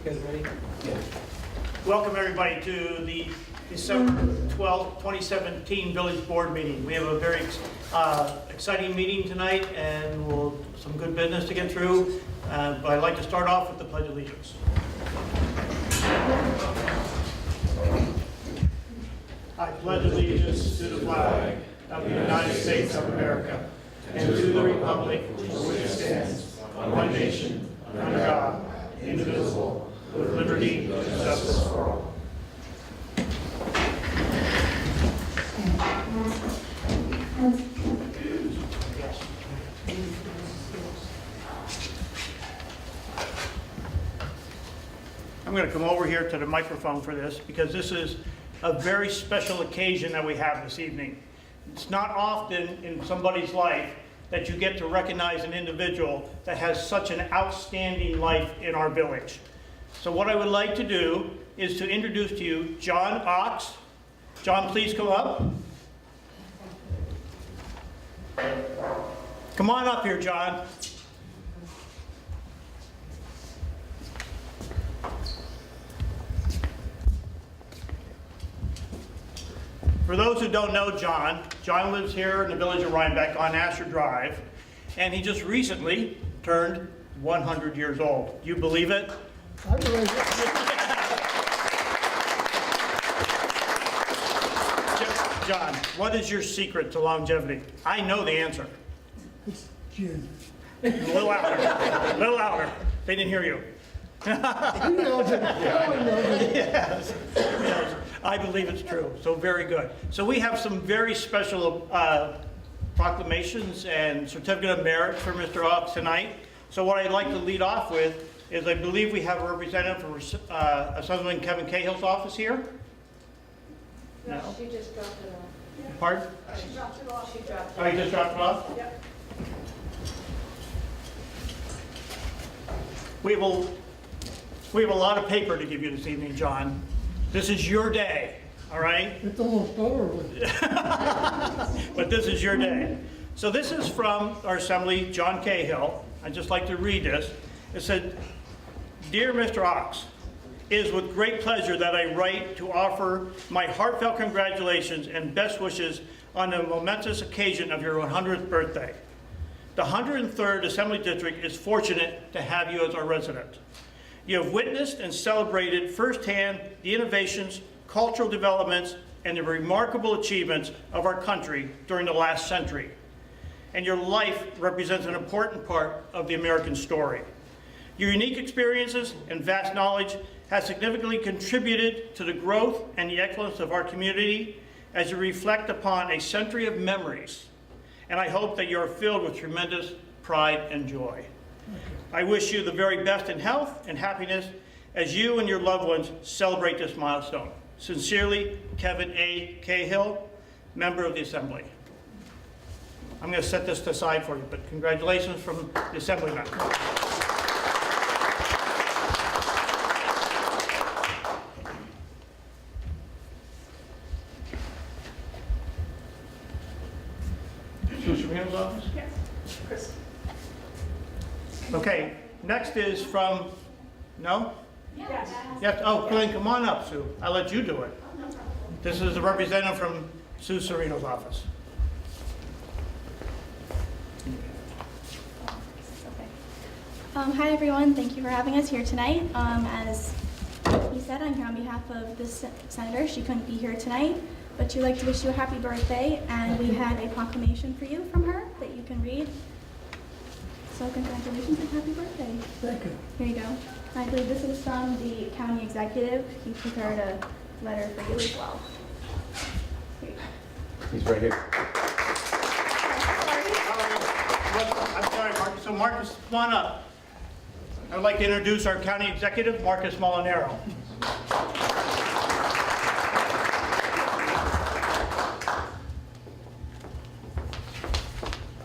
You guys ready? Yeah. Welcome everybody to the December 12th, 2017 Village Board meeting. We have a very exciting meeting tonight and some good business to get through. But I'd like to start off with the Pledge of Allegiance. I pledge allegiance to the flag of the United States of America and to the republic for which it stands, one nation, under God, indivisible, with liberty and justice for all. I'm going to come over here to the microphone for this because this is a very special occasion that we have this evening. It's not often in somebody's life that you get to recognize an individual that has such an outstanding life in our village. So what I would like to do is to introduce to you John Ox. John, please come up. Come on up here, John. For those who don't know John lives here in the village of Rhinebeck on Asher Drive, and he just recently turned 100 years old. Do you believe it? I believe it. John, what is your secret to longevity? I know the answer. It's gin. A little louder. A little louder. They didn't hear you. He knows it. Everyone knows it. Yes. Yes. I believe it's true. So very good. So we have some very special proclamations and certificate of merit for Mr. Ox tonight. So what I'd like to lead off with is I believe we have a representative from Assemblyman Kevin Cahill's office here. No, she just dropped it off. Pardon? She dropped it off. She dropped it Oh, you just dropped it off? Yep. We have a lot of paper to give you this evening, John. This is your day, all right? It's almost over with. But this is your day. So this is from our Assembly, John Cahill. I'd just like to read this. It said, "Dear Mr. Ox, it is with great pleasure that I write to offer my heartfelt congratulations and best wishes on the momentous occasion of your 100th birthday. The 103rd Assembly District is fortunate to have you as our resident. You have witnessed and celebrated firsthand the innovations, cultural developments, and the remarkable achievements of our country during the last century. And your life represents an important part of the American story. Your unique experiences and vast knowledge have significantly contributed to the growth and the excellence of our community as you reflect upon a century of memories. And I hope that you are filled with tremendous pride and joy. I wish you the very best in health and happiness as you and your loved ones celebrate this milestone. Sincerely, Kevin A. Cahill, member of the Assembly." I'm going to set this aside for you, but congratulations from the Assemblyman. Superintendent's office? Yes. Chris. Okay, next is from, no? Yes. Yes, oh, Glenn, come on up, Sue. I'll let you do it. This is a representative from Sue Serino's office. Hi everyone, thank you for having us here tonight. As he said, I'm here on behalf of the senator. She couldn't be here tonight, but she'd like to wish you a happy birthday, and we had a proclamation for you from her that you can read. So congratulations and happy birthday. Thank you. Here you go. I believe this is from the county executive. He prepared a letter for you as well. Here you go. He's right here. I'm sorry, Marcus. So Marcus, come on up. I'd like to introduce our county executive, Marcus Molinaro.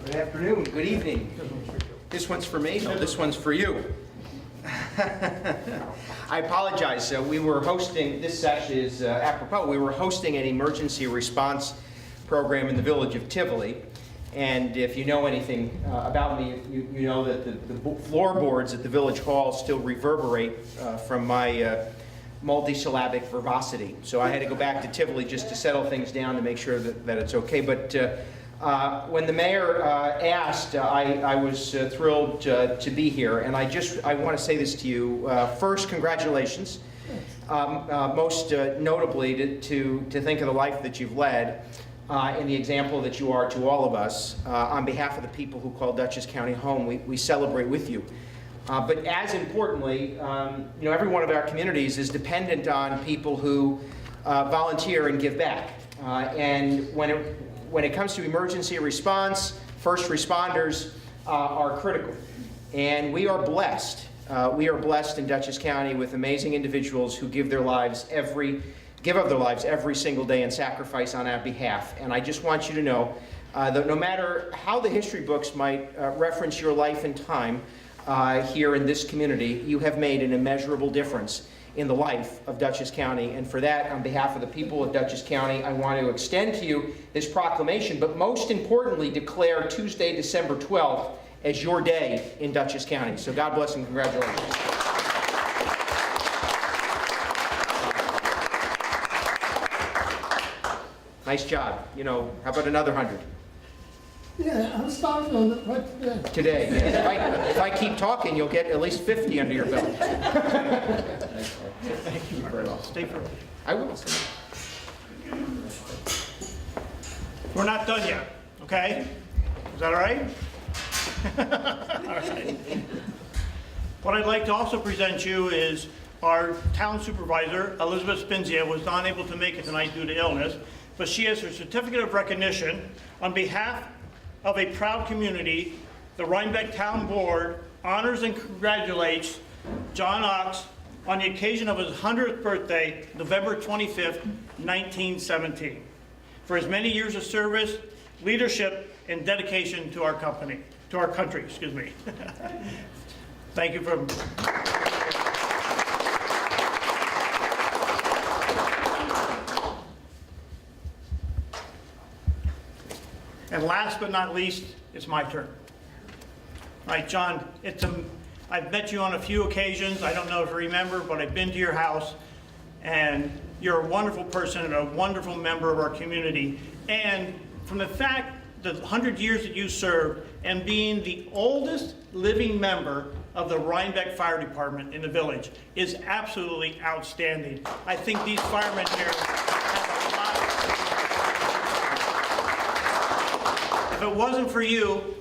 Good afternoon, good evening. This one's for me? No, this one's for you. I apologize. We were hosting, this actually is apropos, we were hosting an emergency response program in the village of Tivoli. And if you know anything about me, you know that the floorboards at the Village Hall still reverberate from my multisyllabic verbosity. So I had to go back to Tivoli just to settle things down to make sure that it's okay. But when the mayor asked, I was thrilled to be here. And I want to say this to you. First, congratulations. Most notably to think of the life that you've led and the example that you are to all of us. On behalf of the people who call Dutchess County home, we celebrate with you. But as importantly, every one of our communities is dependent on people who volunteer and give back. And when it comes to emergency response, first responders are critical. And we are blessed. We are blessed in Dutchess County with amazing individuals who give of their lives every single day and sacrifice on our behalf. And I just want you to know that no matter how the history books might reference your life and time here in this community, you have made an immeasurable difference in the life of Dutchess County. And for that, on behalf of the people of Dutchess County, I want to extend to you this proclamation, but most importantly, declare Tuesday, December 12th as your day in Dutchess County. So God bless and congratulations. Nice job. How about another 100? Yeah, I'm starting on it right today. Today. Yes. If I keep talking, you'll get at least 50 under your belt. Thank you very much. Stay for. I will. We're not done yet, okay? Is that all right? All right. What I'd like to also present you is our town supervisor, Elizabeth Spinzia, was not able to make it tonight due to illness, but she has her certificate of recognition on behalf of a proud community. The Rhinebeck Town Board honors and congratulates John Ox on the occasion of his 100th birthday, November 25th, 1917, for his many years of service, leadership, and dedication to our country, excuse me. Thank you for... And last but not least, it's my turn. All right, John, I've met you on a few occasions. I don't know if you remember, but I've been to your house, and you're a wonderful person and a wonderful member of our community. And from the fact that 100 years that you served and being the oldest living member of the Rhinebeck Fire Department in the village is absolutely outstanding. I think these firemen here have a lot. If it wasn't for you,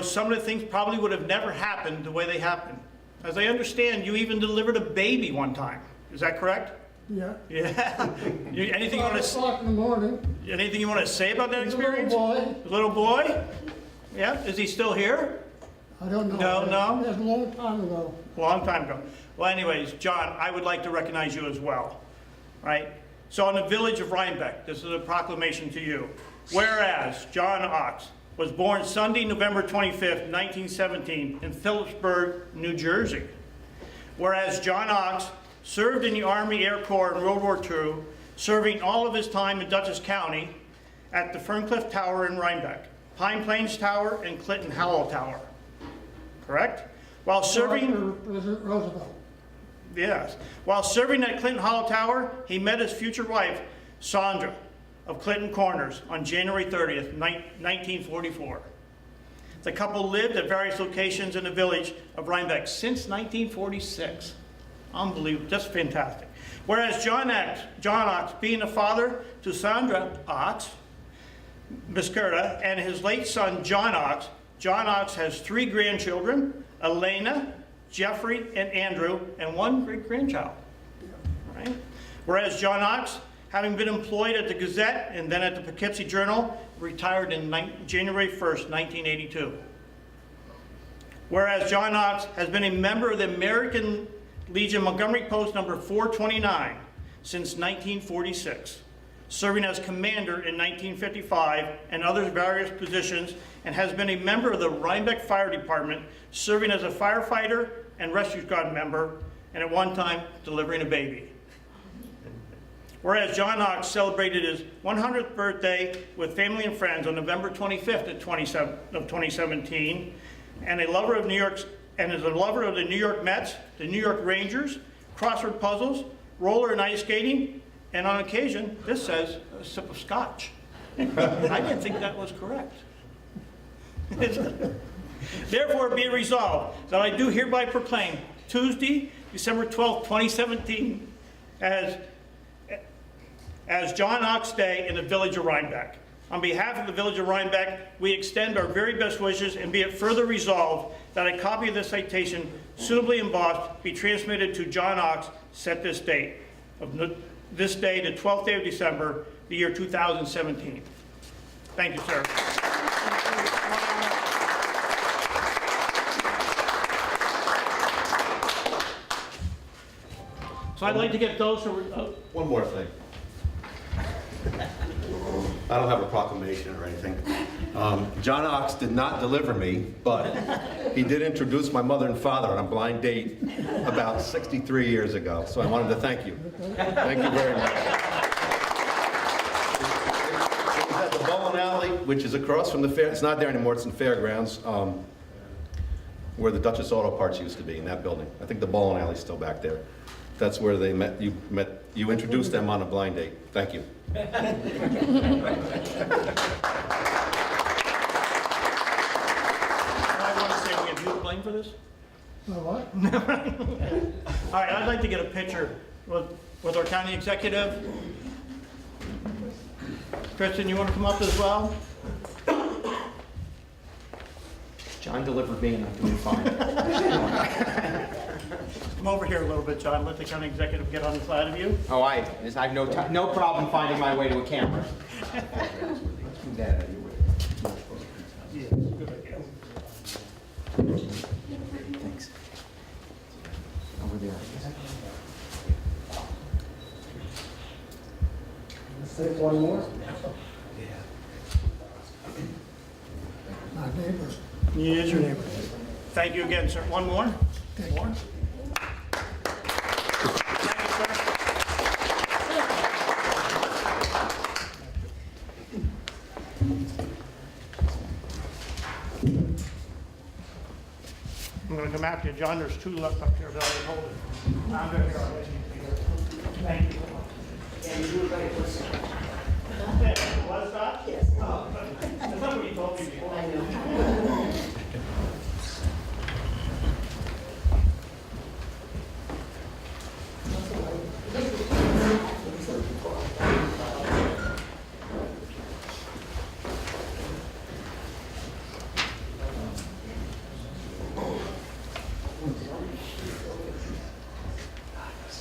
some of the things probably would have never happened the way they happened. As I understand, you even delivered a baby one time. Is that correct? Yeah. Yeah. Anything you want to 5 o'clock in the morning. Anything you want to say about that experience? A Little boy? Yeah. Is he still here? I don't know. No? It was a long time ago. A long time ago. Well, anyways, John, I would like to recognize you as well. Right? So in the village of Rhinebeck, this is a proclamation to you. Whereas John Ox was born Sunday, November 25th, 1917 in Phillipsburg, New Jersey. Whereas John Ox served in the Army Air Corps in World War II, serving all of his time in Dutchess County at the Ferncliff Tower in Rhinebeck, Pine Plains Tower, and Clinton Howell Tower. Correct? While serving... President Roosevelt. Yes. While serving at Clinton Howell Tower, he met his future wife, Sandra, of Clinton Corners on January 30th, 1944. The couple lived at various locations in the village of Rhinebeck since 1946. Unbelievable, just fantastic. Whereas John Ox, being a father to Sandra Ox, Miss Gerda, and his late son, John Ox has 3 grandchildren, Elena, Jeffrey, and Andrew, and 1 great-grandchild. Right? Whereas John Ox, having been employed at the Gazette and then at the Poughkeepsie Journal, retired in January 1st, 1982. Whereas John Ox has been a member of the American Legion Montgomery Post number 429 since 1946, serving as commander in 1955 and other various positions, and has been a member of the Rhinebeck Fire Department, serving as a firefighter and rescue squad member, and at one time delivering a baby. Whereas John Knox celebrated his 100th birthday with family and friends on November 25th of 2017, and is a lover of the New York Mets, the New York Rangers, crossword puzzles, roller and ice skating, and on occasion, this says a sip of scotch. I didn't think that was correct. Therefore, be it resolved that I do hereby proclaim Tuesday, December 12th, 2017, as John Knox Day in the Village of Rhinebeck. On behalf of the Village of Rhinebeck, we extend our very best wishes, and be it further resolved that a copy of this citation, suitably embossed, be transmitted to John Knox, set this date, this day, the 12th day of December, the year 2017. Thank you, sir. So I'd like to get those who were, One more thing. I don't have a proclamation or anything. John Ox did not deliver me, but he did introduce my mother and father on a blind date about 63 years ago. So I wanted to thank you. Thank you very much. It was at the bowling alley, which is across from the fair. It's not there anymore. It's in Fairgrounds, where the Duchess Auto Parts used to be, in that building. I think the bowling alley's still back there. That's where they met. You introduced them on a blind date. Thank you. I want to say we have you to blame for this. What? All right, I'd like to get a picture with our county executive. Kristen, you want to come up as well? John delivered me and I'm doing fine. Come over here a little bit, John. Let the county executive get on the side of you. Oh, I have no problem finding my way to a camera. Yeah, good idea. Thanks. Over there. Let's take one more. My neighbor. He is your neighbor. Thank you again, sir. One more? Thank you. More? Thank you, sir. I'm going to come after you, John. There's two left up here that I was holding. I'm going to go. Thank you. And you do it very quickly. What's that? Yes. Oh, that's not what you told me before. I know.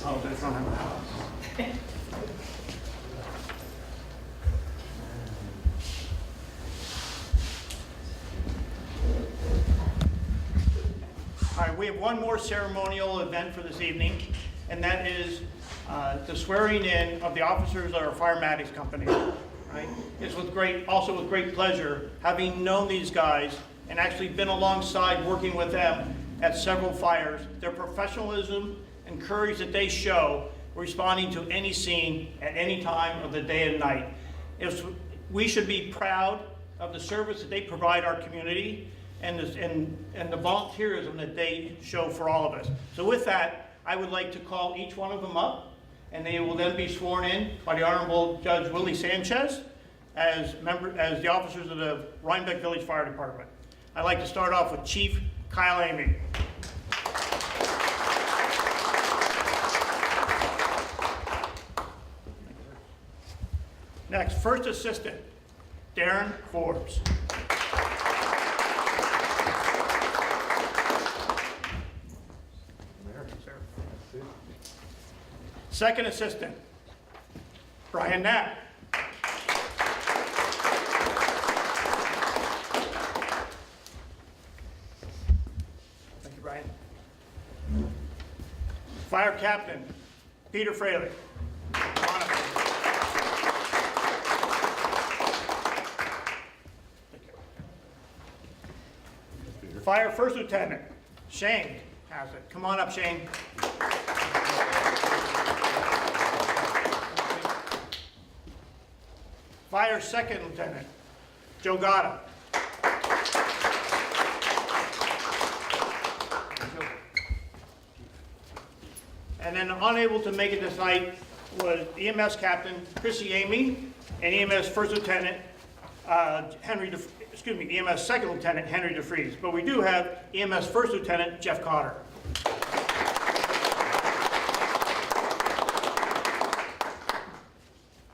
Oh, that's not how. All right, we have one more ceremonial event for this evening, and that is the swearing in of the officers of our Firematics Company. Right? It's also with great pleasure, having known these guys and actually been alongside working with them at several fires, their professionalism and courage that they show responding to any scene at any time of the day and night. We should be proud of the service that they provide our community and the volunteerism that they show for all of us. So with that, I would like to call each one of them up, and they will then be sworn in by the Honorable Judge Willie Sanchez as the officers of the Rhinebeck Village Fire Department. I'd like to start off with Chief Kyle Amy. Next, First Assistant, Darren Forbes. Second Assistant, Brian Knapp. Thank you, Brian. Fire Captain, Peter Fraley. Come on up. Thank you. Fire First Lieutenant, Shane has it. Come on up, Shane. Fire Second Lieutenant Joe Gatta. And then unable to make it this night was EMS Captain Chrissy Amy and EMS First Lieutenant EMS Second Lieutenant Henry DeFries. But we do have EMS First Lieutenant Jeff Cotter.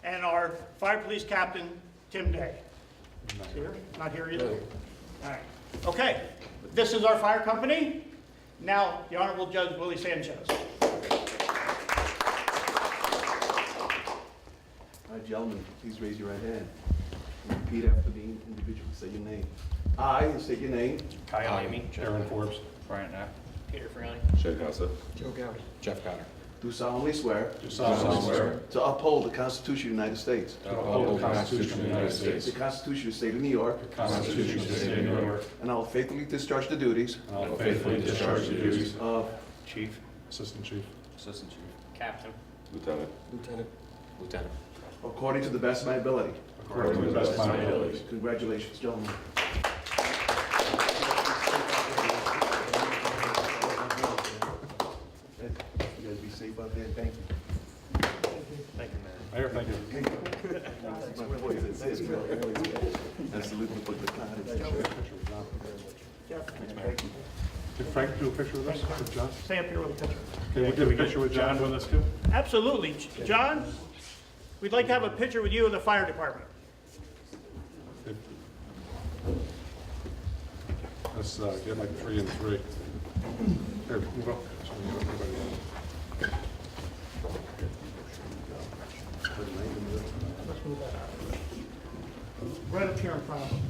And our Fire Police Captain Tim Day. Here? Not here either? All right. Okay, this is our fire company. Now, the Honorable Judge Willie Sanchez. All right, gentlemen, please raise your right hand. And repeat after me individually. Say your name. I, and state your name, Kyle Amy. Aaron Forbes. Brian Knapp. Peter Freeling. Shay Hossa. Joe Gowdy. Jeff Cotter. do solemnly swear Do solemnly swear to uphold the Constitution of the United States, to uphold the Constitution of the United States, the Constitution of the State of New York, the Constitution of the State of New York, and I will faithfully discharge the duties and I will faithfully discharge the duties of Chief. Assistant Chief, Assistant Chief. Captain. Lieutenant, Lieutenant. according to the best of my ability. according to the best of my ability. Congratulations, gentlemen. You guys be safe out there. Thank you. Mayor, thank you. Absolutely. Did Frank do a picture with us, with John? Stay up here with a picture. Can we get a picture with John with us too? Absolutely. John, we'd like to have a picture with you in the fire department. Let's get like 3 and 3. Here, move up. So we get everybody in. Let's move that out. Right up here in front of him.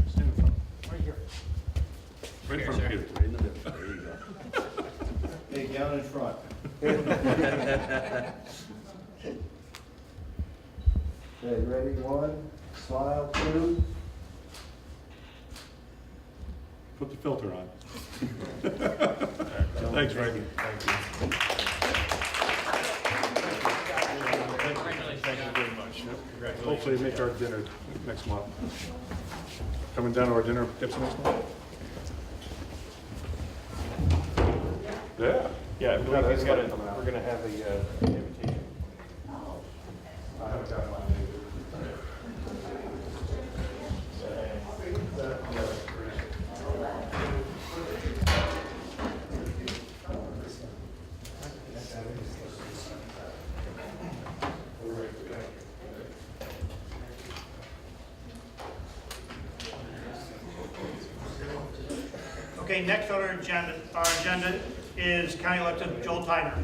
Stand in front. Right here. Right in front of Peter. Hey, down in front. Okay, ready, one, smile, two. Put the filter on. Thanks, Frank. Hopefully make our dinner next month. Coming down to our dinner tips next month? Yeah. Yeah, I believe he's got a, we're gonna have a invitation. I haven't got mine. Okay, next on our agenda is County Elected Joel Tyner.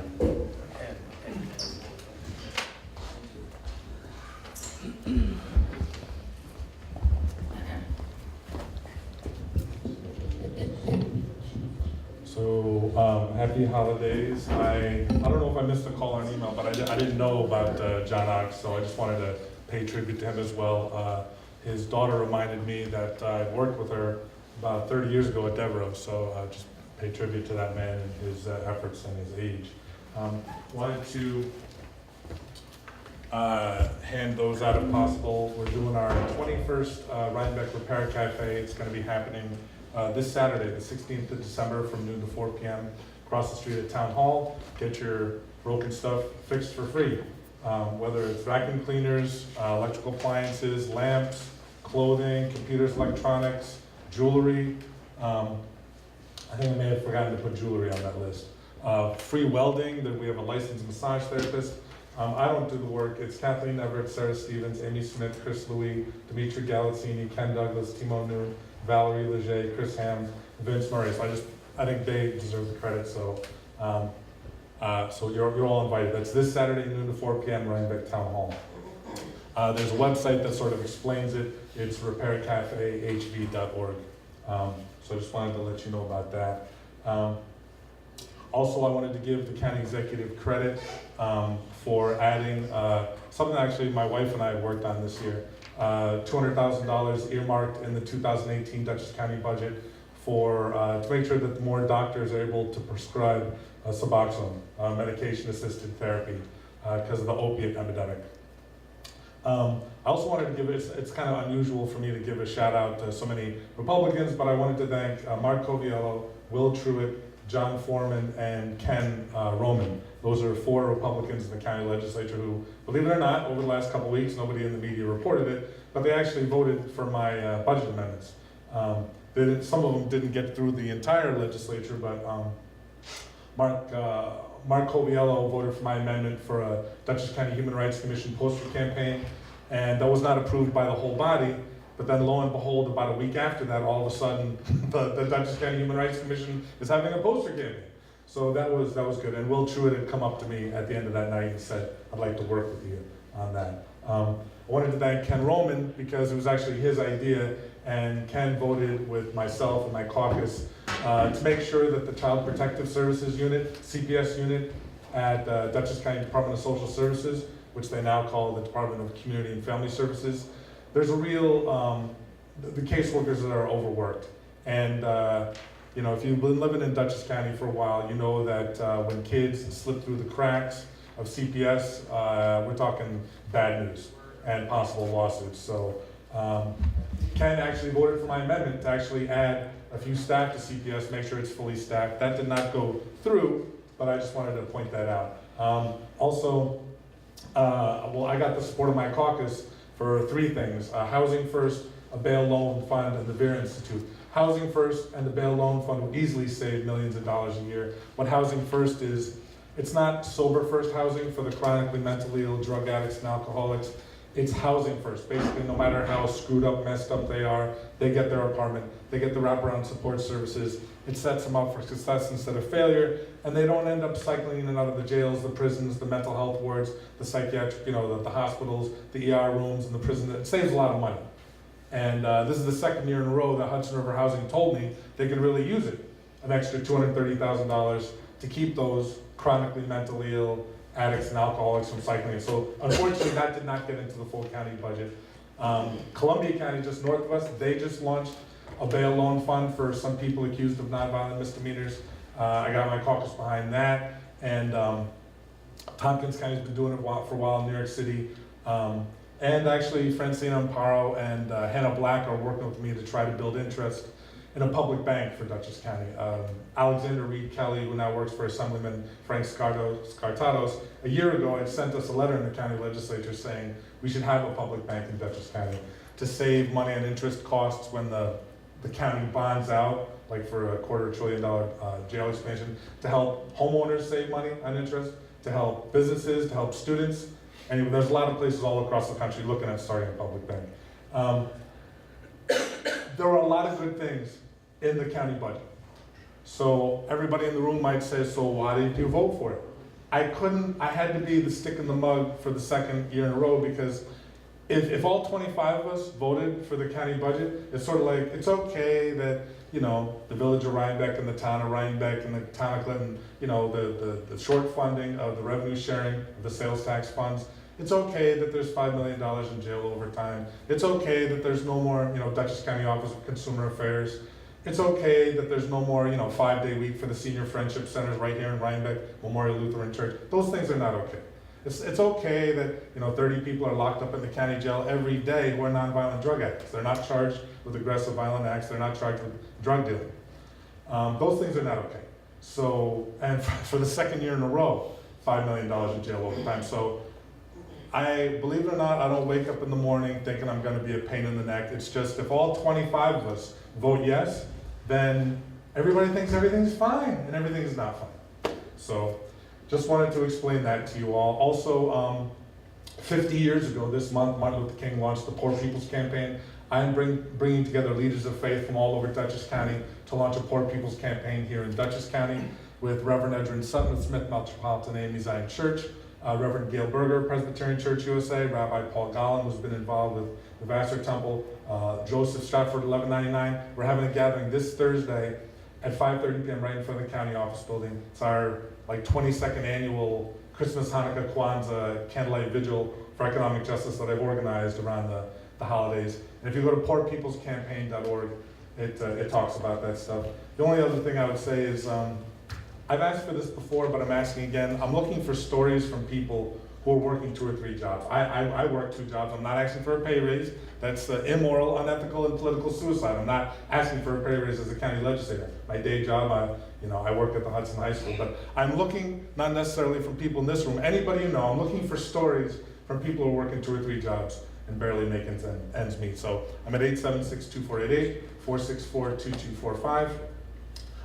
So, happy holidays. I don't know if I missed a call or an email, but I didn't know about John Ox, so I just wanted to pay tribute to him as well. His daughter reminded me that I worked with her about 30 years ago at Devereaux, so just pay tribute to that man and his efforts and his age. Wanted to hand those out if possible. We're doing our 21st Rhinebeck Repair Cafe. It's going to be happening this Saturday, the 16th of December from noon to 4 p.m. across the street at Town Hall. Get your broken stuff fixed for free. Whether it's vacuum cleaners, electrical appliances, lamps, clothing, computers, electronics, jewelry. I think I may have forgotten to put jewelry on that list. Free welding, that we have a licensed massage therapist. I don't do the work. It's Kathleen Everett, Sarah Stevens, Amy Smith, Chris Louis, Dimitri Galazzini, Ken Douglas, Timo Noon, Valerie Leger, Chris Ham, Vince Murray. So I think they deserve the credit. So so you're all invited. That's this Saturday, noon to 4 p.m. Rhinebeck Town Hall. There's a website that sort of explains it. It's repaircafehv.org. So I just wanted to let you know about that. Also, I wanted to give the county executive credit for adding something actually my wife and I worked on this year. $200,000 earmarked in the 2018 Dutchess County budget for to make sure that more doctors are able to prescribe Suboxone, medication-assisted therapy, because of the opiate epidemic. I also wanted to give, it's kind of unusual for me to give a shout out to so many Republicans, but I wanted to thank Mark Coviello, Will Truitt, John Foreman, and Ken Roman. Those are 4 Republicans in the county legislature who, believe it or not, over the last couple weeks, nobody in the media reported it, but they actually voted for my budget amendments. Some of them didn't get through the entire legislature, but Mark Coviello voted for my amendment for a Dutchess County Human Rights Commission poster campaign, and that was not approved by the whole body. But then lo and behold, about a week after that, all of a sudden, the Dutchess County Human Rights Commission is having a poster campaign. So that was good. And Will Truitt had come up to me at the end of that night and said, "I'd like to work with you on that." I wanted to thank Ken Roman because it was actually his idea, and Ken voted with myself and my caucus to make sure that the Child Protective Services Unit, CPS unit, at Dutchess County Department of Social Services, which they now call the Department of Community and Family Services, there's a real, the caseworkers that are overworked. And you know, if you've been living in Dutchess County for a while, you know that when kids slip through the cracks of CPS, we're talking bad news and possible lawsuits. So Ken actually voted for my amendment to actually add a few staff to CPS, make sure it's fully staffed. That did not go through, but I just wanted to point that out. Also, well, I got the support of my caucus for 3 things: Housing First, a bail loan fund, and the VEER Institute. Housing First and the bail loan fund will easily save millions of dollars a year. What Housing First is, it's not sober first housing for the chronically mentally ill, drug addicts, and alcoholics. It's housing first. Basically, no matter how screwed up, messed up they are, they get their apartment, they get the wraparound support services. It sets them up for success instead of failure, and they don't end up cycling in and out of the jails, the prisons, the mental health wards, the psychiatric, you know, the hospitals, the ER rooms, and the prison. It saves a lot of money. And this is the 2nd year in a row that Hudson River Housing told me they could really use it. An extra $230,000 to keep those chronically mentally ill addicts and alcoholics from cycling. So unfortunately, that did not get into the full county budget. Columbia County, just north of us, they just launched a bail loan fund for some people accused of nonviolent misdemeanors. I got my caucus behind that. And Tompkins County's been doing it for a while in New York City. And actually, Francine Amparo and Hannah Black are working with me to try to build interest in a public bank for Dutchess County. Alexander Reed Kelly, who now works for Assemblyman Frank Scartatos, a year ago had sent us a letter in the county legislature saying we should have a public bank in Dutchess County to save money on interest costs when the county bonds out, like for a $250 billion jail expansion, to help homeowners save money on interest, to help businesses, to help students. Anyway, there's a lot of places all across the country looking at starting a public bank. There are a lot of good things in the county budget. So everybody in the room might say, so why did you vote for it? I had to be the stick in the mud for the 2nd year in a row, because if all 25 of us voted for the county budget, it's sort of like, it's okay that, you know, the village of Rhinebeck and the town of Rhinebeck and the town of Clinton, you know, the short funding of the revenue sharing of the sales tax funds. It's okay that there's $5 million in jail overtime. It's okay that there's no more, you know, Dutchess County Office of Consumer Affairs. It's okay that there's no more, you know, 5-day week for the senior friendship centers right here in Rhinebeck, Memorial Lutheran Church. Those things are not okay. It's okay that, you know, 30 people are locked up in the county jail every day who are nonviolent drug addicts. They're not charged with aggressive violent acts. They're not charged with drug dealing. Those things are not okay. So, and for the 2nd year in a row, $5 million in jail overtime. So, believe it or not, I don't wake up in the morning thinking I'm going to be a pain in the neck. It's just if all 25 of us vote yes, then everybody thinks everything's fine, and everything is not fine. So just wanted to explain that to you all. Also, 50 years ago this month, Martin Luther King launched the Poor People's Campaign. I am bringing together leaders of faith from all over Dutchess County to launch a Poor People's Campaign here in Dutchess County with Reverend Edrin Sutton of Smith Metropolitan AME Zion Church, Reverend Gail Berger, Presbyterian Church USA, Rabbi Paul Gollin, who's been involved with the Vassar Temple, Joseph Stratford, 1199. We're having a gathering this Thursday at 5:30 p.m. right in front of the county office building. It's our 22nd annual Christmas, Hanukkah, Kwanzaa candlelight vigil for economic justice that I've organized around the holidays. And if you go to poorpeoplescampaign.org, it talks about that stuff. The only other thing I would say is, I've asked for this before, but I'm asking again. I'm looking for stories from people who are working 2 or 3 jobs. I work 2 jobs. I'm not asking for a pay raise. That's immoral, unethical, and political suicide. I'm not asking for a pay raise as a county legislator. My day job, I work at the Hudson High School. But I'm looking, not necessarily from people in this room, anybody you know, I'm looking for stories from people who are working 2 or 3 jobs and barely making ends meet. So I'm at 876-2488, 464-2245.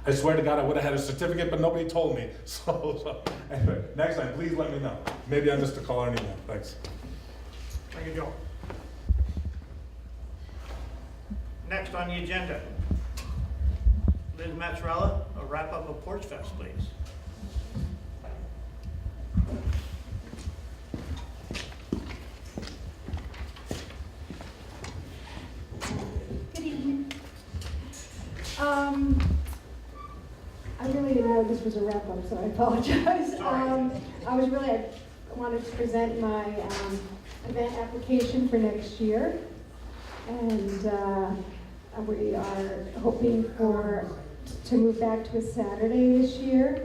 I swear to God, I would have had a certificate, but nobody told me. So anyway, next time, please let me know. Maybe I missed a call or an email. Thanks. Thank you, Joe. Next on the agenda, Liz Mazzarella, a wrap-up of Porch Fest, please. Good evening. I really didn't know this was a wrap-up, so I apologize. I wanted to present my event application for next year. And we are hoping to move back to a Saturday this year.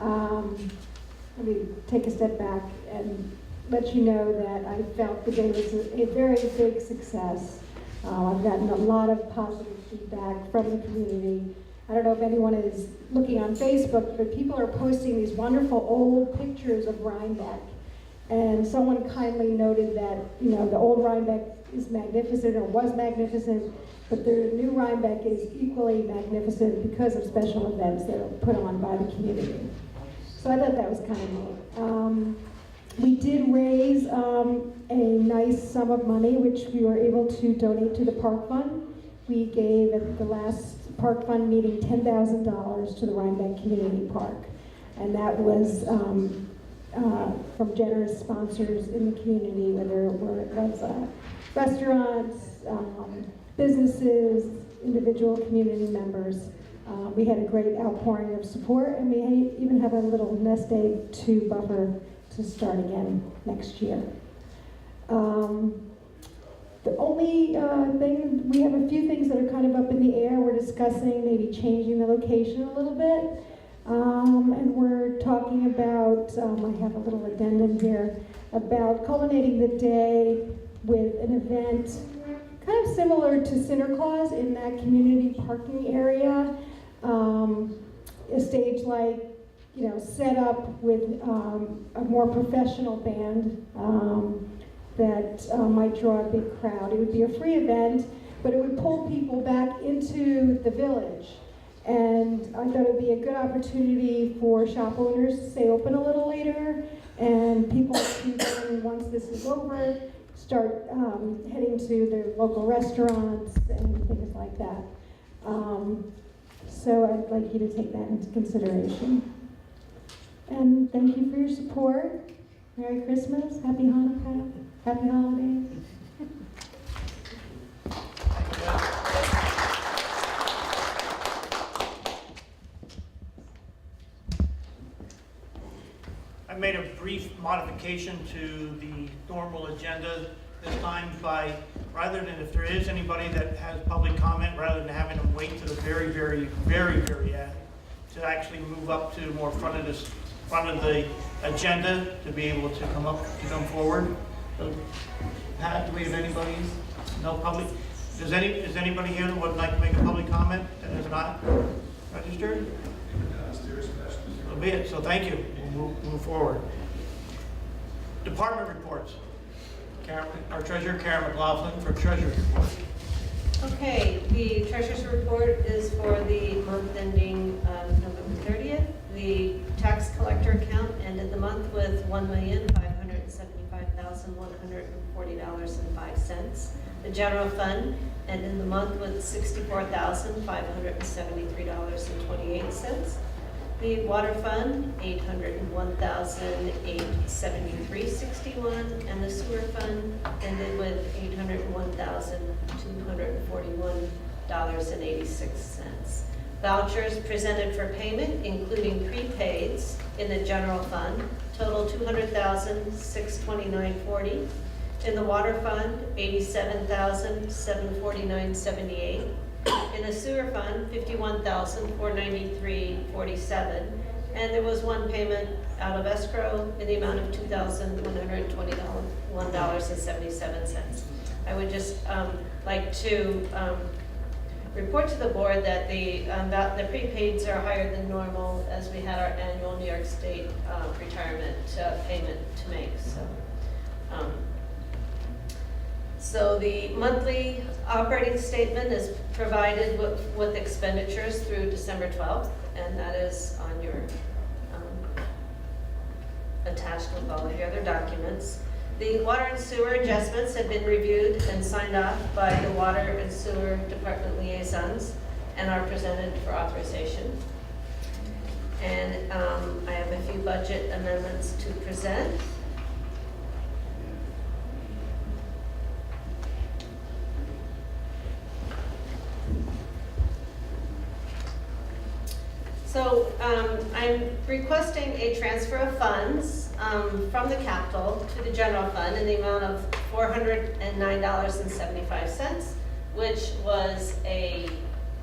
Let me take a step back and let you know that I felt the day was a very big success. I've gotten a lot of positive feedback from the community. I don't know if anyone is looking on Facebook, but people are posting these wonderful old pictures of Rhinebeck. And someone kindly noted that, the old Rhinebeck is magnificent, or was magnificent, but the new Rhinebeck is equally magnificent because of special events that are put on by the community. So I thought that was kind of neat. We did raise a nice sum of money, which we were able to donate to the Park Fund. We gave at the last Park Fund meeting $10,000 to the Rhinebeck Community Park. And that was from generous sponsors in the community, whether it was restaurants, businesses, individual community members. We had a great outpouring of support, and we even have a little nest egg to buffer to start again next year. The only thing, we have a few things that are kind of up in the air. We're discussing maybe changing the location a little bit. And we're talking about, I have a little addendum here, about culminating the day with an event kind of similar to Sinterklaas in that community parking area. A stage like, set up with a more professional band that might draw a big crowd. It would be a free event, but it would pull people back into the village. And I thought it would be a good opportunity for shop owners to stay open a little later, and people to then, once this is over, start heading to their local restaurants and things like that. So I'd like you to take that into consideration. And thank you for your support. Merry Christmas, Happy Hanukkah, Happy Holidays. I made a brief modification to the normal agenda this time by, rather than, if there is anybody that has public comment, rather than having them wait to the very, very, very, very end, to actually move up to more front of the agenda to be able to come forward. So, Pat, do we have anybody? No public? Is anybody here that would like to make a public comment that is not registered? So be it. So thank you. We'll move forward. Department reports. Our treasurer, Karen McLaughlin, for treasurer's report. Okay, the treasurer's report is for the month ending November 30th. The tax collector account ended the month with $1,575,140.05. The general fund ended the month with $64,573.28. The water fund, $801,873.61, and the sewer fund ended with $801,241.86. Vouchers presented for payment, including prepaids in the general fund, total $200,629.40. In the water fund, $87,749.78. In the sewer fund, $51,493.47. And there was one payment out of escrow in the amount of $2,121.77. I would just like to report to the board that the prepaids are higher than normal as we had our annual New York State retirement payment to make. So the monthly operating statement is provided with expenditures through December 12th, and that is on your attached with all of your other documents. The water and sewer adjustments have been reviewed and signed off by the water and sewer department liaisons and are presented for authorization. And I have a few budget amendments to present. So I'm requesting a transfer of funds from the capital to the general fund in the amount of $409.75, which was a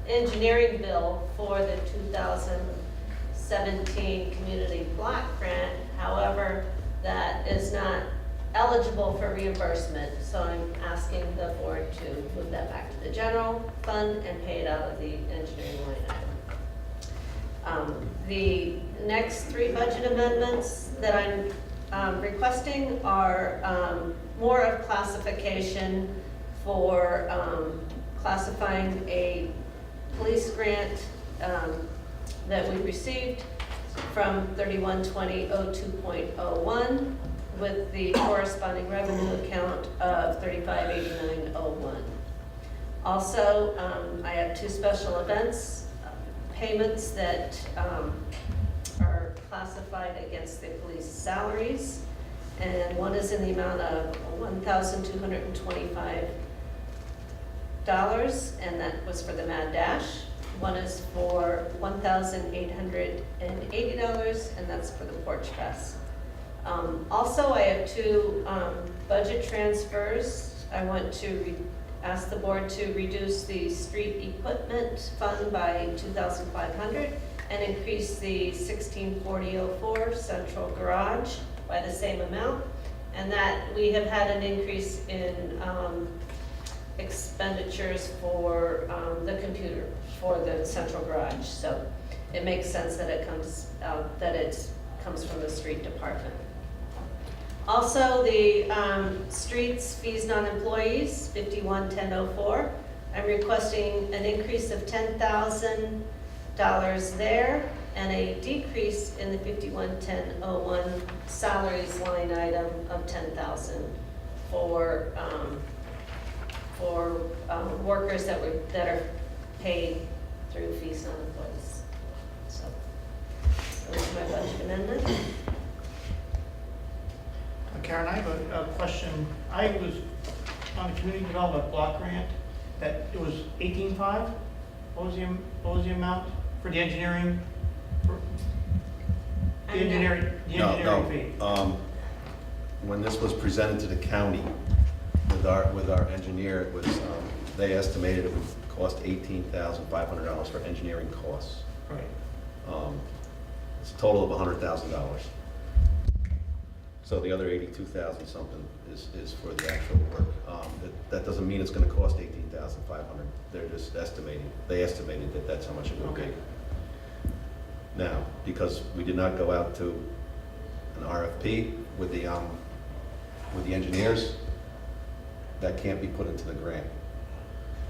engineering bill for the 2017 community block grant. However, that is not eligible for reimbursement, so I'm asking the board to move that back to the general fund and pay it out of the engineering line item. The next three budget amendments that I'm requesting are more of classification for classifying a police grant that we received from 312002.01 with the corresponding revenue account of 358901. Also, I have two special events payments that are classified against the police salaries, and one is in the amount of $1,225, and that was for the Mad Dash. One is for $1,880, and that's for the Porch Fest. Also, I have two budget transfers. I want to ask the board to reduce the street equipment fund by $2,500 and increase the 164004 central garage by the same amount. And that we have had an increase in expenditures for the computer for the central garage. So it makes sense that it comes from the street department. Also, the streets fees non-employees, 511004. I'm requesting an increase of $10,000 there and a decrease in the 511001 salaries line item of $10,000 for workers that are paid through fees non-employees. So those are my budget amendments. Karen, I have a question. I was on a community development block grant that it was 18.5. What was the amount for the engineering? The engineering fee. When this was presented to the county with our engineer, it was they estimated it would cost $18,500 for engineering costs. Right. It's a total of $100,000. So the other 82,000 something is for the actual work. That doesn't mean it's going to cost 18,500. They're just estimating. They estimated that that's how much it would be. Now, because we did not go out to an RFP with the engineers, that can't be put into the grant.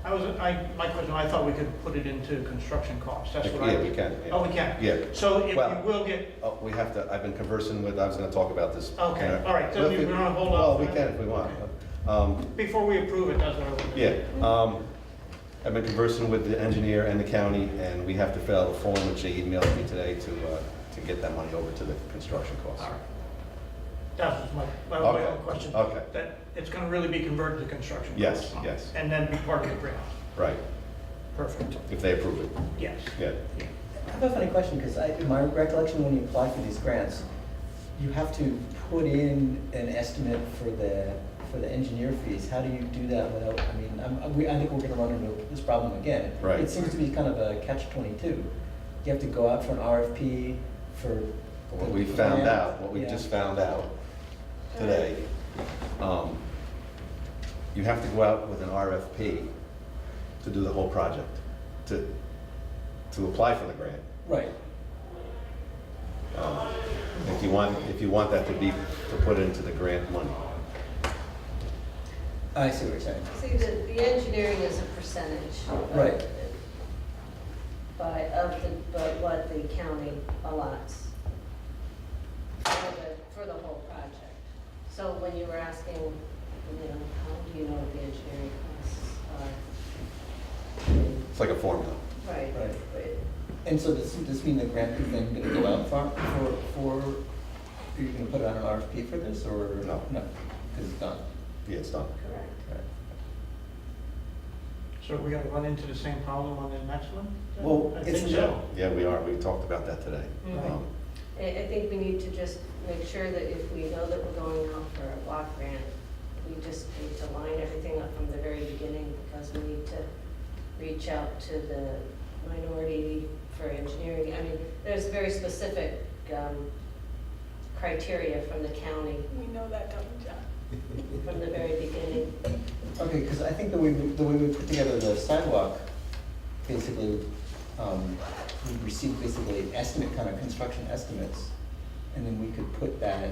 My question, I thought we could put it into construction costs. That's what Yeah, we can. Yeah. Oh, we can? Yeah. So if Well, we will get, we have to, I've been conversing with, I was going to talk about this. okay, all right, so Well, we're going to hold Well, off. we can if we want. Before we approve it, that's what I would do. Yeah. I've been conversing with the engineer and the county, and we have to fill out a form, which they emailed me today to get that money over to the construction costs. All right. That was my Okay. only question. Okay. That it's going to really be converted to construction Yes, costs. yes. And then be part of the grant. Right, Perfect. if they approve it. Yes. Yeah. I have a funny question, because in my recollection, when you apply for these grants, you have to put in an estimate for the engineer fees. How do you do that without, I mean, I think we're gonna run into this problem again. Right. It seems to be kind of a catch-22. You have to go out for an RFP for. What we found out, what we Yeah. just found out today, you have to go out with an RFP to do the whole project, to apply for the grant. Right. If you want that to be, to put into the grant money. I see what you're saying. See, the engineering is a percentage. Right. But what the county allots for the whole project. So when you were asking, how do you know what the engineering costs are? It's like a formula. Right. Right. And so does this mean the grant is then going to go out for, are you going to put out an RFP for this, or? No. No, because it's done. Yeah, it's done. Correct. Right. So we're gonna run into the same problem on the next one? Well, I it's think so. Yeah, we are. We talked about that today. Mhm. I think we need to just make sure that if we know that we're going out for a block grant, we just need to line everything up from the very beginning, because we need to reach out to the minority for engineering. I mean, there's very specific criteria from the county We know that, don't we, John? from the very beginning. Okay, because I think the way we put together the sidewalk, basically, we received basically estimate, kind of construction estimates, and then we could put that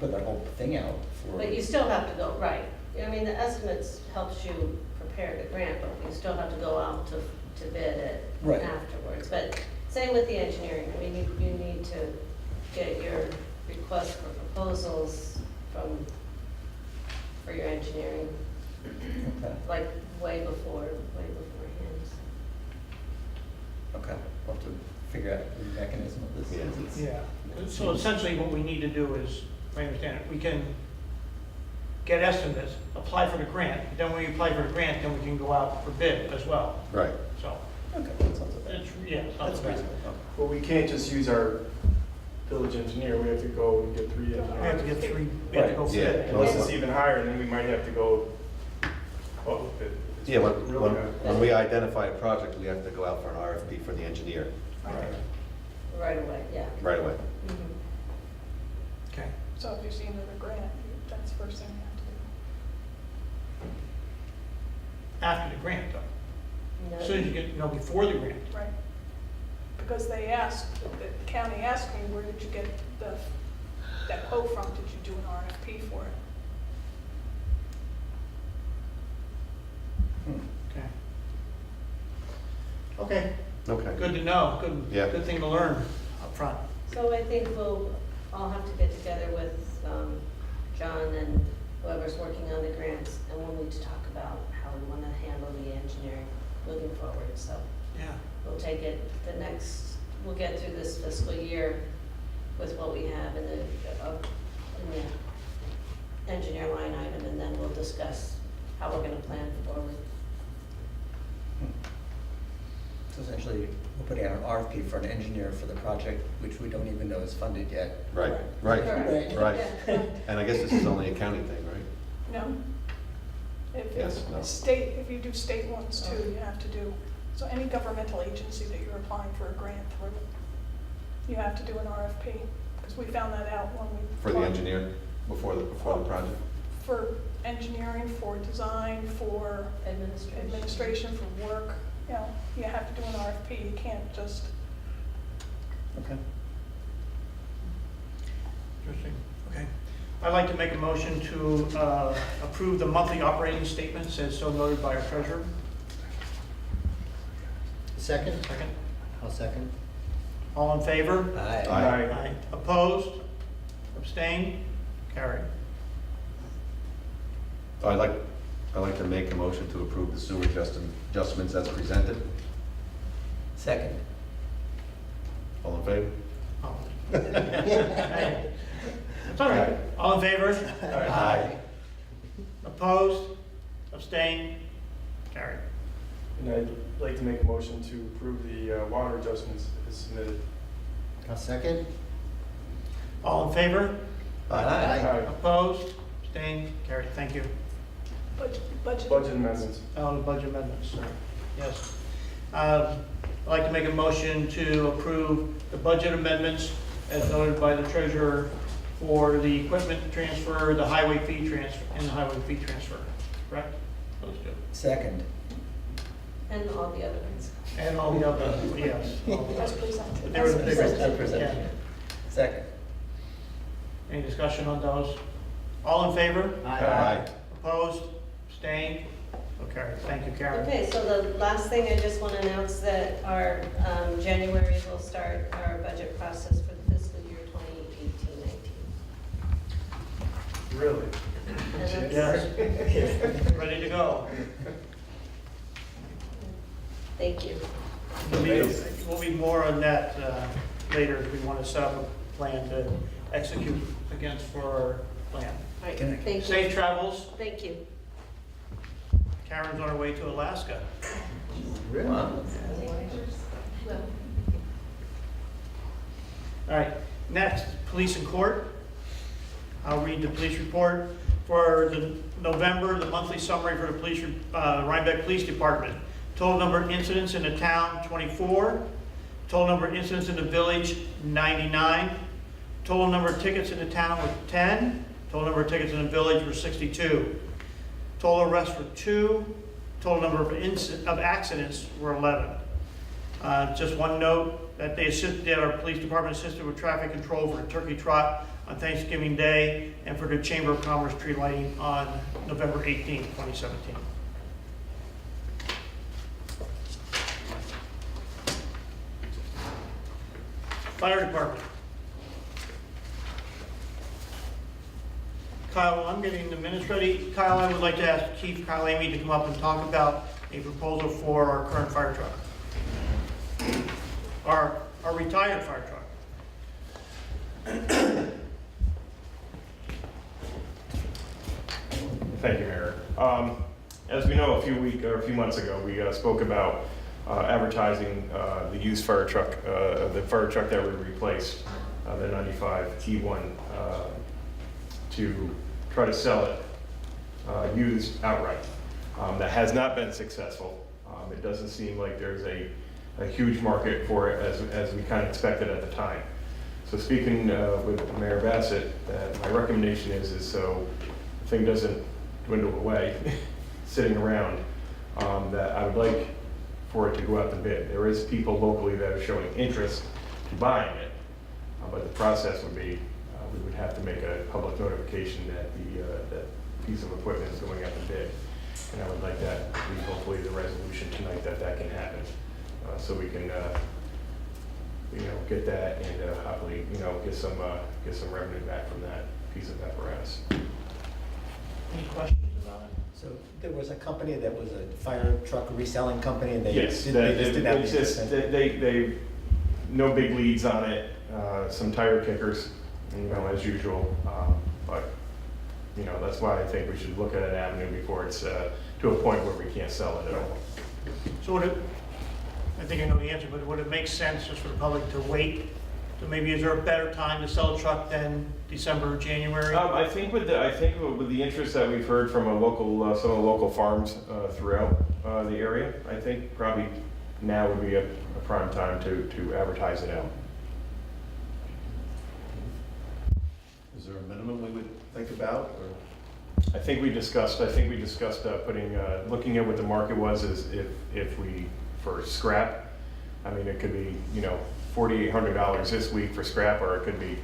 whole thing out for. But you still have to go, right. I mean, the estimates helps you prepare the grant, but you still have to go out to bid it Right. afterwards. But same with the engineering. I mean, you need to get your request for proposals for your engineering, Okay, like way beforehand. okay, we'll have to figure out the mechanism of this. Yeah. Yeah, so essentially what we need to do is, if I understand it, we can get estimates, apply for the grant, then when we apply for the grant, then we can go out for bid as well, Right. so. Okay, that sounds okay. It's, yeah, it's not That's so bad. reasonable. Well, we can't just use our village engineer, we have to go and get 3 We have to engineers. get we have to go Right. bid. Yeah. Unless it's even higher, then we might have to go, Yeah, really when we identify a project, we have to go out for an RFP for the engineer Right away, yeah. right away. Mhm. Okay. So if you see another grant, that's the first thing you have to After the grant, though. No, As soon as you get, before the grant. do. Right. Because they asked, the county asked me, where did you get that quote from? Did you do an RFP for it? Okay. Okay, Okay. good to know, good, Yeah. good thing to learn up front. So I think we'll all have to get together with John and whoever's working on the grants, and we'll need to talk about how we want to handle the engineering moving forward. So Yeah. we'll take it we'll get through this fiscal year with what we have in the engineer line item, and then we'll discuss how we're going to plan forward. So essentially, we're putting out an RFP for an engineer for the project, which we don't even know is funded yet. Right, right, Correct. right. Yeah. And I guess this is only a county thing, right? No? If Yes, no. if you do state ones too, you have to do, so any governmental agency that you're applying for a grant through, you have to do an RFP, because we found that out when we. For the engineer, before the project? For engineering, for design, for administration, for work, you have to do an RFP, you can't just. Okay. Interesting, okay. I'd like to make a motion to approve the monthly operating statements as so noted by our treasurer. Second? Second. I'll second. All in favor? Aye. Aye. Opposed? Abstained? Carried. I'd like to make a motion to approve the sewer adjustments as presented. Second. All in favor? Oh. It's all right. All in favor? Aye. Opposed? Abstained? Carried. And I'd like to make a motion to approve the water adjustments as submitted. I'll second. All in favor? Aye. Opposed? Abstained? Carried. Thank you. Budget. Budget amendments. On the budget amendments, sorry. Yes. I'd like to make a motion to approve the budget amendments as noted by the treasurer for the equipment transfer, the highway fee transfer, and the highway fee transfer. Correct? Those two. Second. And all the other ones. And all the other, yes. As presented. But they were the biggest. As presented. Yeah. Second. Any discussion on those? All in favor? Aye. Opposed? Abstained? Okay, thank you, Karen. Okay, so the last thing, I just want to announce that our January will start our budget process for the fiscal year 2018-19. Really? And Yes. Ready to go. thank you. We'll be more on that later if we want to set up a plan to execute against for our plan. All right, thank you. Safe travels. Thank you. Karen's on her way to Alaska. Really? All right, next, police and court. I'll read the police report for the November, the monthly summary for the police, Rhinebeck Police Department. Total number of incidents in the town, 24. Total number of incidents in the village, 99. Total number of tickets in the town were 10. Total number of tickets in the village were 62. Total arrests were 2. Total number of accidents were 11. Just one note that that our police department assisted with traffic control for the turkey trot on Thanksgiving Day and for the Chamber of Commerce tree lighting on November 18, 2017. Fire department. Kyle, while I'm getting the minutes ready, Kyle, I would like to ask Chief Kyle Amy to come up and talk about a proposal for our current fire truck. Our retired fire truck. Thank you, Mayor. As we know, a few months ago, we spoke about advertising the used fire truck, the fire truck that we replaced, the 95 T1, to try to sell it used outright. That has not been successful. It doesn't seem like there's a huge market for it as we kind of expected at the time. So speaking with Mayor Bassett, my recommendation is so the thing doesn't dwindle away, sitting around, that I would like for it to go out to bid. There is people locally that are showing interest in buying it, but the process would be, we would have to make a public notification that that piece of equipment is going out to bid. And I would like that, hopefully the resolution tonight that can happen, so we can, get that and hopefully, get some revenue back from that piece of apparatus. Any questions about it? So there was a company that was a fire truck reselling company, and they Yes, did, they just didn't have it's the just, consent. they, no big leads on it, some tire kickers, as usual, but, that's why I think we should look at an avenue before it's to a point where we can't sell it at all. So I think I know the answer, but would it make sense just for the public to wait? So maybe is there a better time to sell a truck than December or January? I think with the interest that we've heard from some of the local farms throughout the area, I think probably now would be a prime time to advertise it out. Is there a minimum we would think about, or? I think we discussed putting, looking at what the market was as if we, for scrap, I mean, it could be, $4,800 this week for scrap, or it could be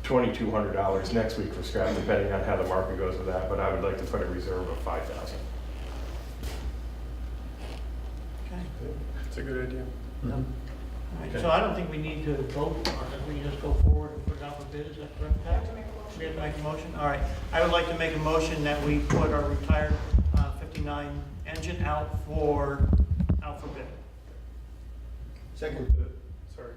$2,200 next week for scrap, depending on how the market goes with that, but I would like to put a reserve of $5,000. Okay. It's a good idea. All right, so I don't think we need to vote on it, we can just go forward and put it out for bid, is that correct, Pat? We have to make a motion? All right, I would like to make a motion that we put our retired 59 engine out for bid. Second. Sorry.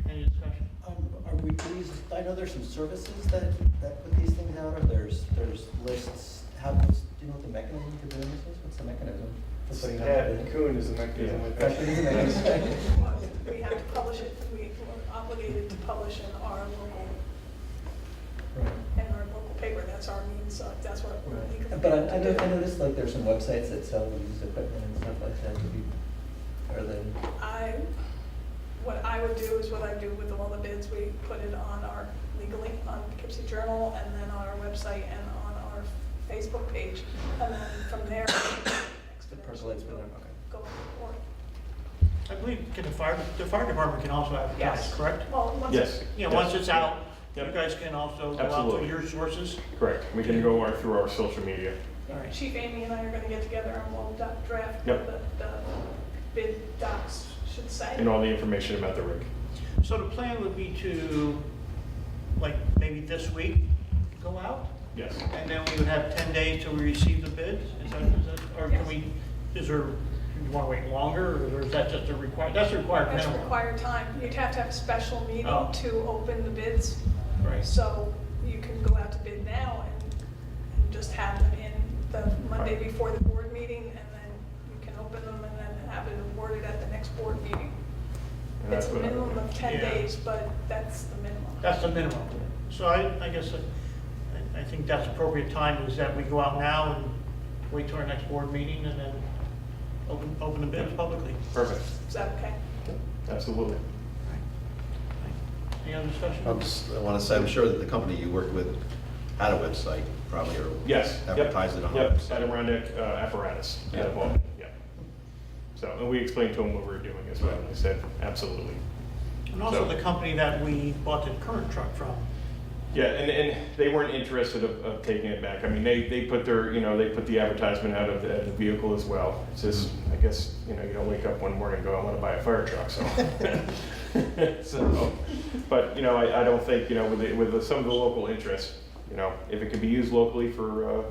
Any discussion? Are we pleased, I know there's some services that put these things out, or there's lists, do you know what the mechanism for doing this is? What's the mechanism for putting out a bid? Kuhn is the mechanism. That's what it is, the mechanism. We have to publish it, we're obligated to publish in our local, paper, that's our means, that's what we're legally. But I noticed like there's some websites that sell used equipment and stuff like that. or then? What I would do is what I do with all the bids, we put it on our, legally, on Poughkeepsie Journal, and then on our website and on our Facebook page, and then from there, Percolates from there, okay. go forward. I believe the fire department can also advertise, Yes. correct? Well, once Yes. Yeah, once it's out, you Yep. guys can also go out to Absolutely. your sources. Correct. We can go through our social media. All right. Chief Amy and I are gonna get together and we'll draft Yep. what the bid docs should say. And all the information about the rig. So the plan would be to, like, maybe this week, go out? Yes. And then we would have 10 days till we receive the bids? Is that, or can Yes. we, is there, do you want to wait longer, or is that just a required, that's a required That's minimum? required time. You'd have to have a special meeting Oh. to open the bids. Right. So you can go out to bid now and just have them in the Monday Right. before the board meeting, and then you can open them and then have it awarded at the next board meeting. And It's that's a what I- minimum of 10 Yeah. days, but that's the minimum. That's the minimum. So I guess, I think that's appropriate time, is that we go out now and wait till our next board meeting, and then open the bids publicly. Perfect. Is that okay? Absolutely. Any other discussion? I want to say, I'm sure that the company you worked with had a website, probably, or Yes. Yep. advertised it on the Yep. website. Adirondack apparatus. Yeah. Yeah. So, and we explained to them what we were doing as well. They said, absolutely. And also So- the company that we bought the current truck from. Yeah, and they weren't interested of taking it back. I mean, they put their, they put the advertisement out of the vehicle as well. It's just, I guess, you don't wake up one morning and go, I want to buy a fire truck, so. So, but, I don't think, with some of the local interest, if it could be used locally for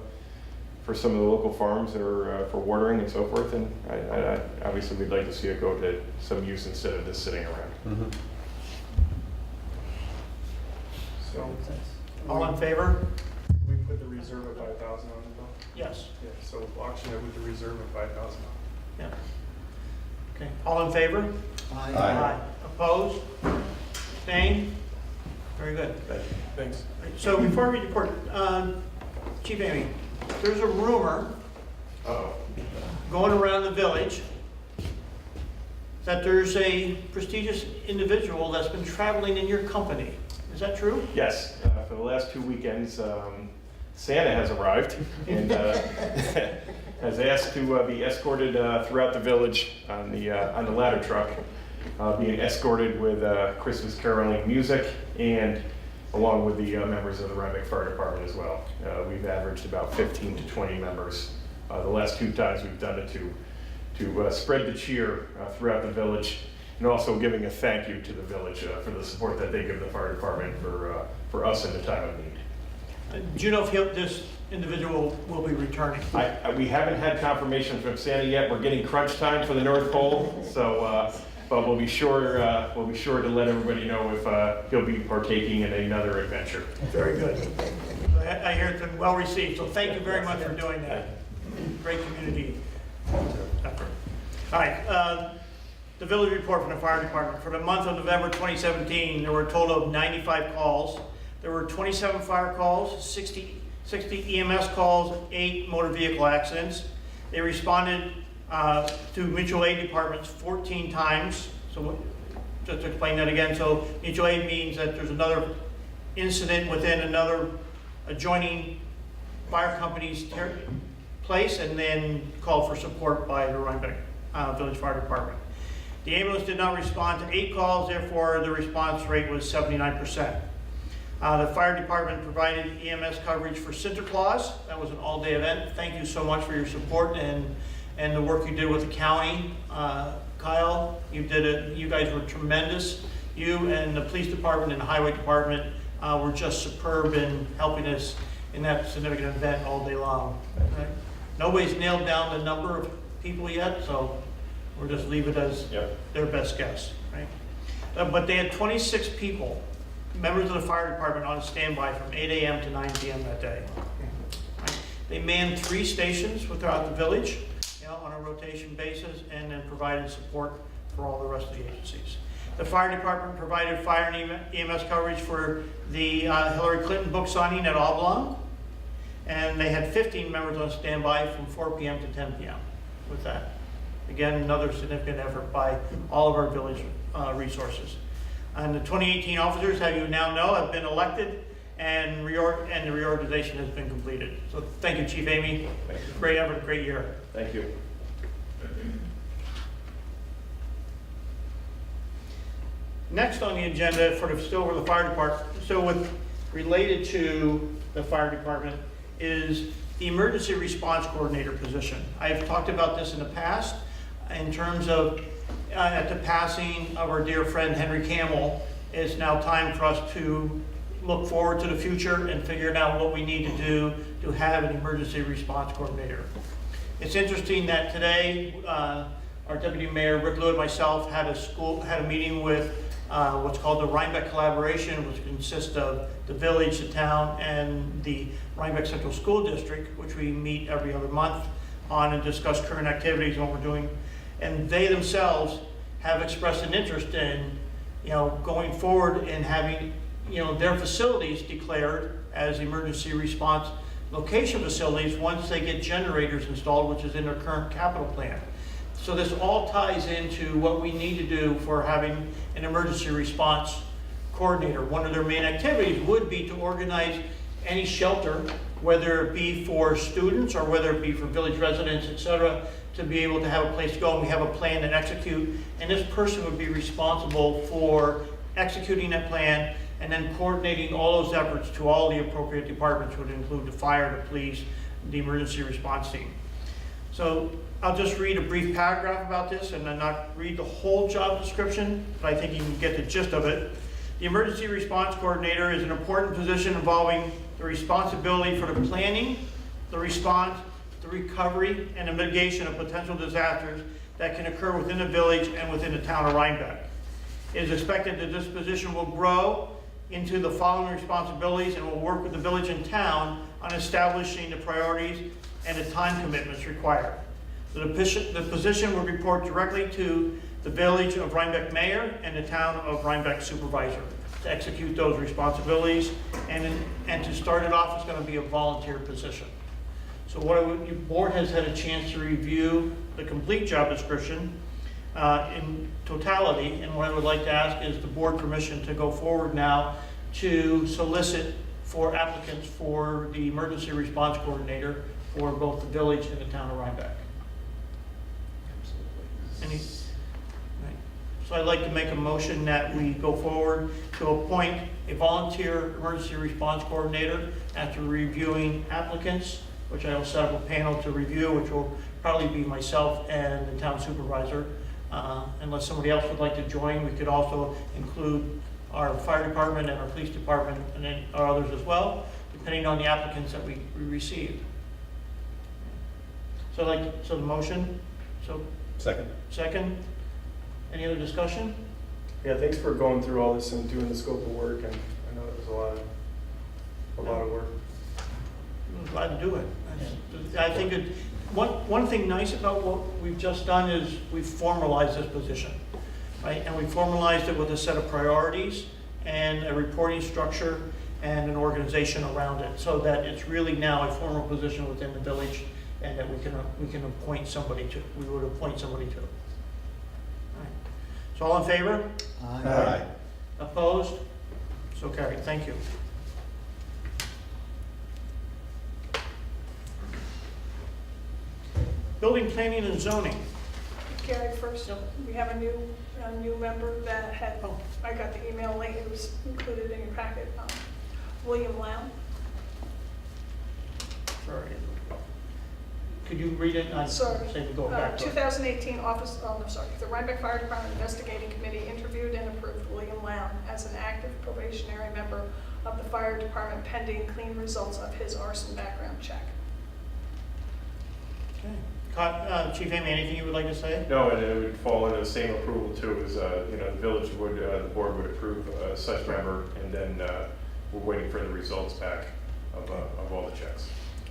some of the local farms or for watering and so forth, then I obviously we'd like to see it go to some use instead of just sitting around. Mhm. So, all in favor? We put the reserve at 5,000 on it though? Yes. Yeah, so auction it with the reserve at 5,000. Yeah. Okay, all in favor? Aye. Opposed? Abstained? Very good. Thanks. So before I read the report, Chief Amy, there's a rumor Uh-oh. going around the village that there's a prestigious individual that's been traveling in your company. Is that true? Yes, for the last 2 weekends, Santa has arrived and has asked to be escorted throughout the village on the ladder truck, being escorted with Christmas caroling music and along with the members of the Rhinebeck Fire Department as well. We've averaged about 15 to 20 members the last 2 times we've done it to spread the cheer throughout the village, and also giving a thank you to the village for the support that they give the fire department for us in the time of need. Do you know if this individual will be returning? We haven't had confirmation from Santa yet. We're getting crunch time for the North Pole, so but we'll be sure to let everybody know if he'll be partaking in another adventure. Very good. I hear it's been well received, so thank you very much for doing that. Great community effort. All right, the village report from the fire department. For the month of November 2017, there were a total of 95 calls. There were 27 fire calls, 60 EMS calls, 8 motor vehicle accidents. They responded to mutual aid departments 14 times. So just to explain that again, so mutual aid means that there's another incident within another adjoining fire company's place, and then call for support by the Rhinebeck Village Fire Department. The ambulance did not respond to 8 calls, therefore the response rate was 79%. The fire department provided EMS coverage for Sinterklaas. That was an all-day event. Thank you so much for your support and the work you did with the county. Kyle, you did it. You guys were tremendous. You and the police department and the highway department were just superb in helping us in that significant event all day long. Right? Nobody's nailed down the number of people yet, so we'll just leave it as their best guess. Right? But they had 26 people, members of the fire department, on standby from 8 a.m. to 9 p.m. that day. Right? They manned 3 stations throughout the village, on a rotation basis, and then provided support for all the rest of the agencies. The fire department provided fire and EMS coverage for the Hillary Clinton book signing at Oblong, and they had 15 members on standby from 4 p.m. to 10 p.m. with that. Again, another significant effort by all of our village resources. And the 2018 officers, as you now know, have been elected and the reorganization has been completed. So thank you, Chief Amy. Great effort, great year. Thank you. Next on the agenda for the fire department, related to the fire department, is the emergency response coordinator position. I've talked about this in the past in terms of at the passing of our dear friend Henry Camel. It's now time for us to look forward to the future and figure out what we need to do to have an emergency response coordinator. It's interesting that today our Deputy Mayor Rick Lew and myself had a meeting with what's called the Rhinebeck Collaboration, which consists of the village, the town, and the Rhinebeck Central School District, which we meet every other month on and discuss current activities and what we're doing. And they themselves have expressed an interest in, going forward and having, their facilities declared as emergency response location facilities once they get generators installed, which is in their current capital plan. So this all ties into what we need to do for having an emergency response coordinator. One of their main activities would be to organize any shelter, whether it be for students or whether it be for village residents, etc., to be able to have a place to go. And we have a plan and execute, and this person would be responsible for executing that plan and then coordinating all those efforts to all the appropriate departments, would include the fire, the police, the emergency response team. So I'll just read a brief paragraph about this and then not read the whole job description, but I think you can get the gist of it. The emergency response coordinator is an important position involving the responsibility for the planning, the response, the recovery, and the mitigation of potential disasters that can occur within the village and within the town of Rhinebeck. It is expected that this position will grow into the following responsibilities and will work with the village and town on establishing the priorities and the time commitments required. The position will report directly to the village of Rhinebeck mayor and the town of Rhinebeck supervisor to execute those responsibilities, and to start it off, it's going to be a volunteer position. So the board has had a chance to review the complete job description in totality, and what I would like to ask is the board permission to go forward now to solicit for applicants for the emergency response coordinator for both the village and the town of Rhinebeck. Any? Right. So I'd like to make a motion that we go forward to appoint a volunteer emergency response coordinator after reviewing applicants, which I will set up a panel to review, which will probably be myself and the town supervisor. Unless somebody else would like to join, we could also include our fire department and our police department and then our others as well, depending on the applicants that we receive. So the motion, Second. Any other discussion? Yeah, thanks for going through all this and doing the scope of work, and I know it was a lot of work. I'm glad to do it. I think one thing nice about what we've just done is we've formalized this position, right? And we formalized it with a set of priorities and a reporting structure and an organization around it, so that it's really now a formal position within the village, and that we can appoint somebody to. We would appoint somebody to. All right. So all in favor? Aye. Opposed? So carried. Thank you. Building, planning, and zoning. Gary, first, we have a new member that had, I got the email late, it was included in your packet, William Lamb. Sorry. Could you read it? Sorry. Go back to it. 2018 the Rhinebeck Fire Department Investigating Committee interviewed and approved William Lamb as an active probationary member of the fire department pending clean results of his arson background check. Okay. Chief Amy, anything you would like to say? No, and it would fall into the same approval too, as, the village would, the board would approve such member, and then we're waiting for the results back of all the checks.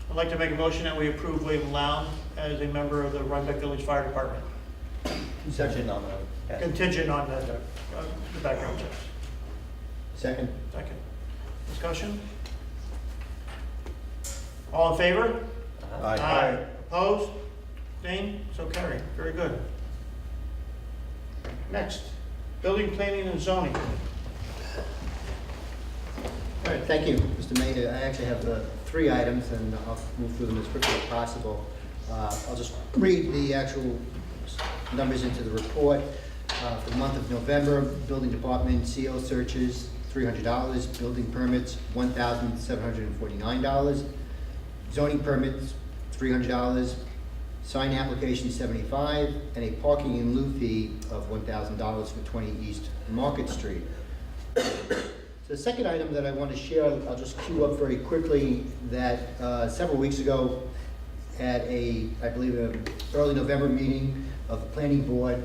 I'd like to make a motion that we approve William Lown as a member of the Rhinebeck Village Fire Department. Contingent on that. Contingent on the background checks. Second. Discussion? All in favor? Aye. Opposed? Dane? So carried. Very good. Next, building, planning, and zoning. All right, thank you, Mr. Mayor. I actually have 3 items, and I'll move through them as quickly as possible. I'll just read the actual numbers into the report. For the month of November, building department CO searches, $300. Building permits, $1,749. Zoning permits, $300. Sign application, $75, and a parking in lieu fee of $1,000 for 20 East Market Street. The second item that I want to share, I'll just cue up very quickly, that several weeks ago at I believe, an early November meeting of the planning board,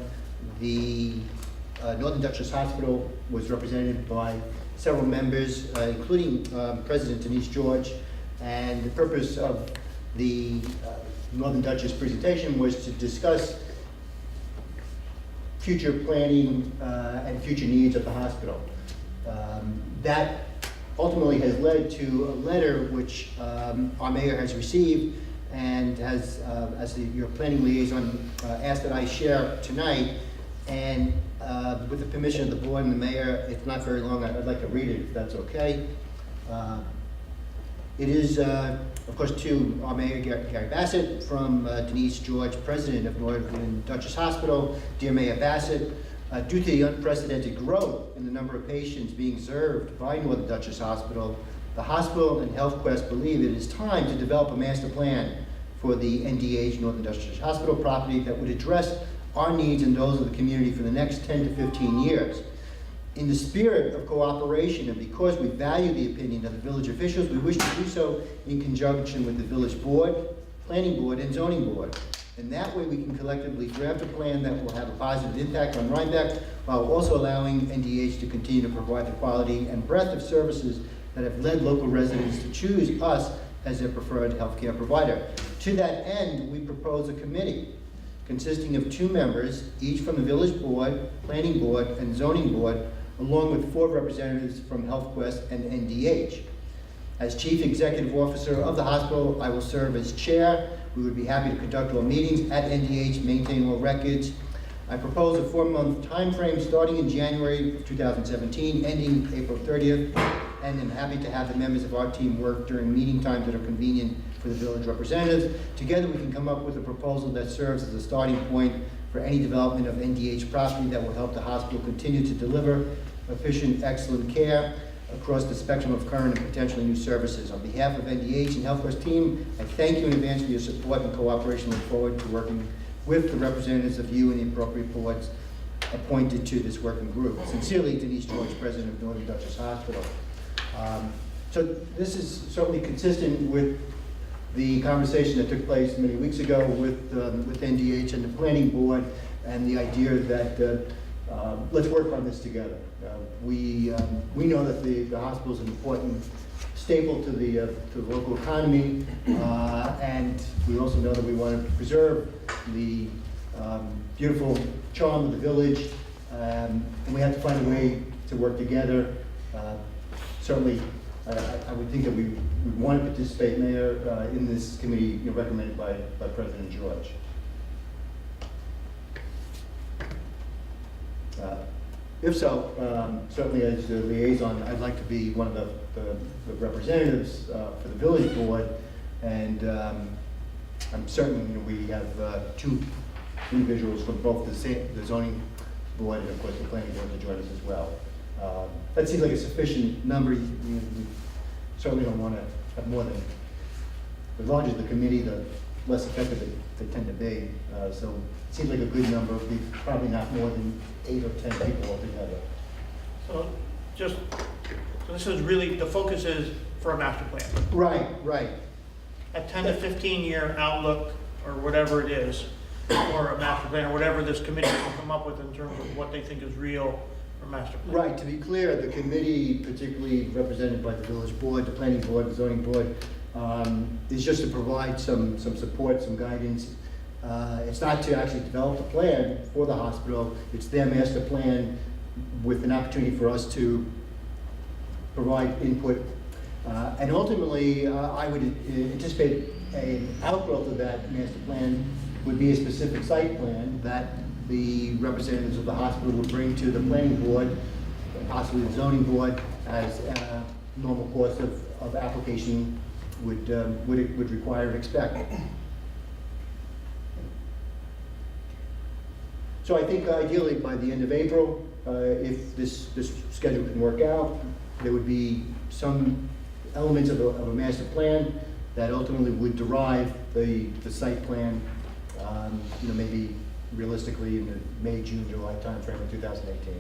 the Northern Dutchess Hospital was represented by several members, including President Denise George, and the purpose of the Northern Dutchess presentation was to discuss future planning and future needs of the hospital. That ultimately has led to a letter which our mayor has received and has, as your planning liaison, asked that I share tonight. And with the permission of the board and the mayor, it's not very long, I'd like to read it if that's okay. It is, of course, to our mayor, Gary Bassett, from Denise George, president of Northern Dutchess Hospital. Dear Mayor Bassett, due to the unprecedented growth in the number of patients being served by Northern Dutchess Hospital, the hospital and HealthQuest believe it is time to develop a master plan for the NDH Northern Dutchess Hospital property that would address our needs and those of the community for the next 10 to 15 years. In the spirit of cooperation, and because we value the opinion of the village officials, we wish to do so in conjunction with the village board, planning board, and zoning board. And that way we can collectively draft a plan that will have a positive impact on Rhinebeck, while also allowing NDH to continue to provide the quality and breadth of services that have led local residents to choose us as their preferred healthcare provider. To that end, we propose a committee consisting of 2 members, each from the village board, planning board, and zoning board, along with 4 representatives from HealthQuest and NDH. As Chief Executive Officer of the hospital, I will serve as chair. We would be happy to conduct all meetings at NDH, maintain all records. I propose a 4-month time frame starting in January of 2017, ending April 30th, and I'm happy to have the members of our team work during meeting times that are convenient for the village representatives. Together we can come up with a proposal that serves as a starting point for any development of NDH property that will help the hospital continue to deliver efficient, excellent care across the spectrum of current and potentially new services. On behalf of NDH and HealthQuest team, I thank you in advance for your support and cooperation. Look forward to working with the representatives of you and the appropriate boards appointed to this working group. Sincerely, Denise George, President of Northern Dutchess Hospital. So this is certainly consistent with the conversation that took place many weeks ago with NDH and the planning board, and the idea that let's work on this together. We know that the hospital is an important staple to the local economy, and we also know that we want to preserve the beautiful charm of the village, and we have to find a way to work together. Certainly, I would think that we would want to participate, Mayor, in this committee recommended by President George. If so, certainly as the liaison, I'd like to be one of the representatives for the village board, and I'm certain we have 2 individuals from both the zoning board and of course the planning board to join us as well. That seems like a sufficient number. We certainly don't want to have more than, the larger the committee, the less effective they tend to be. So it seems like a good number, probably not more than 8 or 10 people altogether. So this is really, the focus is for a master plan. Right, right. A 10 to 15 year outlook, or whatever it is, or a master plan, or whatever this committee will come up with in terms of what they think is real for master plan. Right, to be clear, the committee, particularly represented by the village board, the planning board, the zoning board, is just to provide some support, some guidance. It's not to actually develop a plan for the hospital. It's their master plan with an opportunity for us to provide input. And ultimately, I would anticipate an outgrowth of that master plan would be a specific site plan that the representatives of the hospital would bring to the planning board, possibly the zoning board, as a normal course of application would require and expect. So I think ideally by the end of April, if this schedule can work out, there would be some elements of a master plan that ultimately would derive the site plan, maybe realistically in the May, June, July timeframe of 2018.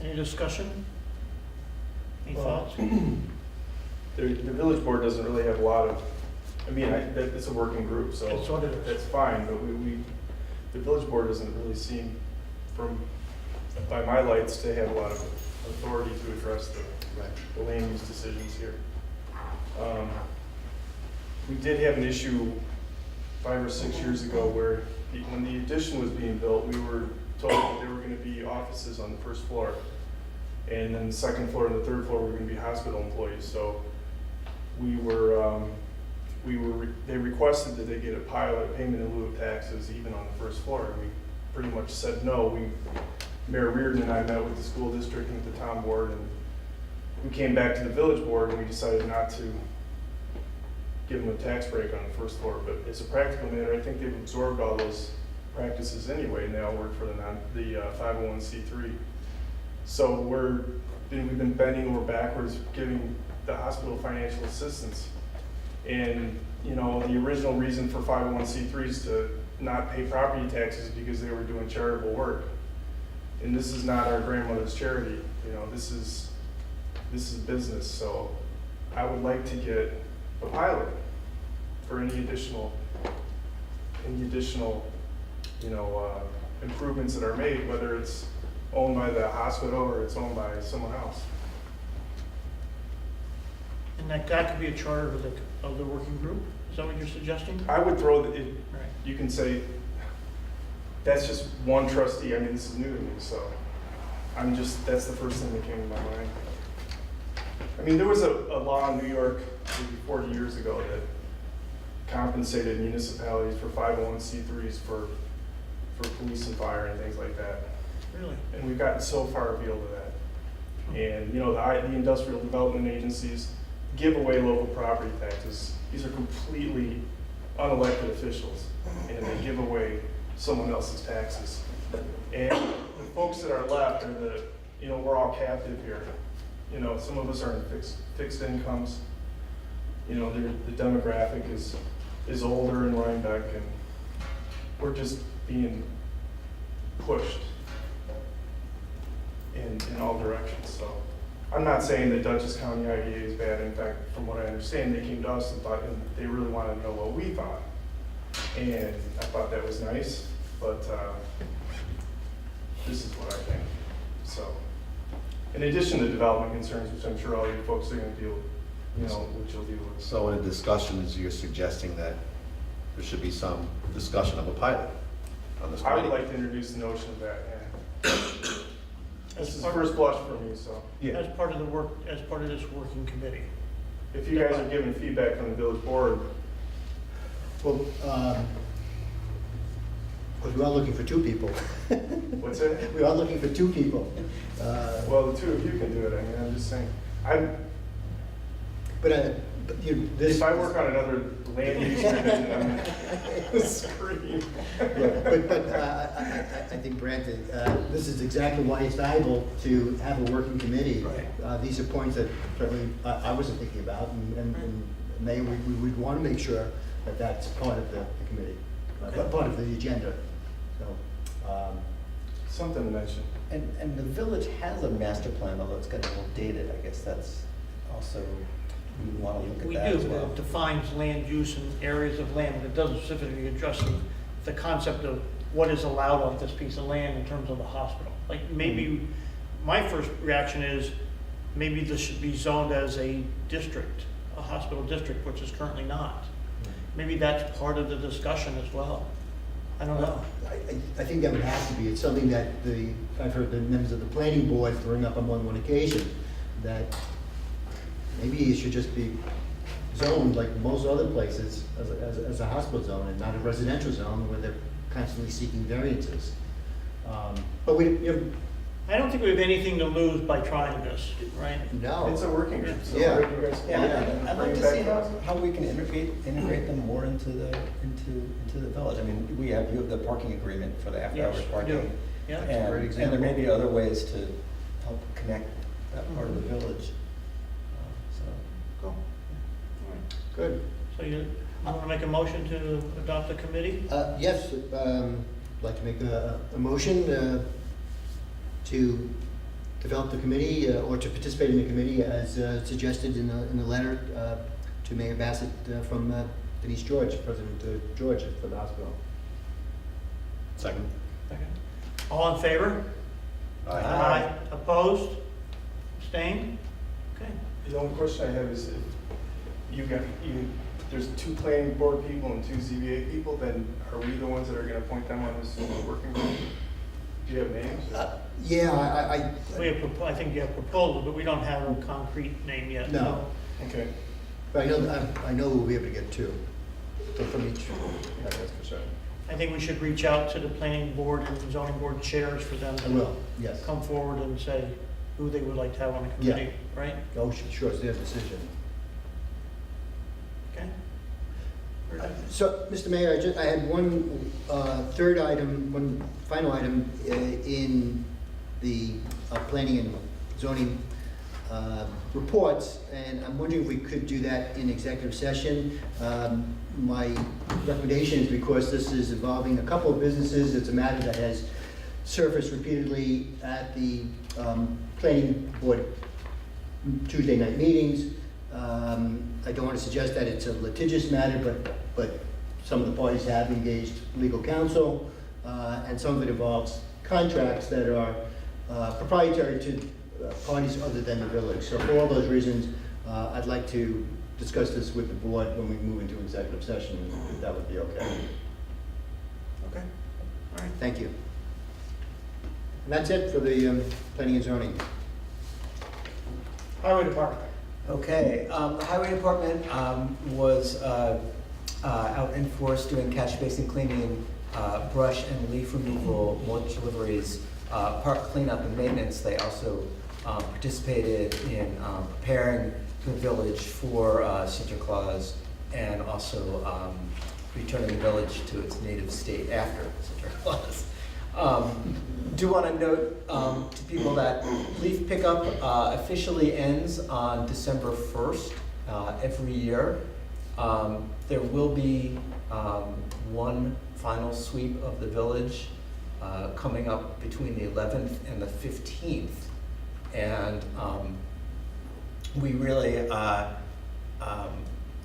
Any discussion? Any thoughts? The village board doesn't really have a lot of, it's a working group, so That's what it is. that's fine, but the village board doesn't really seem, by my lights, to have a lot of authority to address the land use decisions here. We did have an issue 5 or 6 years ago where when the addition was being built, we were told that there were going to be offices on the first floor. And then the second floor and the third floor were going to be hospital employees. So they requested that they get a pilot payment in lieu of taxes even on the first floor. And we pretty much said no. Mayor Reardon and I met with the school district and with the town board, and we came back to the village board and we decided not to give them a tax break on the first floor. But as a practical matter, I think they've absorbed all those practices anyway. Now work for the 501c3. So we've been bending over backwards giving the hospital financial assistance. And the original reason for 501c3s to not pay property taxes is because they were doing charitable work. And this is not our grandmother's charity. This is business. So I would like to get a pilot for any additional improvements that are made, whether it's owned by the hospital or it's owned by someone else. And that could be a charter of the working group? Is that what you're suggesting? I would throw Right. you can say, that's just one trustee. This is new to me, so that's the first thing that came to my mind. There was a law in New York maybe 40 years ago that compensated municipalities for 501c3s for police and fire and things like that. Really? And we've gotten so far afield of that. And the industrial development agencies give away local property taxes. These are completely unelected officials, and they give away someone else's taxes. And the folks that are left are we're all captive here. Some of us are in fixed incomes. The demographic is older in Rhinebeck, and we're just being pushed in all directions. So I'm not saying that Dutchess County IDA is bad. In fact, from what I understand, they came to us and they really wanted to know what we thought. And I thought that was nice, but this is what I think. So in addition to development concerns, which I'm sure all you folks are going to deal with, which you'll deal with. So in a discussion, you're suggesting that there should be some discussion of a pilot on this I would committee? like to introduce the notion of that, yeah. This is first blush for me, so. As part of this working committee. If you guys are giving feedback from the village board, Well, because we are looking for 2 people. what's it? We are looking for 2 people. Well, the 2 of you can do it, I'm just saying. If I work on another land use revision, I'm gonna scream. I think, Brandon, this is exactly why it's valuable to have a working committee. Right. These are points that certainly I wasn't thinking about, and Mayor, we would want to make sure that that's part of the committee, part of the agenda. So, Something to mention. And the village has a master plan, although it's getting a little dated. I guess that's also, we want to look at We that as do, well. it defines land use and areas of land, but it doesn't specifically address the concept of what is allowed on this piece of land in terms of the hospital. Like maybe, my first reaction is, maybe this should be zoned as a district, a hospital district, which is currently not. Maybe that's part of the discussion as well. I don't know. I think that would have to be. It's something that I've heard the members of the planning board bring up on more than one occasion, that maybe it should just be zoned like most other places as a hospital zone and not a residential zone where they're constantly seeking variances. But we, I don't think we have anything to lose by trying this, right? no. It's a working group, so Yeah. where do you guys? Yeah, I'd like bring to back see to us? how we can integrate them more into the village. I mean, you have the parking agreement for the after-hours Yes, we parking. do. Yeah. That's a great And there may example. be other ways to help connect that part of the village. So, Cool. Good. So you want to make a motion to adopt the committee? Yes, I'd like to make a motion to develop the committee or to participate in the committee as suggested in the letter to Mayor Bassett from Denise George, President George for the hospital. Second. Second. All in favor? Aye. Opposed? Abstained? Okay. The only question I have is if there's 2 planning board people and 2 ZBA people, then are we the ones that are gonna appoint them on this working group? Do you have names? Yeah, I We have, I think you have proposals, but we don't have a concrete name yet. No. Okay. but I know we'll be able to get 2 from each. That's for sure. I think we should reach out to the planning board and zoning board chairs for them I to will, yes. come forward and say who they would like to have on the Yeah. committee, right? Oh, sure, it's their decision. Okay? So, Mr. Mayor, I had one third item, one final item in the planning and zoning reports, and I'm wondering if we could do that in executive session. My recommendation is because this is involving a couple of businesses, it's a matter that has surfaced repeatedly at the planning board Tuesday night meetings. I don't want to suggest that it's a litigious matter, but some of the parties have engaged legal counsel, and some of it involves contracts that are proprietary to parties other than the village. So for all those reasons, I'd like to discuss this with the board when we move into executive session, if that would be okay. Okay. All right. Thank you. And that's it for the planning and zoning. Highway Department. okay, the highway department was out in force doing catch basin cleaning, brush and leaf removal, mulch deliveries, park cleanup and maintenance. They also participated in preparing the village for Santa Claus and also returning the village to its native state after Santa Claus. Do want to note to people that leaf pickup officially ends on December 1st every year. There will be one final sweep of the village coming up between the 11th and the 15th. And we really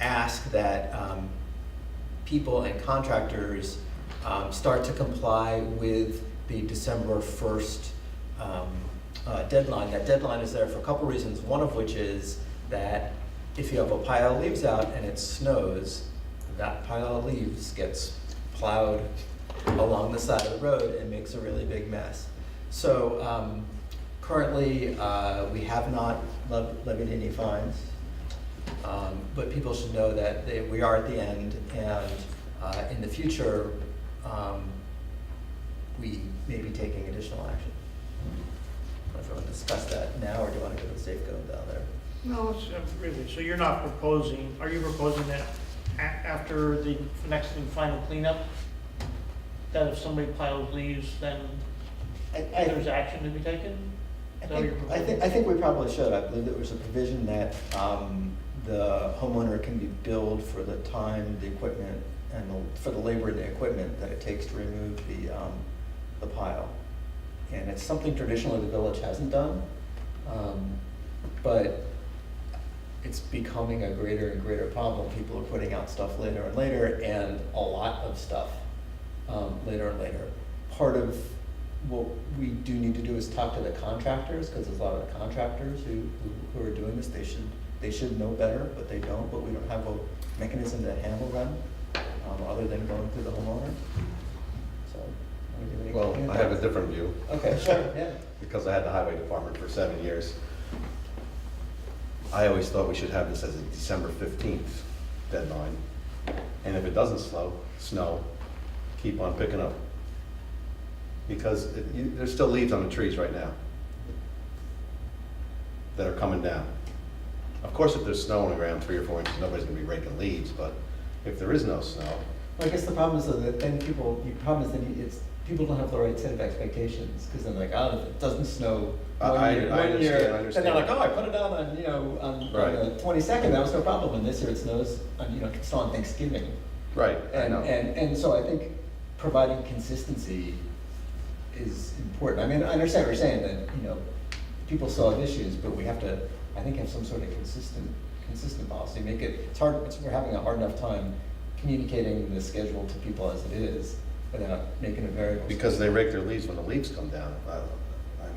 ask that people and contractors start to comply with the December 1st deadline. That deadline is there for a couple reasons, one of which is that if you have a pile of leaves out and it snows, that pile of leaves gets plowed along the side of the road and makes a really big mess. So currently, we have not levied any fines, but people should know that we are at the end, and in the future, we may be taking additional action. I don't know if you want to discuss that now, or do you want to go to the safe code down there? No, it's really, so you're not proposing, are you proposing that after the next and final cleanup, that if somebody piles leaves, then there's action to be taken? Is that what you're proposing? I think we probably should. I believe there was a provision that the homeowner can be billed for the time, the equipment, and for the labor and the equipment that it takes to remove the pile. And it's something traditionally the village hasn't done, but it's becoming a greater and greater problem. People are putting out stuff later and later, and a lot of stuff later and later. Part of what we do need to do is talk to the contractors, because there's a lot of the contractors who are doing this. They should know better, but they don't. But we don't have a mechanism to handle them other than going through the homeowner. So, Well, I have a different view. Okay, sure, yeah. Because I had the highway department for 7 years. I always thought we should have this as a December 15th deadline. And if it doesn't snow, keep on picking up. Because there's still leaves on the trees right now that are coming down. Of course, if there's snow on the ground 3 or 4 inches, nobody's gonna be raking leaves, but if there is no snow, Well, I guess the problem is though that then people people don't have the right set of expectations, because they're like, oh, if it doesn't snow I one understand, year, I then understand. they're like, oh, I put it down on Right. the 22nd, that was no problem, and this year it snows on, it's still on Thanksgiving. right, I And, know. and so I think providing consistency is important. I mean, I understand what you're saying, that, people still have issues, but we have to, I think, have some sort of consistent policy. Make it, we're having a hard enough time communicating the schedule to people as it is, without making it variable. Because they rake their leaves when the leaves come down. I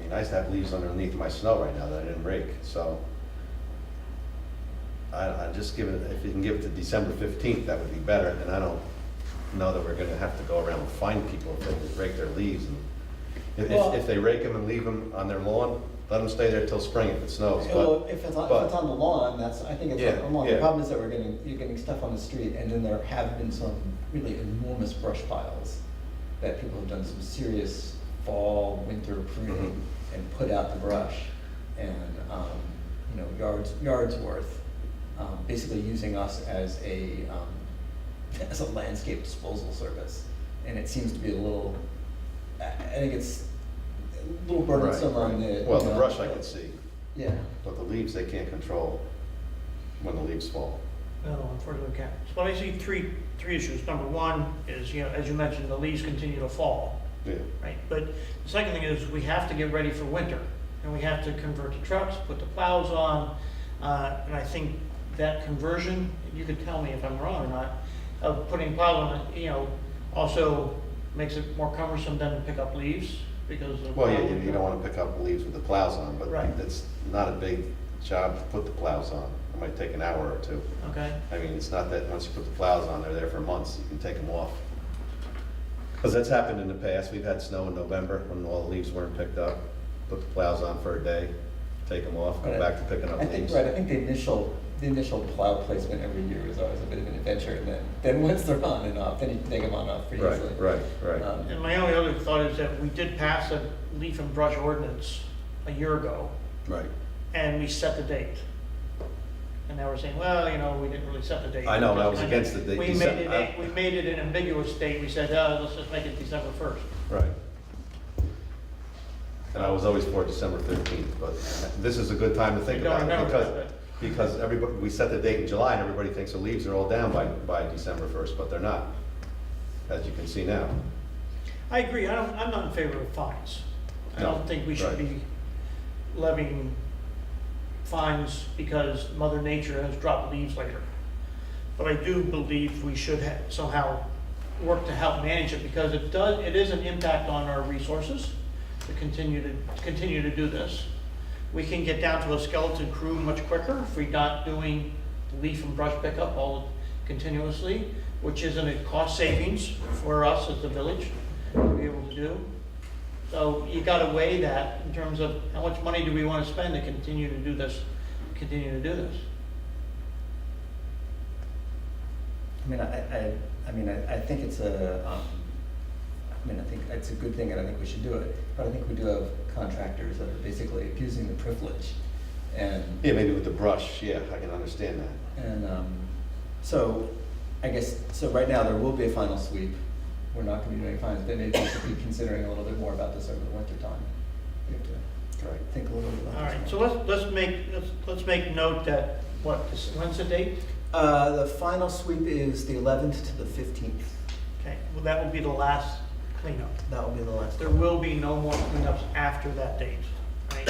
mean, I used to have leaves underneath my snow right now that I didn't rake, so. I just give it, if you can give it to December 15th, that would be better, and I don't know that we're gonna have to go around and find people if they rake their leaves. And if they rake them and leave them on their lawn, let them stay there till spring if it snows, Well, if it's on the lawn, I think it's Yeah, on the lawn. yeah. The problem is that you're getting stuff on the street, and then there have been some really enormous brush piles that people have done some serious fall, winter pruning and put out the brush, and, yards worth, basically using us as a landscape disposal service. And it seems to be I think it's a little burdensome on the. Well, the brush I can see, Yeah. but the leaves, they can't control when the leaves fall. No, unfortunately, we can't. So I see three issues. Number one is, as you mentioned, the leaves continue to fall, Yeah. right? But the second thing is we have to get ready for winter, and we have to convert the trucks, put the plows on, and I think that conversion, you could tell me if I'm wrong or not, of putting plows on, also makes it more cumbersome than to pick up leaves because of. Well, you don't want to pick up leaves with the plows on, but Right. it's not a big job to put the plows on. It might take an hour or two. Okay. I mean, it's not that once you put the plows on, they're there for months, you can take them off. Because that's happened in the past. We've had snow in November when all the leaves weren't picked up. Put the plows on for a day, take them off, go Right. back to picking up I think, leaves. right, I think the initial plow placement every year is always a bit of an adventure, and then once they're on and off, then you can take them on and off pretty Right, easily. right. And my only other thought is that we did pass a leaf and brush ordinance a year ago, Right. and we set the date. And now we're saying, well, we didn't really set the date. I know, I was against the date. We made it an ambiguous date. We said, let's just make it December 1st. Right. And I was always for December 15th, but this is a good time to think I don't about it remember that, because everybody, we set the date in July and everybody thinks the leaves are all down by December 1st, but they're not, as you can see now. I agree. I'm not in favor of fines. I No, don't think we should right. be levying fines because Mother Nature has dropped leaves later. But I do believe we should somehow work to help manage it because it is an impact on our resources to continue to do this. We can get down to a skeleton crew much quicker if we're not doing leaf and brush pickup continuously, which isn't a cost savings for us as the village to be able to do. So you gotta weigh that in terms of how much money do we wanna spend to continue to do this. I think it's I think it's a good thing, and I think we should do it. But I think we do have contractors that are basically abusing the privilege, and. Yeah, maybe with the brush, yeah, I can understand that. And so, I guess, right now there will be a final sweep. We're not going to be doing fines, but maybe we should be considering a little bit more about this over the winter time. We have to think a little bit about this. All right, so let's make note that, when's the date? The final sweep is the 11th to the 15th. Okay, well, that will be the last cleanup. That will be the last. There will be no more cleanups after that date, right?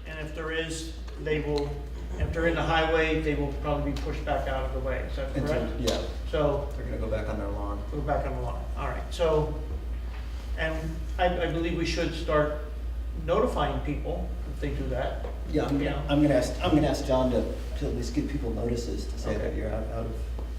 And if there is, if they're in the highway, they will probably be pushed back out of the way, is that correct? Yeah, So, they're going to go back on their lawn. go back on the line, all right, so, and I believe we should start notifying people if they do that. Yeah, I'm gonna ask John to at least give people notices to say that you're out of.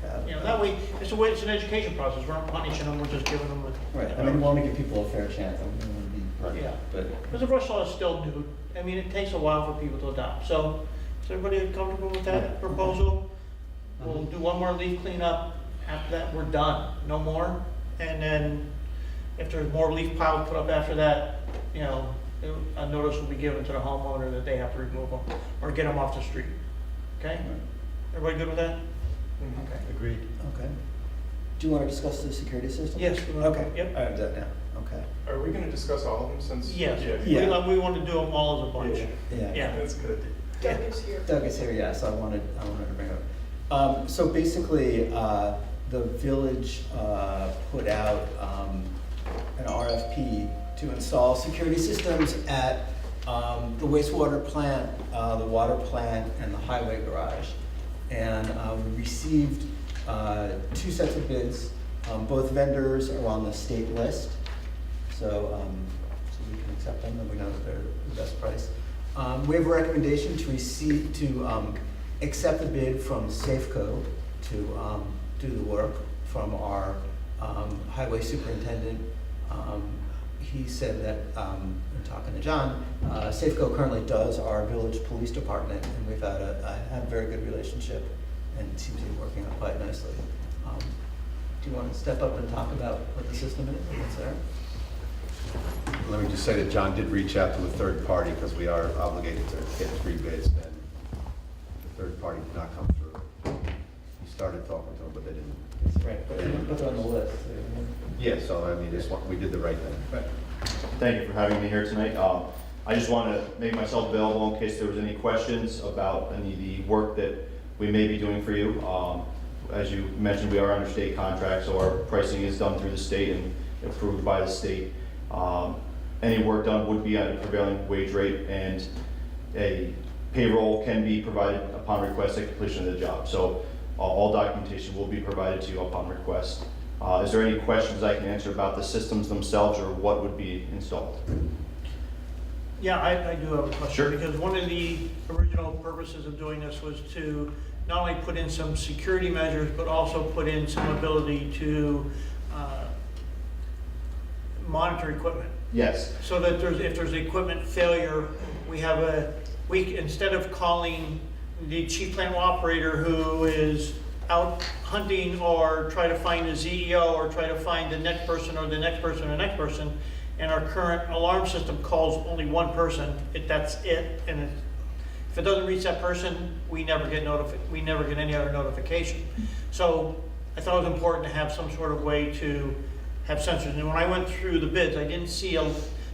That way, it's an education process, we're not punishing them, we're just giving them a. Right, I mean, we want to give people a fair chance, I don't want to be. Yeah, But, because the brush law is still new, it takes a while for people to adopt, so Is everybody comfortable with that proposal? We'll do one more leaf cleanup, after that, we're done, no more. And then if there's more leaf piles put up after that, you know, a notice will be given to the homeowner that they have to remove them or get them off the street. Okay? Everybody good with that? Okay. Agreed. Okay. Do you want to discuss the security system? Yes. Okay. Yep. I have that now. Okay. Are we gonna discuss all of them since? Yes. Yeah. We want to do them all as a bunch. Yeah. Yeah. That's good. Doug is here. Doug is here, yes, I wanted to bring it up. So basically, the village put out an RFP to install security systems at the wastewater plant, the water plant, and the highway garage. And we received 2 sets of bids. Both vendors are on the state list, so we can accept them, and we know that they're the best price. We have a recommendation to accept the bid from Safeco to do the work from our highway superintendent. He said that, in talking to John, Safeco currently does our village police department, and we've had a very good relationship, and it seems to be working out quite nicely. Do you want to step up and talk about what the system is, what's there? Let me just say that John did reach out to a third party because we are obligated to get 3 bids, and the third party did not come through. He started talking to them, but they didn't. Right, but they're on the list. Yeah, so I mean, we did the right thing. Right. Thank you for having me here tonight. I just want to make myself available in case there was any questions about any of the work that we may be doing for you. As you mentioned, we are under state contract, so our pricing is done through the state and approved by the state. Any work done would be at a prevailing wage rate, and a payroll can be provided upon request at completion of the job. So all documentation will be provided to you upon request. Is there any questions I can answer about the systems themselves or what would be installed? Yeah, I do have a question. Sure. Because one of the original purposes of doing this was to not only put in some security measures, but also put in some ability to monitor equipment. Yes. So that if there's equipment failure, instead of calling the chief plant operator who is out hunting or try to find the CEO or try to find the next person or the next person or the next person, and our current alarm system calls only one person, that's it, and if it doesn't reach that person, we never get any other notification. So I thought it was important to have some sort of way to have sensors. And when I went through the bids, I didn't see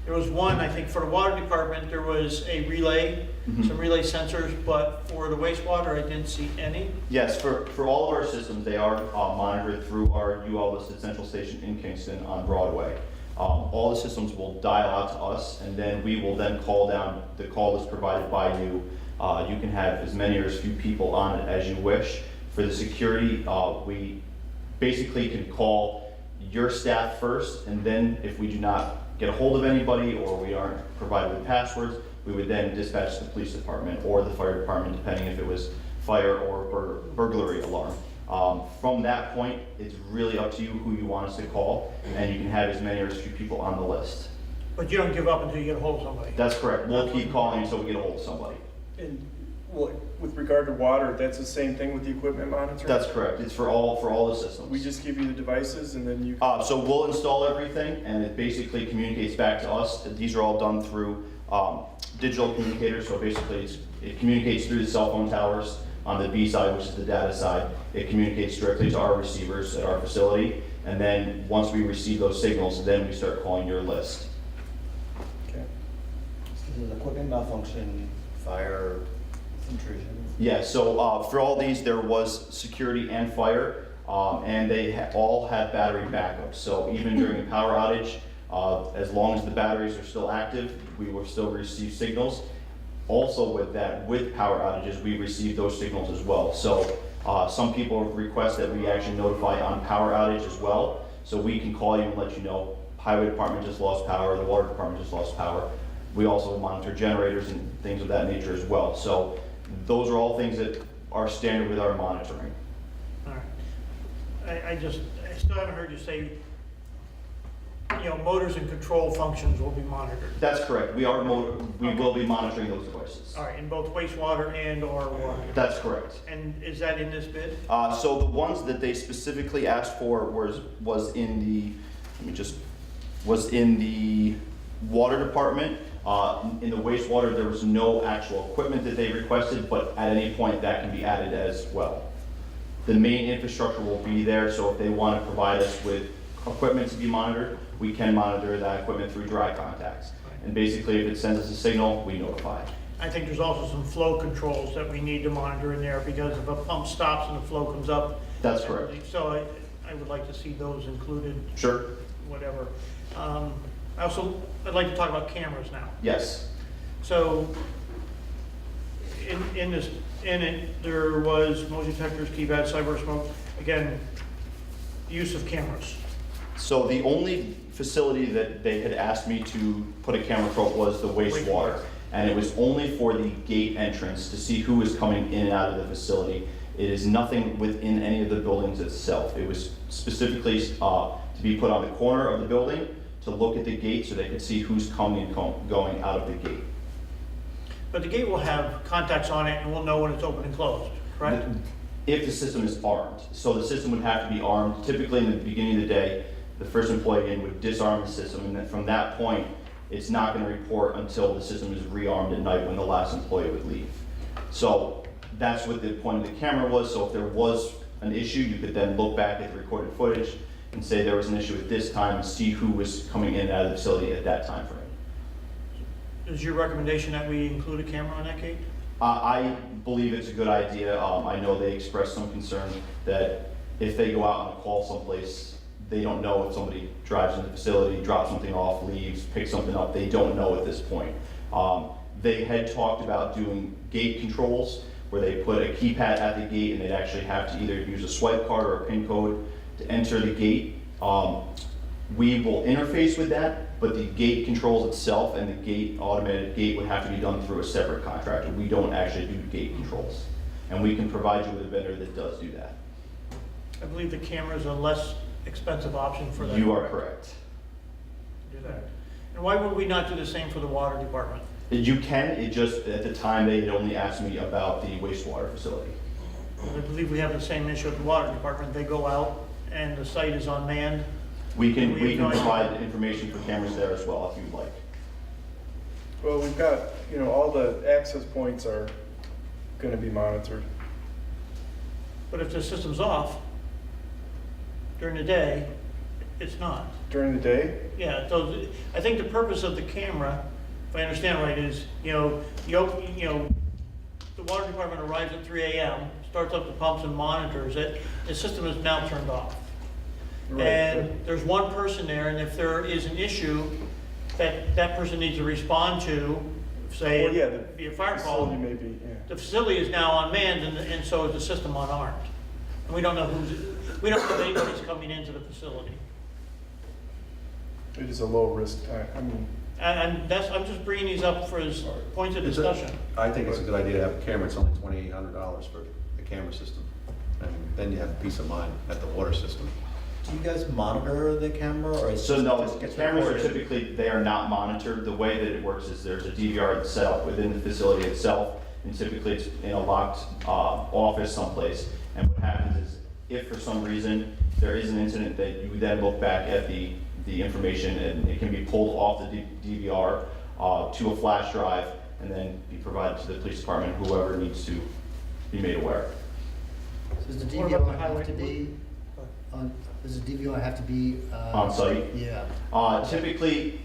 there was one, I think for the water department, there was a relay, some relay sensors, but for the wastewater, I didn't see any. Yes, for all of our systems, they are monitored through our UL-listed central station in Kingston on Broadway. All the systems will dial out to us, and then we will then call down. The call is provided by you. You can have as many or as few people on it as you wish. For the security, we basically can call your staff first, and then if we do not get a hold of anybody or we aren't provided with passwords, we would then dispatch the police department or the fire department, depending if it was fire or burglary alarm. From that point, it's really up to you who you want us to call, and you can have as many or as few people on the list. But you don't give up until you get a hold of somebody. That's correct. We'll keep calling until we get a hold of somebody. And with regard to water, that's the same thing with the equipment monitoring? That's correct. It's for all the systems. We just give you the devices and then you... So we'll install everything, and it basically communicates back to us. These are all done through digital communicators, so basically it communicates through the cell phone towers on the B side, which is the data side. It communicates directly to our receivers at our facility, and then once we receive those signals, then we start calling your list. Okay. So there's equipment malfunction, fire, intrusion. Yeah, so for all these, there was security and fire, and they all had battery backup. So even during a power outage, as long as the batteries are still active, we will still receive signals. Also with that, with power outages, we receive those signals as well. So some people request that we actually notify on power outage as well. So we can call you and let you know, highway department just lost power, the water department just lost power. We also monitor generators and things of that nature as well. So those are all things that are standard with our monitoring. All right. I still haven't heard you say, motors and control functions will be monitored. That's correct. We will be monitoring those devices. All right, in both wastewater and or water. That's correct. And is that in this bid? So the ones that they specifically asked for was in the, was in the water department. In the wastewater, there was no actual equipment that they requested, but at any point that can be added as well. The main infrastructure will be there, so if they want to provide us with equipment to be monitored, we can monitor that equipment through dry contacts. And basically, if it sends us a signal, we notify. I think there's also some flow controls that we need to monitor in there, because if a pump stops and the flow comes up. That's correct. So I would like to see those included. Sure. Whatever. I'd like to talk about cameras now. Yes. So, in it, there was motion detectors, keypad, cyber smoke, again, use of cameras. So the only facility that they had asked me to put a camera probe was the wastewater. And it was only for the gate entrance to see who was coming in and out of the facility. It is nothing within any of the buildings itself. It was specifically to be put on the corner of the building to look at the gate so they could see who's coming and going out of the gate. But the gate will have contacts on it and we'll know when it's open and closed, correct? If the system is armed. So the system would have to be armed. Typically in the beginning of the day, the first employee in would disarm the system, and then from that point, it's not going to report until the system is rearmed at night when the last employee would leave. So that's what the point of the camera was. So if there was an issue, you could then look back at the recorded footage and say there was an issue at this time and see who was coming in and out of the facility at that time frame. Is your recommendation that we include a camera on that gate? I believe it's a good idea. I know they expressed some concern that if they go out on a call someplace, they don't know if somebody drives in the facility, drops something off, leaves, picks something up. They don't know at this point. They had talked about doing gate controls where they put a keypad at the gate and they'd actually have to either use a swipe card or a PIN code to enter the gate. We will interface with that, but the gate controls itself and the automated gate would have to be done through a separate contractor. We don't actually do gate controls. And we can provide you with a vendor that does do that. I believe the camera is a less expensive option for that. You are correct. Do that. And why would we not do the same for the water department? You can, it just, at the time, they had only asked me about the wastewater facility. I believe we have the same issue at the water department. They go out and the site is unmanned. We can have no idea. provide information for cameras there as well if you'd like. Well, we've got, all the access points are going to be monitored. But if the system's off during the day, it's not. During the day? Yeah, so I think the purpose of the camera, if I understand right, is, the water department arrives at 3 a.m., starts up the pumps and monitors it. The system is now turned off. Right. And there's one person there, and if there is an issue that person needs to respond to, say, Well, yeah, be a fire call, facility may be, yeah. the facility is now unmanned, and so is the system unarmed. And we don't know we don't know if anybody's coming into the facility. It is a low risk time. I mean, And I'm just bringing these up for as points of discussion. I think it's a good idea to have a camera. It's only $2,800 for the camera system. And then you have peace of mind at the water system. Do you guys monitor the camera, or So no, the cameras are typically, they are not monitored. The way that it works is there's a DVR that's set up within the facility itself, and typically it's in a locked office someplace. And what happens is, if for some reason there is an incident, that you then look back at the information and it can be pulled off the DVR to a flash drive and then be provided to the police department, whoever needs to be made aware. Does the What about the DVR highway? have to be on, does the DVR have to be? On site? Yeah. Typically,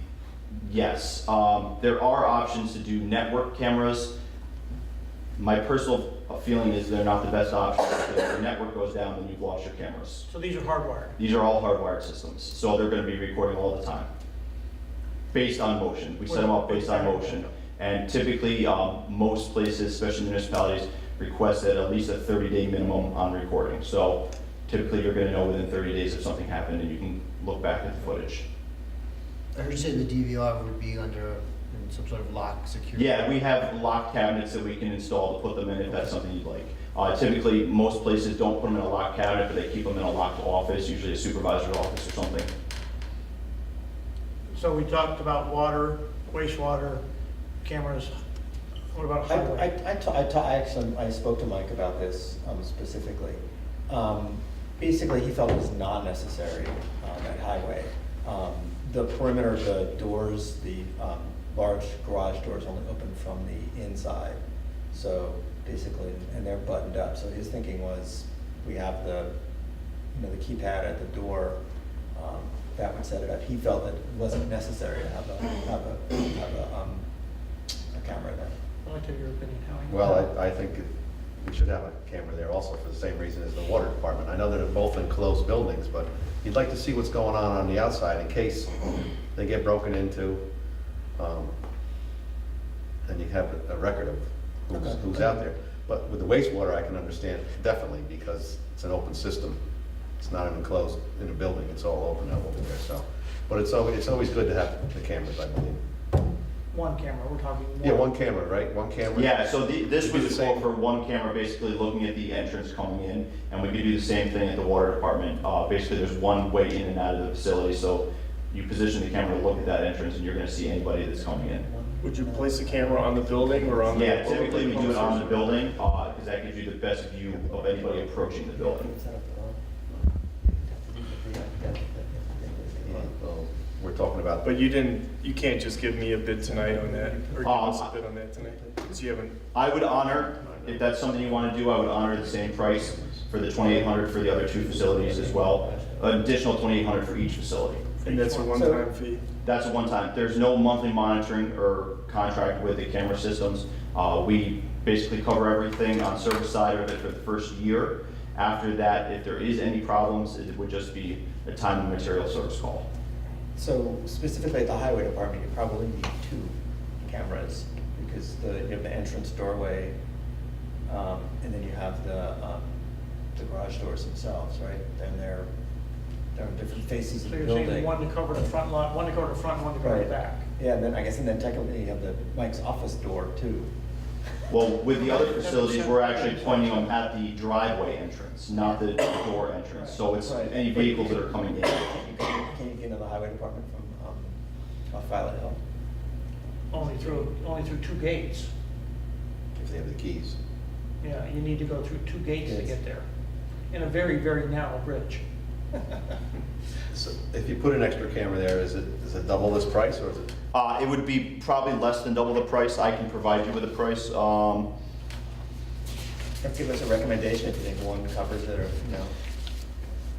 yes. There are options to do network cameras. My personal feeling is they're not the best option. If the network goes down, then you've lost your cameras. So these are hardwired. These are all hardwired systems, so they're going to be recording all the time, based on motion. We set them up based on motion. And typically, most places, especially municipalities, request at least a 30-day minimum on recording. So typically, you're going to know within 30 days if something happened, and you can look back at the footage. I heard you say the DVR would be under some sort of lock security. Yeah, we have lock cabinets that we can install to put them in if that's something you'd like. Typically, most places don't put them in a locked cabinet, but they keep them in a locked office, usually a supervisor's office or something. So we talked about water, wastewater, cameras. What about highway? I spoke to Mike about this specifically. Basically, he felt it was not necessary at highway. The perimeter of the doors, the large garage doors only open from the inside. So basically, and they're buttoned up. So his thinking was, we have the keypad at the door, that would set it up. He felt that it wasn't necessary to have a camera there. I'd like to hear your opinion, Howie. Well, I think we should have a camera there also for the same reason as the water department. I know that they're both enclosed buildings, but you'd like to see what's going on the outside in case they get broken into. And you have a record of who's out there. But with the wastewater, I can understand definitely, because it's an open system. It's not an enclosed in a building, it's all open up over there, so. But it's always good to have the cameras, I believe. One camera, we're talking one. Yeah, one camera, right? One camera? Yeah, so this It'd be was the same. for one camera, basically looking at the entrance coming in, and we could do the same thing at the water department. Basically, there's one way in and out of the facility, so you position the camera to look at that entrance, and you're gonna see anybody that's coming in. Would you place the camera on the building or on the? Yeah, typically we do it on the building, because that gives you the best view of anybody approaching the building. Well, we're talking about, But you can't just give me a bid tonight on that, or give us a bid on that tonight, because you haven't. I would honor, if that's something you want to do, I would honor the same price for the 2,800 for the other two facilities as well. An additional 2,800 for each facility. And that's a one-time fee? That's a one-time. There's no monthly monitoring or contract with the camera systems. We basically cover everything on service side of it for the first year. After that, if there is any problems, it would just be a time and material service call. So specifically at the highway department, you probably need 2 cameras, because you have the entrance doorway, and then you have the garage doors themselves, right? And they're on different faces So of the you're building. saying one to cover the front lot, one to cover the front, one to cover the Right. back. Yeah, and then technically you have the Mike's office door too. Well, with the other facilities, we're actually pointing them at the driveway entrance, not the door entrance. So it's Right. any vehicles that are coming in. Can you get into the highway department from off Violet Hill? Only through 2 gates. if they have the keys. Yeah, you need to go through 2 gates to Yes. get there, in a very, very narrow bridge. So if you put an extra camera there, is it double this price, or is it? It would be probably less than double the price. I can provide you with a price. Give us a recommendation if you think one covers it, or,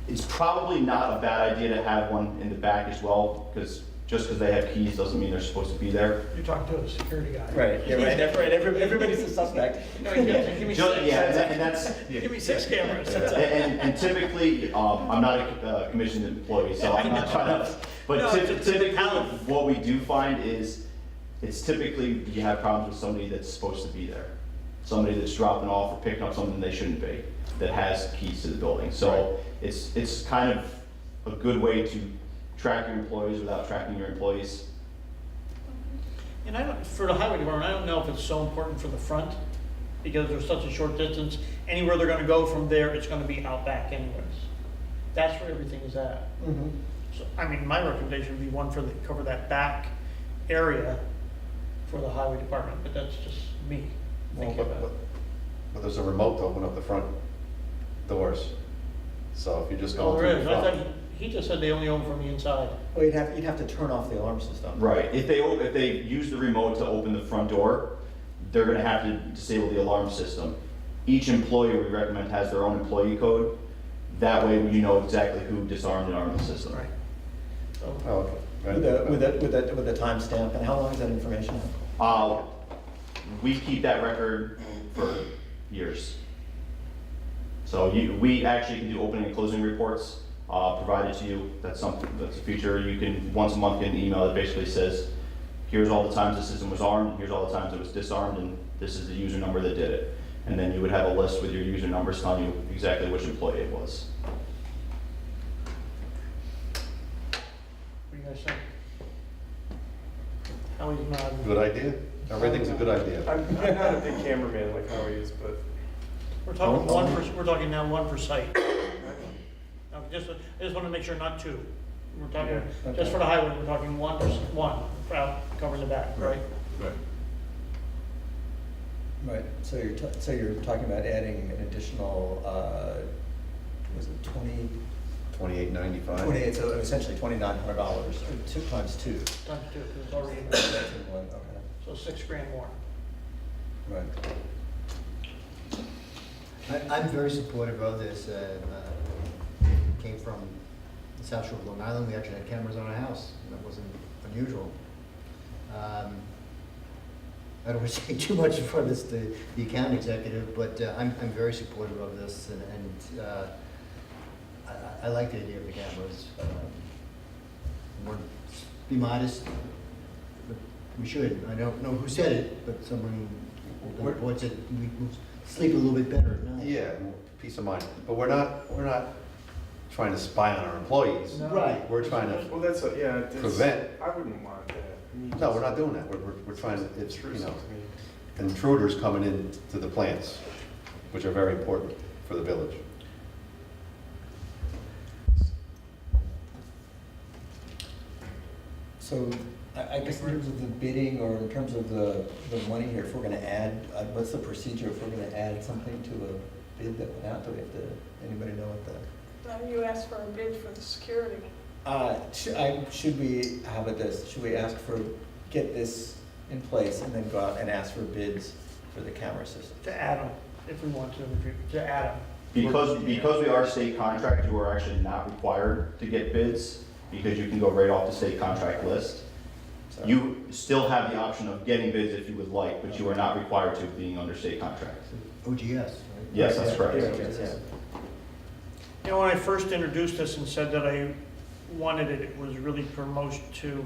It's probably not a bad idea to have one in the back as well, because just because they have keys doesn't mean they're supposed to be there. You talk to a security guy. Right, yeah, right, everybody's a suspect. No, you can't. Give me Just- 6. yeah, and that's, Give me 6 cameras. and typically, I'm not a commissioned employee, so I'm not trying to, but No, it's a typically, talent. what we do find is, it's typically, you have problems with somebody that's supposed to be there. Somebody that's dropping off or picking up something they shouldn't be, that has keys to the building. So it's kind of a good way to track your employees without tracking your employees. And for the highway department, I don't know if it's so important for the front, because there's such a short distance. Anywhere they're gonna go from there, it's gonna be out back anyways. That's where everything is at. Mm-hmm. So, I mean, my recommendation would be one cover that back area for the highway department, but that's just me thinking about it. But there's a remote to open up the front doors. So if you just Oh, go there through is. the I front. thought he just said they only own from the inside. Well, you'd have to turn off the alarm system. Right, if they use the remote to open the front door, they're gonna have to disable the alarm system. Each employee, we recommend, has their own employee code. That way you know exactly who disarmed and armed the system. Right. So, Oh, okay. Right. With the timestamp, and how long is that information? We keep that record for years. So we actually can do opening and closing reports, provided to you. That's a feature. You can, once a month, get an email that basically says, here's all the times the system was armed, here's all the times it was disarmed, and this is the user number that did it. And then you would have a list with your user numbers telling you exactly which employee it was. what do you guys think? Howie's nodding. Good idea. Everything's a good idea. I'm not a big cameraman like Howie is, but We're talking we're talking now one per site. I just want to make sure not 2. We're talking, just for the highway, we're talking one out covering the back, right? Right. Right, so you're talking about adding an additional, was it 2895. 28, so essentially $2,900, or 2 times 2. Times two, 'cause it's already, That's in one, okay, so $6,000 more. right. I'm very supportive of this. Came from the South Shore of Long Island. We actually had cameras on our house. That wasn't unusual. I don't want to say too much in front of the account executive, but I'm very supportive of this, and I like the idea of the cameras. Be modest, but we should. I don't know who said it, but someone on the board said we sleep a little bit better at night. Yeah, peace of mind. But we're not trying to spy on our employees. No. Right. We're trying to Well, that's, yeah. prevent. I wouldn't want that. I mean, No, we're not doing that. We're trying to, it's, you intrusive know, to me. intruders coming into the plants, which are very important for the village. So I guess in terms of the bidding, or in terms of the money here, if we're gonna add, what's the procedure if we're gonna add something to a bid that went out? Do we have to, anybody know what the? Now, you asked for a bid for the security. Should we, how about this, should we ask for, get this in place and then go out and ask for bids for the camera system? To add them, if we want to add them. Because we are a state contract, you are actually not required to get bids, because you can go right off the state contract list. So- You still have the option of getting bids if you would like, but you are not required to, being under state contract. OGS, right? Yes, that's correct. Yeah. You know, when I first introduced this and said that I wanted it, it was really promotion to,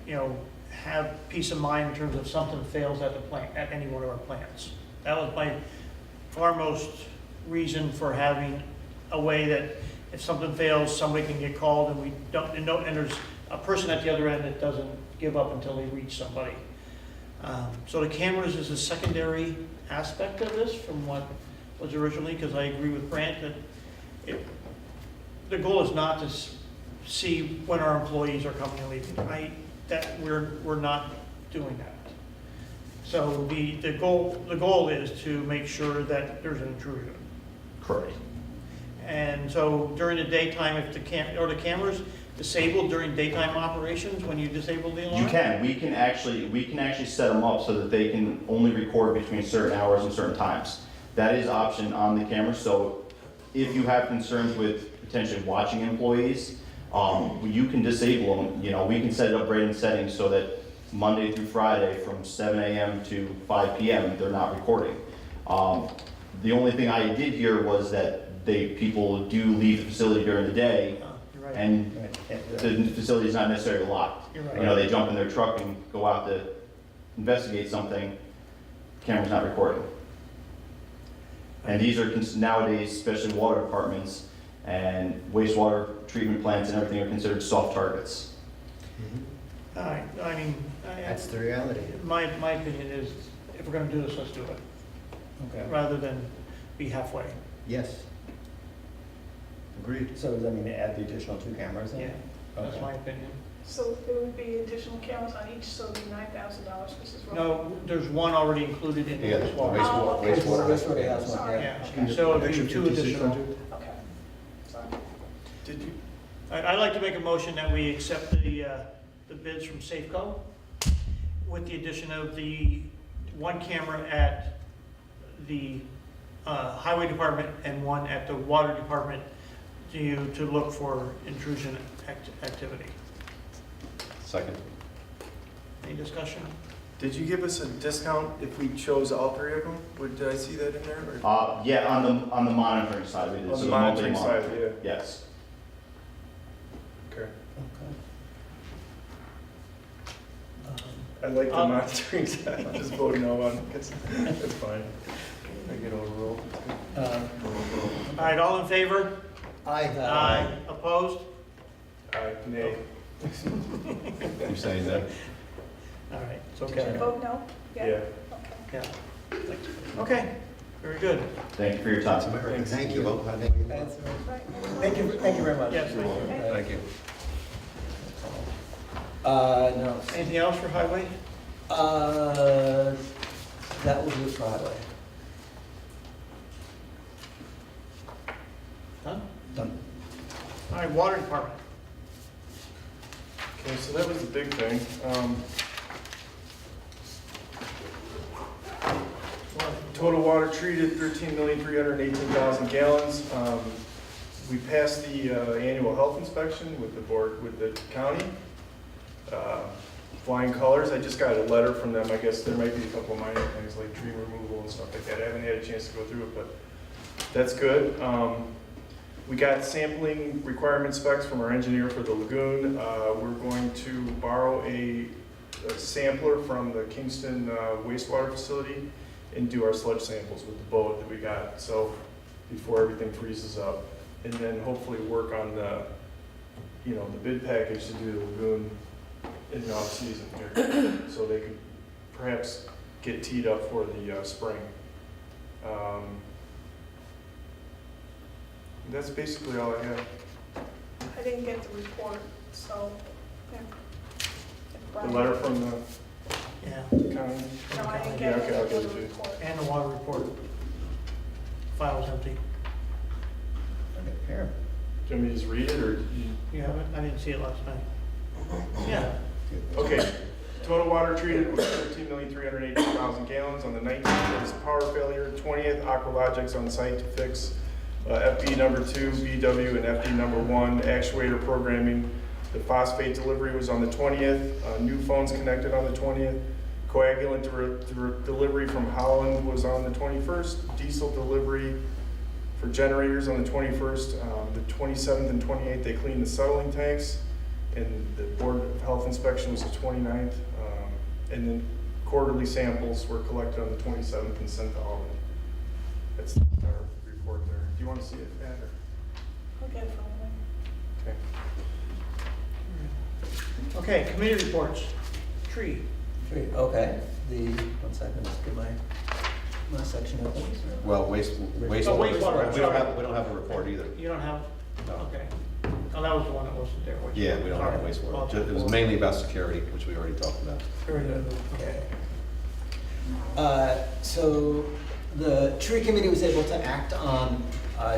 you know, have peace of mind in terms of something fails at the plant, at any one of our plants. That was my foremost reason for having a way that if something fails, somebody can get called and we don't, and there's a person at the other end that doesn't give up until they reach somebody. So the cameras is a secondary aspect of this from what was originally, because I agree with Brant that the goal is not to see when our employees are coming and leaving. That we're not doing that. So the goal is to make sure that there's an intrusion. Correct. And so during the daytime, if the cameras disabled during daytime operations when you disable the alarm? You can, we can actually set them up so that they can only record between certain hours and certain times. That is option on the camera, so if you have concerns with potentially watching employees, you can disable them. You know, we can set it up right in settings so that Monday through Friday from 7 a.m. to 5 p.m. they're not recording. The only thing I did hear was that people do leave the facility during the day, You're right. and the facility is not necessarily locked. You're right. You know, they jump in their truck and go out to investigate something, camera's not recording. And these are nowadays, especially water departments and wastewater treatment plants and everything, are considered soft targets. I mean, That's the reality. my opinion is, if we're gonna do this, let's do it, Okay. rather than be halfway. Yes. Agreed. So does that mean to add the additional 2 cameras in? Yeah, that's Okay. my opinion. So it would be additional cameras on each, so it'd be $9,000, which is roughly. No, there's one already included in Yeah, this wall. Oh, okay. Wastewater has one, Sorry. Yeah, so it'd be 2 additional. Okay. Sorry. Did you, I'd like to make a motion that we accept the bids from Safeco with the addition of the 1 camera at the highway department and 1 at the water department to look for intrusion activity. Second. Any discussion? Did you give us a discount if we chose all 3 of them? Did I see that in there? Or? Yeah, on the monitoring side, we did. On So the monitoring monthly side, monitor. Yes. Okay. Okay. I like the Um, monitoring side. I'm just voting no on it because it's fine. I get overruled. All right, all in favor? Aye. Opposed? Aye, nay. You're saying that? All right, it's Did okay. you vote no? Yeah. Okay. Yeah. Okay, very good. Thank you for your time. Thank you. Thank you very much. Yes, Thank you. Thank you. No. Anything else for highway? That will do it for highway. Done? Done. All right, water department. Okay, so that was the big thing. Total water treated, 13,318,000 gallons. We passed the annual health inspection with the board, with the county. Flying colors, I just got a letter from them. I guess there might be a couple of minor things like tree removal and stuff like that. I haven't had a chance to go through it, but that's good. We got sampling requirement specs from our engineer for the lagoon. We're going to borrow a sampler from the Kingston wastewater facility and do our sludge samples with the boat that we got, so before everything freezes up. And then hopefully work on the, the bid package to do the lagoon in the off-season here, so they could perhaps get teed up for the spring. That's basically all I have. I didn't get the report, so, yeah. The letter from the Yeah. county? No, I didn't Yeah, get okay, I'll the get it to you. report. And the water report. File's empty. Okay, here. Do you want me to just read it, or? You haven't? I didn't see it last night. Yeah. Okay, total water treated was 13,380,000 gallons. On the 19th, there was a power failure. 20th, Aqualogics on site to fix FB number 2, VW, and FB number 1 actuator programming. The phosphate delivery was on the 20th. New phones connected on the 20th. Coagulant delivery from Holland was on the 21st. Diesel delivery for generators on the 21st. The 27th and 28th, they cleaned the settling tanks. And the Board of Health inspection was the 29th. And then quarterly samples were collected on the 27th and sent to Holland. That's our report there. Do you want to see it, Matt? or- I'll get it from them. Okay. Okay, committee reports. Tree. Three, okay. One second, let's get my section open. Well, wastewater. wastewater, We don't sorry. have a report either. You don't have? No. Okay. Oh, that was the one that wasn't there. wastewater. Yeah, we don't have a Sorry. wastewater. It was mainly about security, which we already talked about. Very good. Okay. So the tree committee was able to act on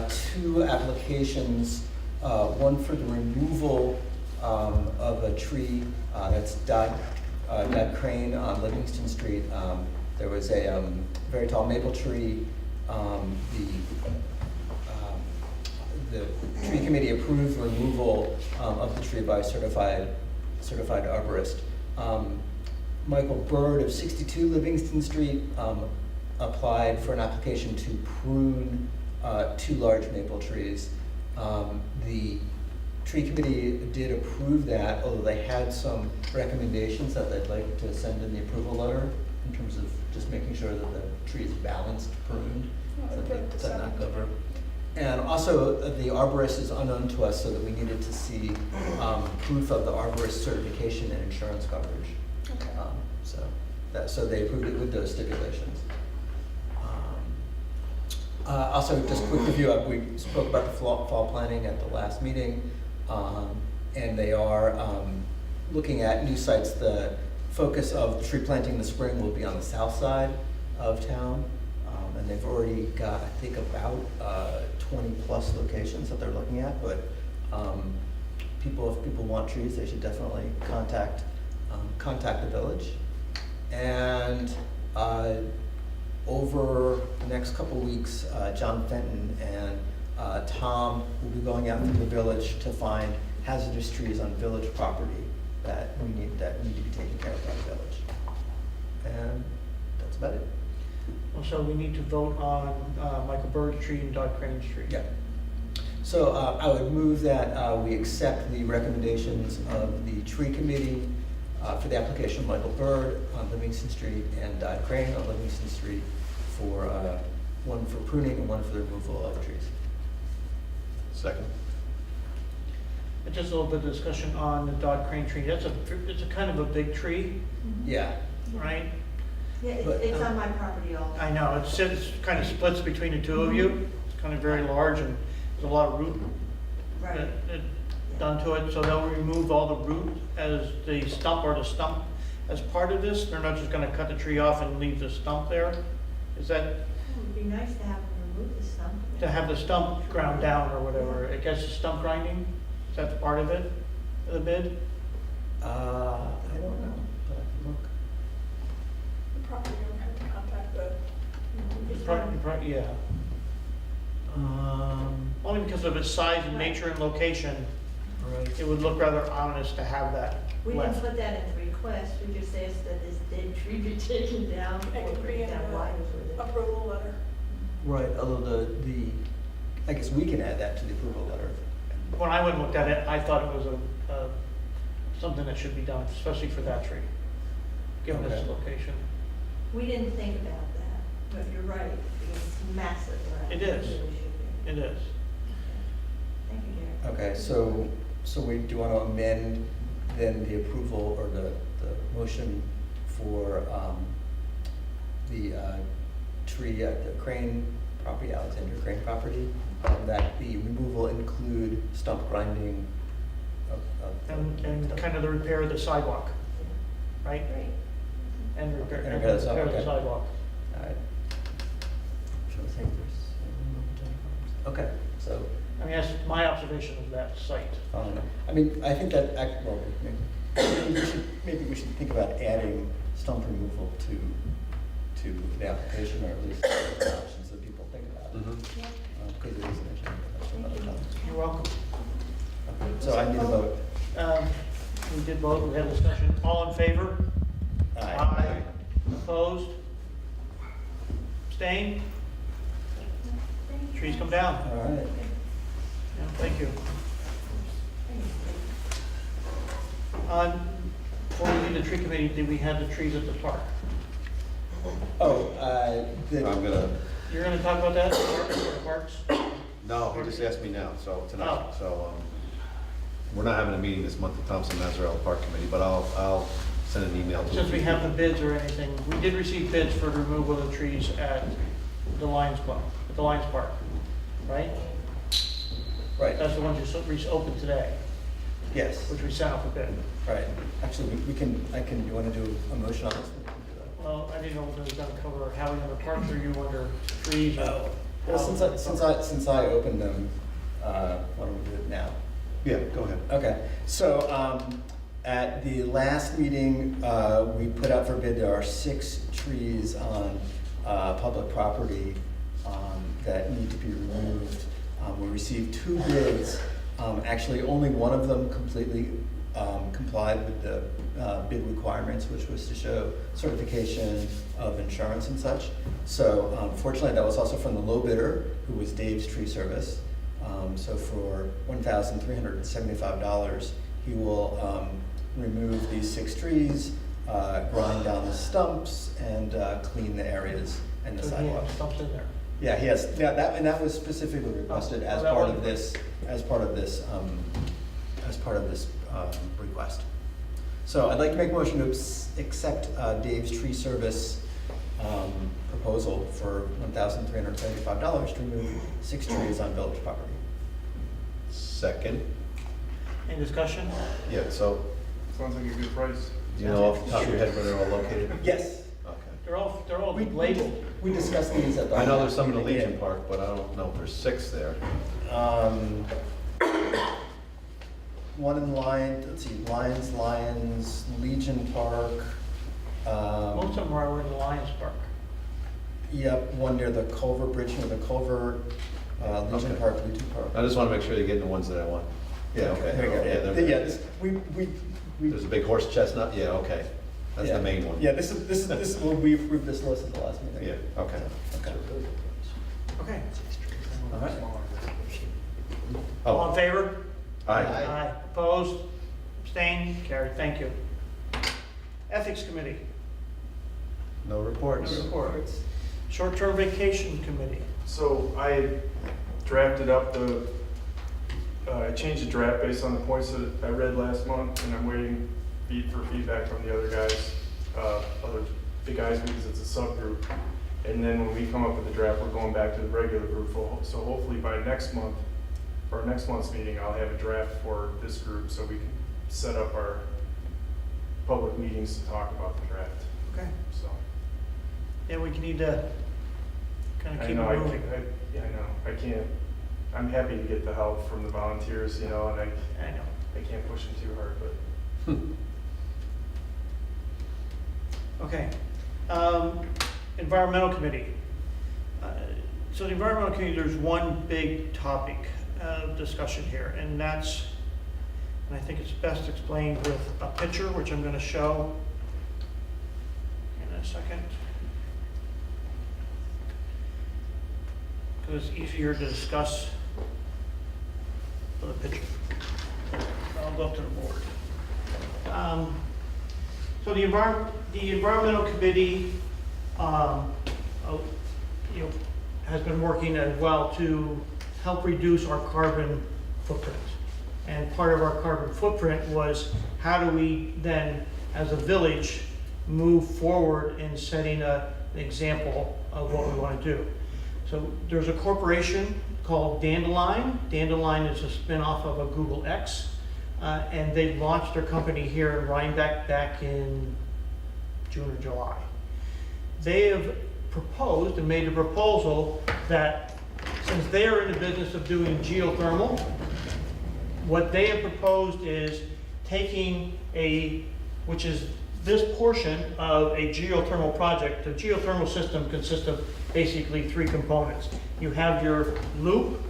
two applications, one for the removal of a tree that's Dodd Crane on Livingston Street. There was a very tall maple tree. The tree committee approved removal of the tree by a certified arborist. Michael Bird of 62 Livingston Street applied for an application to prune two large maple trees. The tree committee did approve that, although they had some recommendations that they'd like to send in the approval letter in terms of just making sure that the tree is balanced, pruned, so that does not go over. And also, the arborist is unknown to us, so that we needed to see proof of the arborist certification and insurance coverage. Okay. So they approved it with those stipulations. Also, just a quick review, we spoke about the fall planning at the last meeting, and they are looking at new sites. The focus of tree planting in the spring will be on the south side of town, and they've already got, I think, about 20-plus locations that they're looking at, but if people want trees, they should definitely contact the village. And over the next couple weeks, John Fenton and Tom will be going out into the village to find hazardous trees on village property that need to be taken care of by the village. And that's about it. Well, so we need to vote on Michael Bird's tree and Dodd Crane's tree. Yeah. So I would move that we accept the recommendations of the tree committee for the application of Michael Bird on Livingston Street and Dodd Crane on Livingston Street for one for pruning and one for the removal of trees. Second. Just a little bit of discussion on the Dodd Crane tree. It's a kind of a big tree, Yeah. right? Yeah, But, it's on my property also. I know, it's kind of splits between the two of you. It's kind of very large and there's a lot of root. Right. done to it, so they'll remove all the root as the stump as part of this? They're not just gonna cut the tree off and leave the stump there? Is that, It would be nice to have them remove the stump. to have the stump ground down or whatever? I guess the stump grinding, is that part of it, the bid? I don't know, but I can look. The property owner had to contact the. Yeah. Only because of its size and nature and location, Right. it would look rather ominous to have that We didn't left. put that in the request, we just asked that this dead tree be taken down It or could be in down wires with the it. approval letter. Right, although I guess we can add that to the approval letter. When I went and looked at it, I thought it was something that should be done, especially for that tree, given its Okay. location. We didn't think about that, but you're right, it's massive, right? It is. really should be. It is. Thank you, Gary. Okay, so we do want to amend then the approval or the motion for the tree at the Crane property, Alexander Crane property, that the removal include stump grinding of And kind of the repair of the sidewalk, right? Great. And repair And repair the sidewalk, the okay. sidewalk. Alright. Trying to think there's. Okay, so, I mean, that's my observation of that site. I mean, I think that, well, maybe we should think about adding stump removal to the application, or at least the options that people think about. Because it is an issue, that's another time. You're welcome. So I need a vote. We did vote, we had a discussion. All in favor? Aye. Opposed? Abstained? Trees come down. All right. Yeah, thank you. Before we leave the tree committee, did we have the trees at the park? Oh, I'm gonna, You're gonna talk about that, the parks? no, he just asked me now, so tonight, Oh. so, we're not having a meeting this month, the Thompson Mazzarella Park Committee, but I'll send an email to. Since we have the bids or anything, we did receive bids for the removal of the trees at the Lions Club, at the Lions Park, right? Right, That's the ones you opened today, yes, which we sent out for bid. right. Actually, you want to do a motion on this? We can do that. Well, I didn't know if it was gonna cover housing under parks or you under trees or. Well, since I opened them, why don't we do it now? Yeah, go ahead. Okay, so at the last meeting, we put out for bid, there are 6 trees on public property that need to be removed. We received 2 bids. Actually, only one of them completely complied with the bid requirements, which was to show certification of insurance and such. So fortunately, that was also from the low bidder, who was Dave's Tree Service. So for $1,375, he will remove these 6 trees, grind down the stumps, and clean the areas and the So he had sidewalks. stumps in there. Yeah, he has, yeah, that was specifically requested as that part was- of this, request. So I'd like to make a motion to accept Dave's Tree Service proposal for $1,375 to remove 6 trees on village property. Second, Any discussion? yeah, so, Sounds like a good price. do you know off the top of your head where they're all located? Yes, Okay. They're all labeled. we discussed these at the. I know there's some in the Legion Park, but I don't know if there's 6 there. One in let's see, Lions, Legion Park. Most of them are over in the Lions Park. Yep, one near the culvert, bridge near the culvert, Legion Okay. Park, Legion Park. I just want to make sure you're getting the ones that I want. Yeah, okay. There you go, they're yeah, good. yeah, this, we. There's a big horse chestnut, yeah, okay. That's yeah. the main one. Yeah, this is, well, we approved this list at the last meeting. Yeah, okay. Okay. Okay. All right. All Oh, in favor? aye. Opposed? Abstained? Carried. Thank you. Ethics Committee. No reports. No report. Short-term Vacation Committee. So I drafted up I changed the draft based on the points that I read last month, and I'm waiting for feedback from the other guys, the guys, because it's a subgroup. And then when we come up with the draft, we're going back to the regular group. So hopefully by next month, for our next month's meeting, I'll have a draft for this group so we can set up our public meetings to talk about the draft, Okay. so. Yeah, we need to kind of I keep it know, moving. yeah, I know, I can't, I'm happy to get the help from the volunteers, you know, and I know. I can't push them too hard, but. Okay. Environmental Committee. So the Environmental Committee, there's one big topic of discussion here, and that's, and I think it's best explained with a picture, which I'm going to show in a second. Because it's easier to discuss with a picture. I'll go up to the board. So the Environmental Committee, has been working as well to help reduce our carbon footprint. And part of our carbon footprint was how do we then, as a village, move forward in setting an example of what we want to do. So there's a corporation called Dandelion. Dandelion is a spin-off of a Google X. And they launched their company here in Rhinebeck back in June or July. They have proposed and made a proposal that since they are in the business of doing geothermal, what they have proposed is taking which is this portion of a geothermal project. The geothermal system consists of basically three components. You have your loop,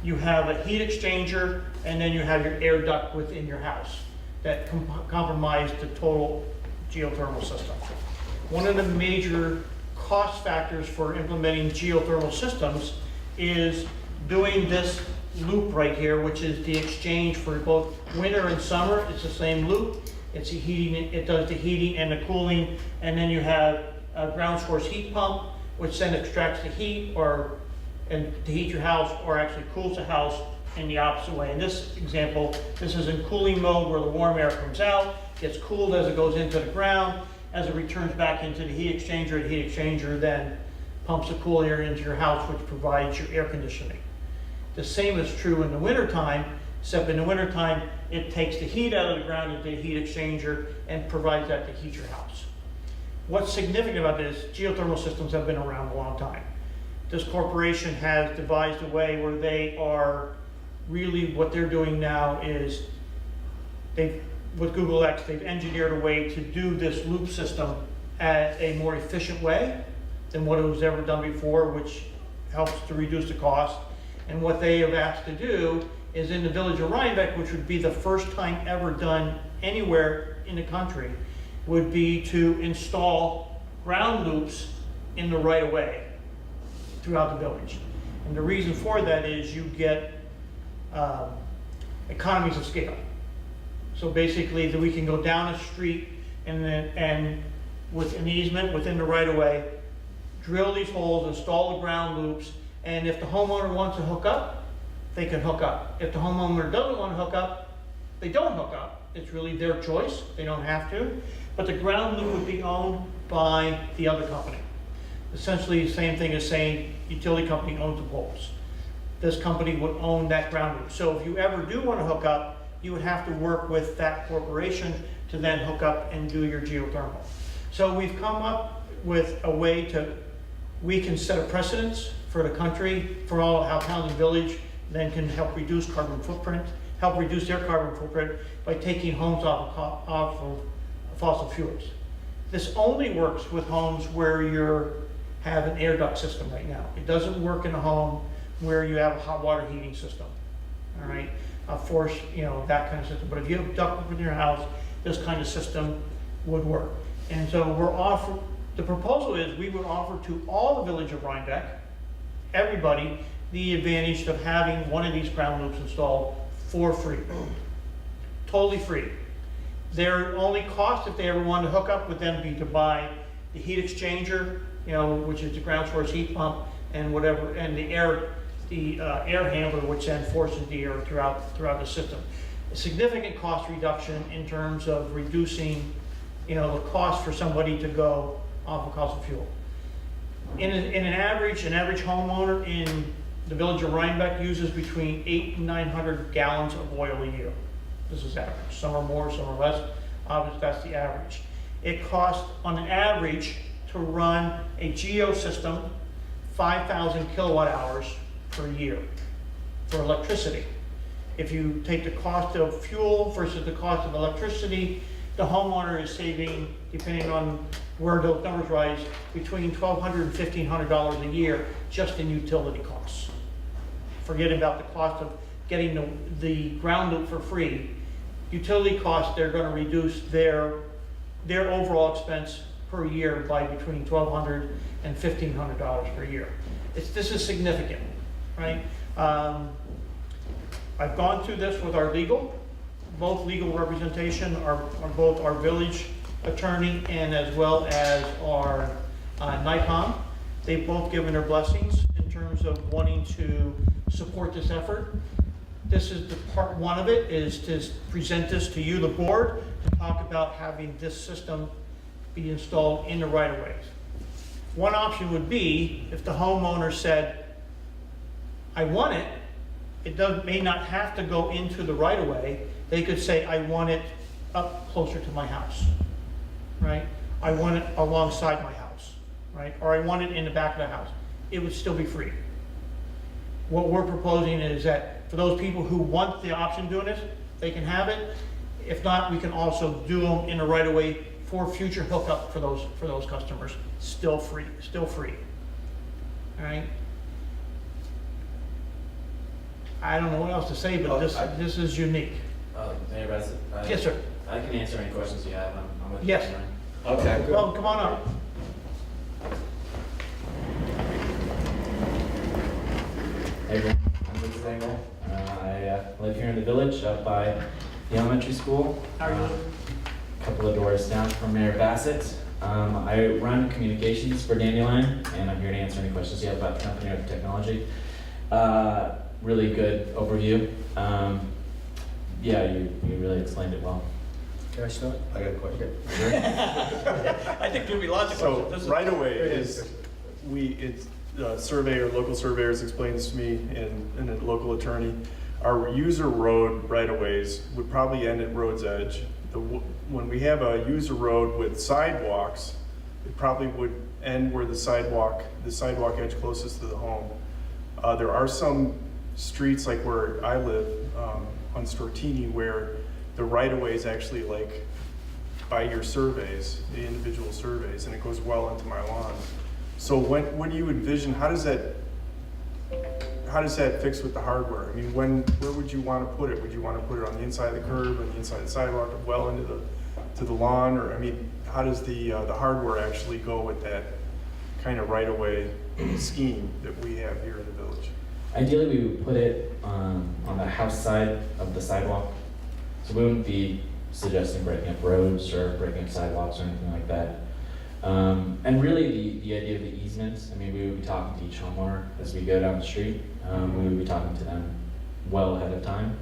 you have a heat exchanger, and then you have your air duct within your house that compromise the total geothermal system. One of the major cost factors for implementing geothermal systems is doing this loop right here, which is the exchange for both winter and summer. It's the same loop. It's the heating, it does the heating and the cooling, and then you have a ground source heat pump, which then extracts the heat and to heat your house, or actually cools the house in the opposite way. In this example, this is in cooling mode where the warm air comes out, gets cooled as it goes into the ground. As it returns back into the heat exchanger then pumps the cool air into your house, which provides your air conditioning. The same is true in the wintertime, except in the wintertime, it takes the heat out of the ground into the heat exchanger and provides that to heat your house. What's significant about this, geothermal systems have been around a long time. This corporation has devised a way where they are really, what they're doing now is with Google X, they've engineered a way to do this loop system at a more efficient way than what it was ever done before, which helps to reduce the cost. And what they have asked to do is in the village of Rhinebeck, which would be the first time ever done anywhere in the country, would be to install ground loops in the right of way throughout the village. And the reason for that is you get economies of scale. So basically, that we can go down a street and with an easement within the right of way, drill these holes, install the ground loops, and if the homeowner wants to hook up, they can hook up. If the homeowner doesn't want to hook up, they don't hook up. It's really their choice. They don't have to. But the ground loop would be owned by the other company. Essentially, the same thing as saying utility company owns the poles. This company would own that ground loop. So if you ever do want to hook up, you would have to work with that corporation to then hook up and do your geothermal. So we've come up with a way we can set a precedence for the country, for all how towns and village then can help reduce carbon footprint, help reduce their carbon footprint by taking homes off of fossil fuels. This only works with homes where you have an air duct system right now. It doesn't work in a home where you have a hot water heating system, all right? A force, that kind of system. But if you have ductwork within your house, this kind of system would work. And so the proposal is we would offer to all the village of Rhinebeck, everybody, the advantage of having one of these ground loops installed for free. Totally free. Their only cost, if they ever wanted to hook up, would then be to buy the heat exchanger, which is the ground source heat pump, and whatever, and the air handler, which then forces the air throughout the system. A significant cost reduction in terms of reducing, the cost for somebody to go off of fossil fuel. In an average homeowner in The village of Rhinebeck uses between 800 and 900 gallons of oil a year. This is average. Some are more, some are less. Obviously, that's the average. It costs, on an average, to run a geo system 5,000 kilowatt hours per year for electricity. If you take the cost of fuel versus the cost of electricity, the homeowner is saving, depending on where those numbers rise, between $1,200 and $1,500 a year just in utility costs. Forget about the cost of getting the ground loop for free. Utility costs, they're going to reduce their overall expense per year by between $1,200 and $1,500 per year. This is significant, right? I've gone through this with our legal. Both legal representation are both our village attorney and as well as our NICOM. They've both given their blessings in terms of wanting to support this effort. This is the part one of it, is to present this to you, the board, to talk about having this system be installed in the right-of-ways. One option would be if the homeowner said, I want it, it may not have to go into the right-of-way. They could say, I want it up closer to my house, right? I want it alongside my house, right? Or I want it in the back of the house. It would still be free. What we're proposing is that for those people who want the option of doing this, they can have it. If not, we can also do them in the right-of-way for future hookup for those customers. Still free, all right? I don't know what else to say, but this is unique. Mayor Bassett? Yes, sir. I can answer any questions you have. I'm with you. Yes. Okay. Well, come on up. Hey everyone, I'm Luke Stengel. I live here in the village up by the elementary school. How are you? A couple of doors down from Mayor Bassett. I run communications for Dandelion, and I'm here to answer any questions you have about the company or the technology. Really good overview. Yeah, you really explained it well. Can I start? I got a question. I think there'll be lots of questions. So right away is, it's surveyor, local surveyors explained this to me and a local attorney. Our user road right-of-ways would probably end at road's edge. When we have a user road with sidewalks, it probably would end where the sidewalk edge closest to the home. There are some streets like where I live on Stortini where the right-of-way is actually like by your surveys, the individual surveys, and it goes well into my lawn. So when do you envision, how does that fix with the hardware? I mean, where would you want to put it? Would you want to put it on the inside of the curb, on the inside of the sidewalk, well into the lawn? Or I mean, how does the hardware actually go with that kind of right-of-way scheme that we have here in the village? Ideally, we would put it on the house side of the sidewalk. So we wouldn't be suggesting breaking up roads or breaking up sidewalks or anything like that. And really the idea of the easements, I mean, we would be talking to each homeowner as we go down the street. We would be talking to them well ahead of time.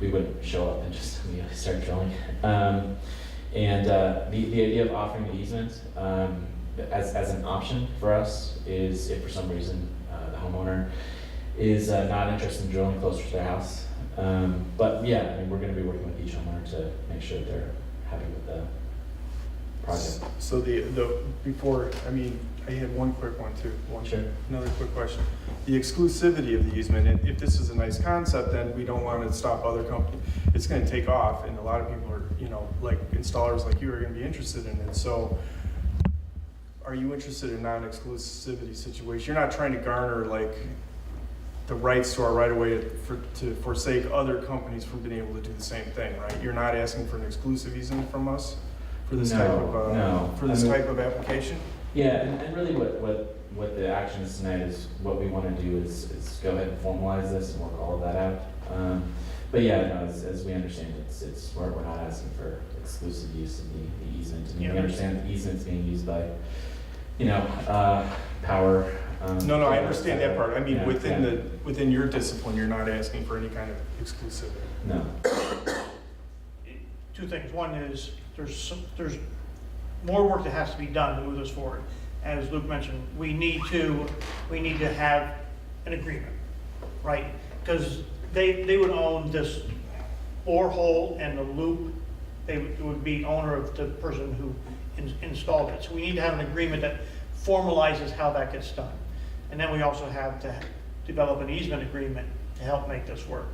We wouldn't show up and just immediately start drilling. And the idea of offering the easement as an option for us is if for some reason the homeowner is not interested in drilling closer to their house. But yeah, I mean, we're going to be working with each homeowner to make sure that they're happy with the project. So before, I mean, I had one quick one too. Sure. Another quick question. The exclusivity of the easement, and if this is a nice concept, then we don't want to stop other companies. It's going to take off, and a lot of people are, like installers like you are going to be interested in it. So are you interested in non-exclusivity situation? You're not trying to garner like the rights to our right-of-way to forsake other companies from being able to do the same thing, right? You're not asking for an exclusive easement from us for this type of application? Yeah, and really what the action is tonight is what we want to do is go ahead and formalize this and work all of that out. But yeah, no, as we understand it, we're not asking for exclusive use of the easement. And we understand the easement's being used by, power. No, I understand that part. I mean, within your discipline, you're not asking for any kind of exclusivity. No. Two things. One is there's more work that has to be done to move this forward. As Luke mentioned, we need to have an agreement. right? Because they would own this borehole and the loop. They would be owner of the person who installed it. So we need to have an agreement that formalizes how that gets done. And then we also have to develop an easement agreement to help make this work,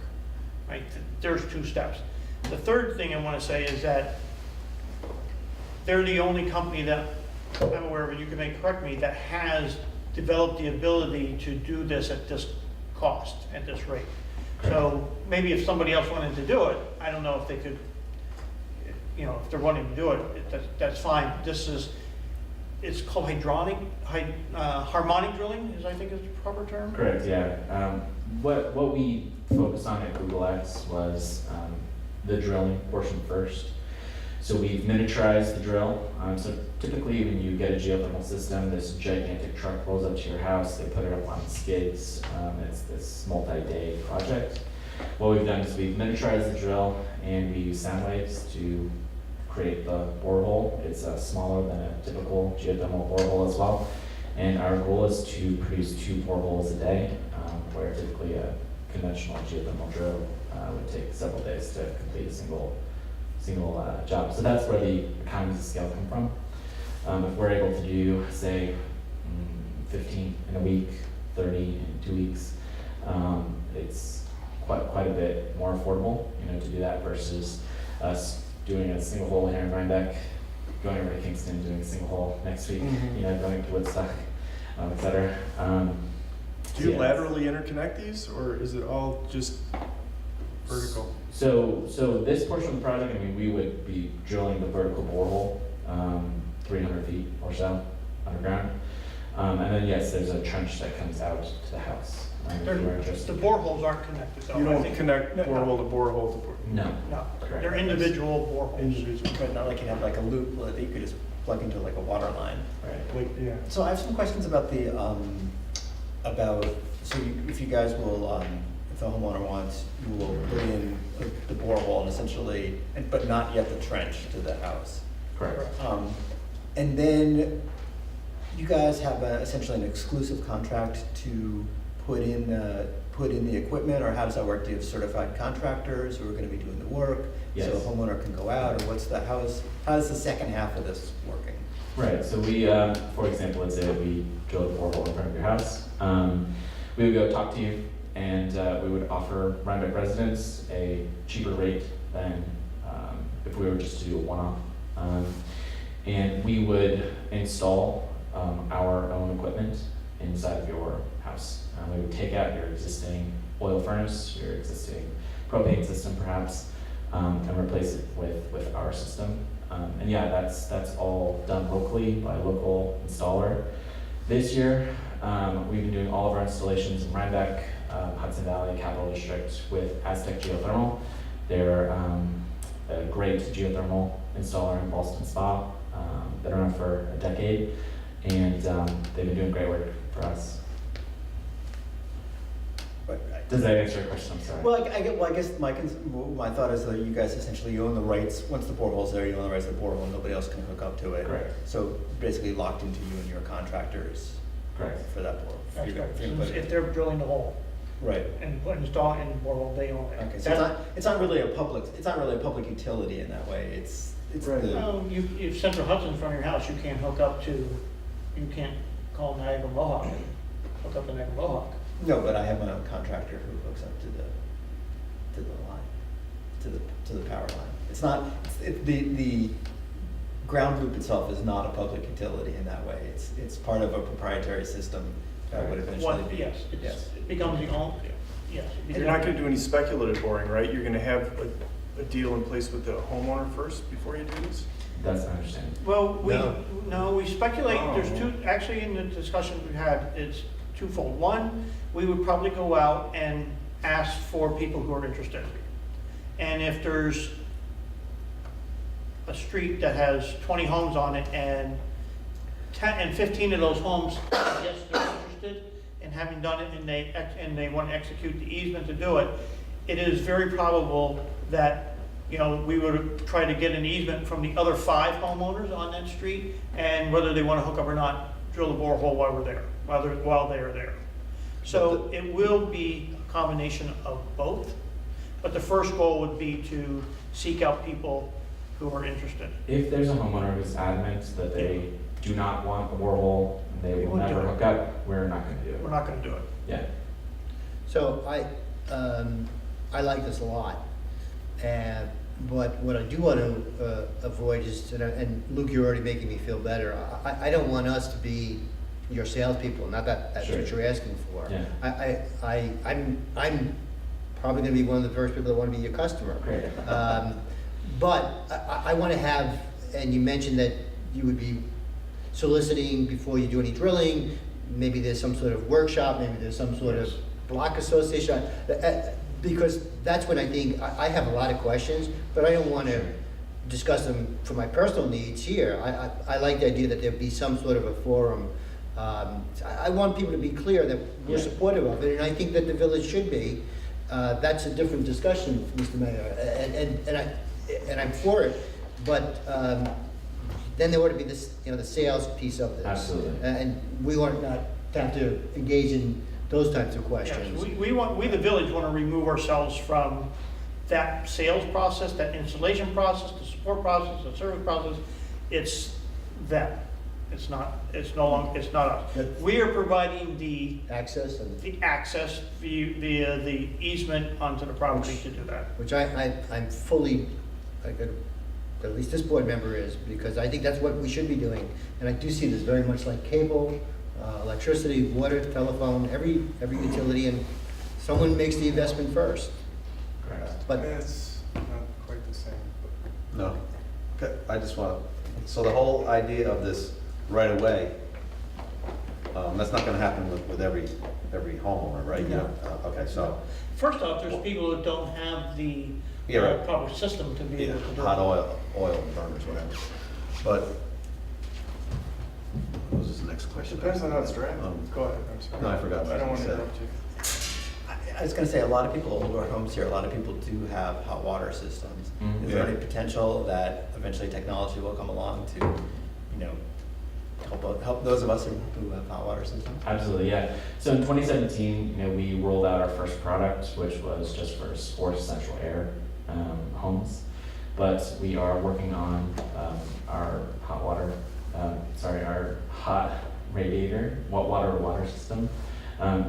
right? There's 2 steps. The third thing I want to say is that they're the only company that I'm aware of, and you can correct me, that has developed the ability to do this at this cost, at this rate. So maybe if somebody else wanted to do it, I don't know if they could, you know, if they're wanting to do it, that's fine. It's called harmonic drilling, I think is the proper term? Correct, yeah. What we focused on at Google X was the drilling portion first. So we've miniaturized the drill. So typically when you get a geothermal system, this gigantic truck rolls up to your house, they put it up on skids. It's this multi-day project. What we've done is we've miniaturized the drill and we use sound waves to create the borehole. It's smaller than a typical geothermal borehole as well. And our goal is to produce 2 boreholes a day, where typically a conventional geothermal drill would take several days to complete a single job. So that's where the economies of scale come from. If we're able to do, say, 15 in a week, 30 in 2 weeks, it's quite a bit more affordable, you know, to do that versus us doing a single hole here in Rhinebeck, going over to Kingston, doing a single hole next week, you know, going to Woodstock, et cetera. Do you laterally interconnect these, or is it all just vertical? So this portion of the project, I mean, we would be drilling the vertical borehole, 300 feet or so underground. And then, yes, there's a trench that comes out to the house. The boreholes aren't connected, though. You I don't think- connect No, borehole to borehole to borehole? No. No, Correct. they're individual boreholes. Individual. But not like you have like a loop that you could just plug into like a water line. Like, yeah. So I have some questions about the, if you guys will, if the homeowner wants, you will put in the borehole and essentially, but not yet the trench to the house. Correct. And then you guys have essentially an exclusive contract to put in the equipment, or how does that work? Do you have certified contractors who are gonna be doing the work? Yes. So a homeowner can go out, or how is the second half of this working? Right, so we, for example, let's say that we drill a borehole in front of your house. We would go talk to you, and we would offer Rhinebeck residents a cheaper rate than if we were just to do a one-off. And we would install our own equipment inside of your house. We would take out your existing oil furnace, your existing propane system perhaps, and replace it with our system. And yeah, that's all done locally by a local installer. This year, we've been doing all of our installations in Rhinebeck, Hudson Valley, Capital District with Aztec Geothermal. They're a great geothermal installer in Boston Spa. Been around for a decade, and they've been doing great work for us. Does that answer your question? I'm sorry. Well, I guess my thought is that you guys essentially own the rights, once the borehole's there, you own the rights to the borehole, nobody else can hook up to it. Correct. So basically locked into you and your contractors. Correct. For that borehole. That's correct. If they're drilling the hole Right. and installing in the borehole, they own it. Okay, so it's not really a public utility in that way, it's Right. Well, if Central Hudson's from your house, you can't call Niagara Mohawk and hook up to Niagara Mohawk. No, but I have my own contractor who hooks up to the line, to the power line. It's not, the ground loop itself is not a public utility in that way. It's part of a proprietary system that would eventually be. Yes, it becomes the own, yes. You're not gonna do any speculative boring, right? You're gonna have a deal in place with the homeowner first before you do this? That's my understanding. Well, we speculate, Oh. there's two, actually in the discussions we've had, it's twofold. One, we would probably go out and ask for people who are interested. And if there's a street that has 20 homes on it and 15 of those homes, yes, they're interested in having done it and they want to execute the easement to do it, it is very probable that, you know, we would try to get an easement from the other 5 homeowners on that street, and whether they want to hook up or not, drill the borehole while we're there, while they are there. So it will be combination of both. But the first goal would be to seek out people who are interested. If there's a homeowner who's adamant that they do not want a borehole, and they will won't do never it. hook up, we're not gonna do it. We're not gonna do it. Yeah. So I like this a lot. But what I do want to avoid is, and Luke, you're already making me feel better. I don't want us to be your salespeople. Not that that's Sure. what you're asking for. Yeah. I'm probably going to be one of the first people that want to be your customer. Great. But I want to have, and you mentioned that you would be soliciting before you do any drilling. Maybe there's some sort of workshop. Maybe there's some sort of block association. Because that's when I think, I have a lot of questions, but I don't want to discuss them for my personal needs here. I like the idea that there'd be some sort of a forum. I want people to be clear that we're supportive of it, and I think that the village should be. That's a different discussion, Mr. Mayor, and I'm for it, but then there ought to be this, the sales piece of this. Absolutely. And we ought not have to engage in those types of questions. Yes, we the village want to remove ourselves from that sales process, that installation process, the support process, the service process. It's them. It's not us. We are providing the access via the easement onto the property to do that. Which I'm fully, at least this board member is, because I think that's what we should be doing. And I do see this very much like cable, electricity, water, telephone, every utility, and someone makes the investment first. Correct. But It's not quite the same. No. Okay, I just want to, so the whole idea of this right away, that's not going to happen with every homeowner, right? No. Okay, so. First off, there's people who don't have the Right. proper system to be able to do it. Hot oil burners, whatever. But, what was this next question? Depends on how it's drafted. Go ahead, I'm sorry. No, I forgot what I don't I want was to gonna interrupt you. I was gonna say, a lot of people, older homes here, a lot of people do have hot water systems. Mhm. Is there Yeah. any potential that eventually technology will come along to, help those of us who have hot water systems? Absolutely, yeah. So in 2017, we rolled out our first product, which was just for central air homes. But we are working on our our hot radiator, water system.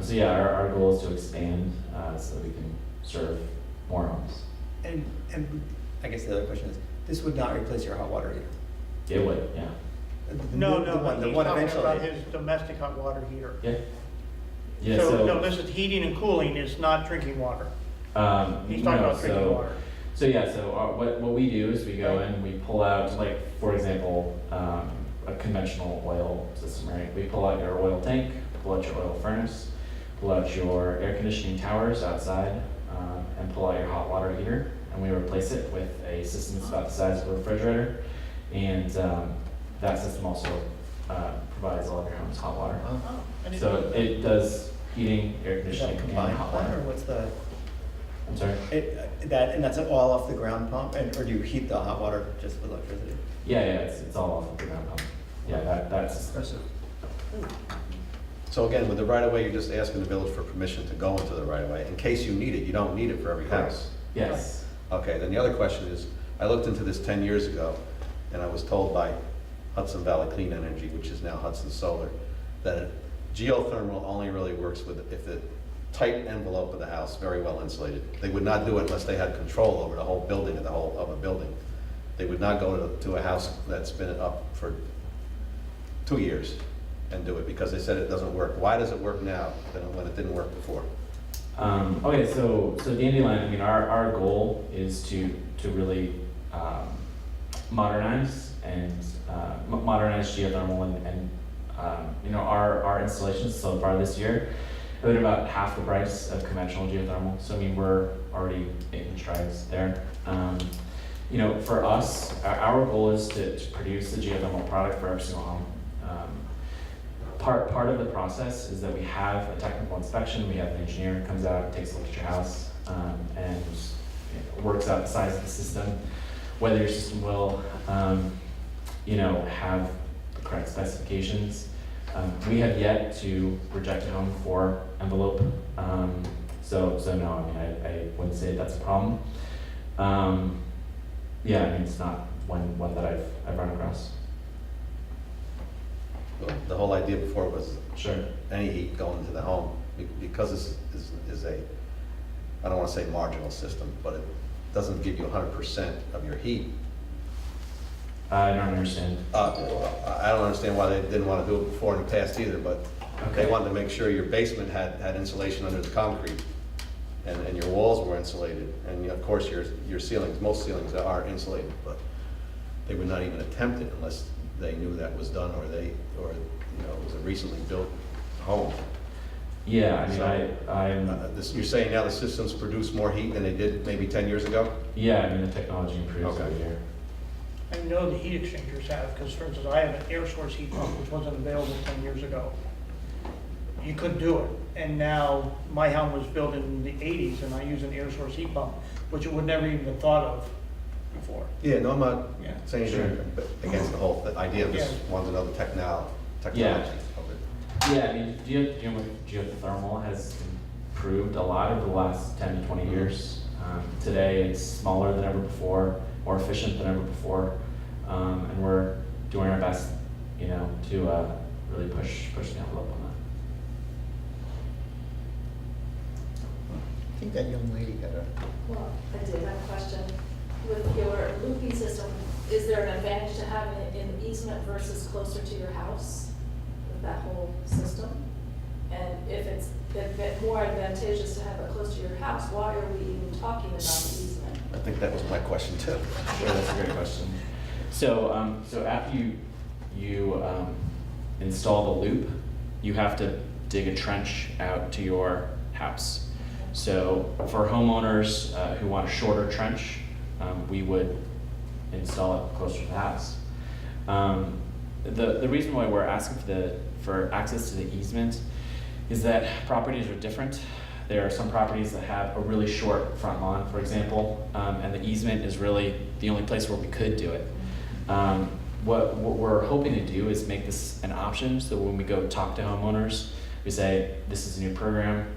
So yeah, our goal is to expand so that we can serve more homes. And I guess the other question is, this would not replace your hot water heater? It would, yeah. No, The one he's talking eventually. about his domestic hot water heater. Yeah. Yeah, So, no, this is heating and cooling, it's not drinking water. He's talking about drinking water. So yeah, what we do is we go in, we pull out, like, for example, a conventional oil system, right? We pull out your oil tank, pull out your oil furnace, pull out your air conditioning towers outside, and pull out your hot water heater, and we replace it with a system that's about the size of a refrigerator. And that system also provides all of your home's hot water. So it does heating, air Is conditioning, that and combined hot one, or water. what's the? I'm sorry? And that's all off the ground pump, or do you heat the hot water just with electricity? Yeah, it's all off of the ground pump. Yeah, that's impressive. So again, with the right of way, you're just asking the village for permission to go into the right of way. In case you need it, you don't need it for every house. Yes. Okay, then the other question is, I looked into this 10 years ago, and I was told by Hudson Valley Clean Energy, which is now Hudson Solar, that geothermal only really works if the tight envelope of the house, very well insulated. They would not do it unless they had control over the whole building of a building. They would not go to a house that's been up for 2 years and do it, because they said it doesn't work. Why does it work now when it didn't work before? Okay, so Dandelion, I mean, our goal is to really modernize and modernize geothermal and our installations so far this year have been about half the price of conventional geothermal. So I mean, we're already making strides there. For us, our goal is to produce the geothermal product for every single home. Part of the process is that we have a technical inspection. We have an engineer who comes out, takes a look at your house, and works out the size of the system, whether your system will, have the correct specifications. We have yet to reject a home for envelope So no, I mean, I wouldn't say that's a problem. Yeah, I mean, it's not one that I've run across. Well, the whole idea before was Sure. any heat going into the home, because this is a, I don't want to say marginal system, but it doesn't give you 100% of your heat. I don't understand. I don't understand why they didn't want to do it before in the past either, but they wanted to make sure your basement had insulation under the concrete, and your walls were insulated, and of course your ceilings, most ceilings are insulated, but they would not even attempt it unless they knew that was done, or it was a recently built home. Yeah, I mean, So, you're saying now the systems produce more heat than they did maybe 10 years ago? Yeah, I mean, the technology improves every year. I know the heat exchangers have, because for instance, I have an air source heat pump, which wasn't available 10 years ago. You couldn't do it, and now my home was built in the 80s, and I use an air source heat pump, which it would never even been thought of before. Yeah, no, I'm not Yeah. saying anything against the idea of just wanting to know the technology of it. Yeah, I mean, geothermal has improved a lot over the last 10 to 20 years. Today, it's smaller than ever before, more efficient than ever before, and we're doing our best, to really push the envelope on that. I think that young lady had a. Well, I did have a question. With your looping system, is there an advantage to having it in the easement versus closer to your house with that whole system? And if it's more advantageous to have it close to your house, why are we even talking about the easement? I think that was my question too. Sure, that's a great question. So, so after you install the loop, you have to dig a trench out to your house. So for homeowners who want a shorter trench, we would install it closer to the house. The reason why we're asking for access to the easement is that properties are different. There are some properties that have a really short front lawn, for example, and the easement is really the only place where we could do it. What we're hoping to do is make this an option, so when we go talk to homeowners, we say, this is a new program,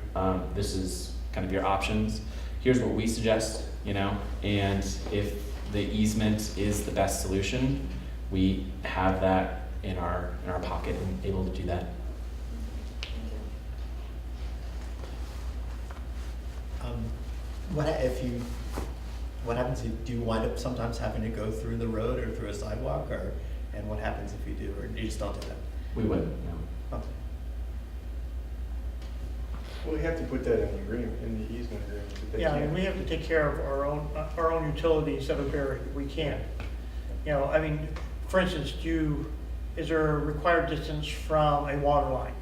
this is kind of your options, here's what we suggest, and if the easement is the best solution, we have that in our pocket and able to do that. What happens if, do you wind up sometimes having to go through the road or through a sidewalk, and what happens if you do, or you just don't do that? We wouldn't, no. Okay. Well, we have to put that in the agreement, in the easement agreement. that they Yeah, I mean, can't- we have to take care of our own utilities that are buried. We can't. I mean, for instance, is there a required distance from a water line?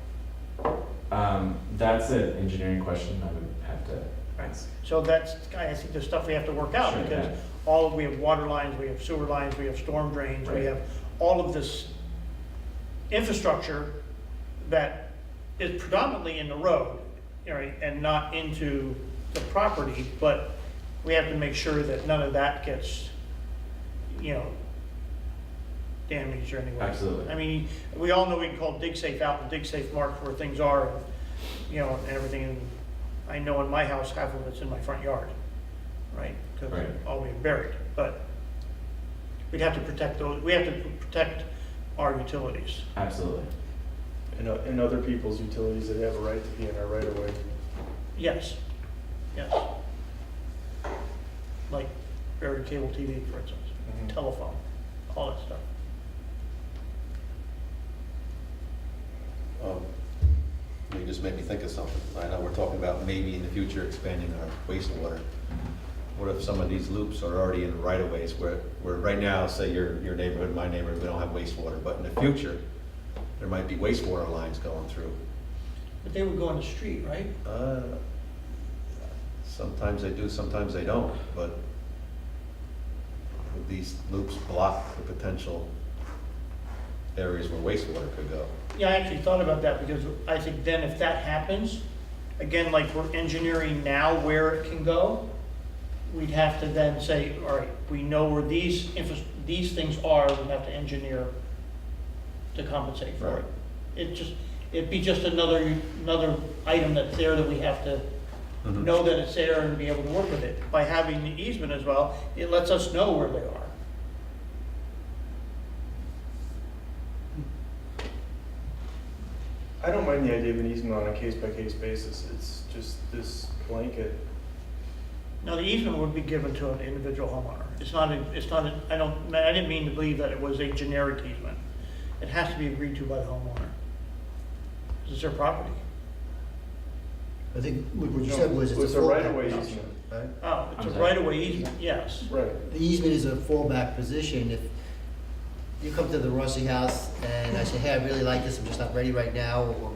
That's an engineering question I would have to ask. So that's, I think, the stuff we have to work out, Sure, because yeah. we have water lines, we have sewer lines, we have storm drains, we Right. have all of this infrastructure that is predominantly in the road, right, and not into the property, but we have to make sure that none of that gets, damaged or anything. Absolutely. I mean, we all know we can call dig safe out and dig safe mark where things are, and everything. And I know in my house, half of it's in my front yard, right? Because Right. they're all being buried. But we'd have to protect those. We have to protect our utilities. Absolutely. And other people's utilities that have a right to be in our right of way. Yes. Yes. Like buried cable TV, for instance, telephone, all that stuff. You just made me think of something. I know we're talking about maybe in the future expanding our wastewater. What if some of these loops are already in right-of-ways where right now, say your neighborhood, my neighborhood, we don't have wastewater, but in the future, there might be wastewater lines going through. But they would go on the street, right? Sometimes they do, sometimes they don't, but these loops block the potential areas where wastewater could go. Yeah, I actually thought about that, because I think then if that happens, again, like we're engineering now where it can go, we'd have to then say, all right, we know where these things are, we have to engineer to compensate for it. It'd be just another item that's there that we have to know that it's there and be able to work with it. By having the easement as well, it lets us know where they are. I don't mind the idea of an easement on a case-by-case basis. It's just this blanket. Now, the easement would be given to an individual homeowner. I didn't mean to believe that it was a generic easement. It has to be agreed to by the homeowner. It's their property. I think what you said was It's a fallback right-of-way position, easement. right? Oh, it's a I'm sorry. right-of-way easement, yes. Right. The easement is a fallback position. If you come to the Rossi house and I say, hey, I really like this, I'm just not ready right now, or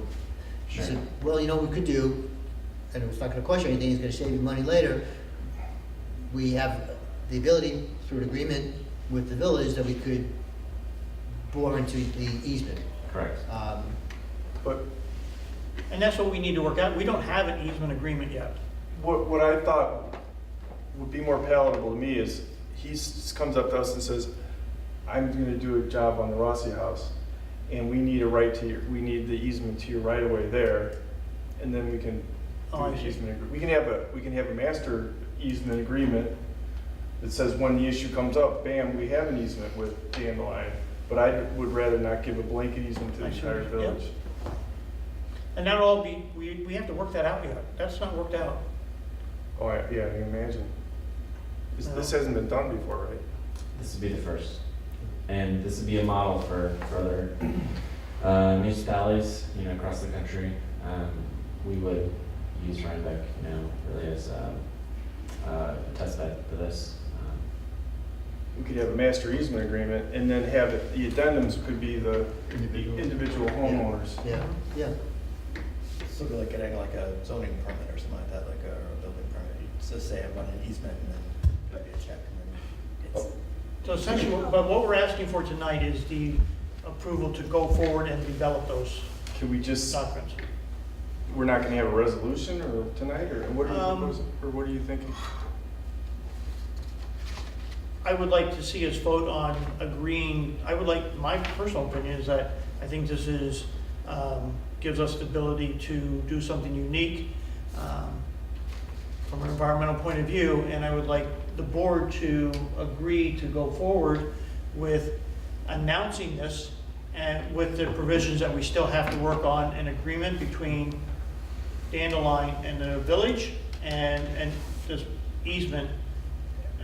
she said, well, you know what we could do, and it's not gonna cost you anything, it's gonna save you money later. We have the ability, through an agreement with the village, that we could bore into the easement. Correct. But And that's what we need to work out. We don't have an easement agreement yet. what I thought would be more palatable to me is comes up to us and says, I'm gonna do a job on the Rossi house, and we need we need the easement to your right of way there, and then we can Oh, I do the see. easement agreement. We can have a master easement agreement that says when the issue comes up, bam, we have an easement with Dandelion, but I would rather not give a blanket easement to the I see. entire Yep. village. And that'll all be, we have to work that out yet. That's not worked out. Oh, yeah, I can imagine. This hasn't been done before, right? This would be the first. And this would be a model for other municipalities, across the country. We would use Rhinebeck, really as a test bed for this. We could have a master easement agreement and then have the addendums could be the individual homeowners. Yeah. Sort of like getting like a zoning permit or something like that, like a building permit. You just say I want an easement and then maybe a check and then it's. So essentially, but what we're asking for tonight is the approval to go forward and develop those Can we just, documents. we're not gonna have a resolution or tonight, or what are you proposing, or what are you thinking? I would like to see us vote on agreeing, my personal opinion is that I think this is, gives us the ability to do something unique from an environmental point of view, and I would like the board to agree to go forward with announcing this and with the provisions that we still have to work on an agreement between Dandelion and the village and this easement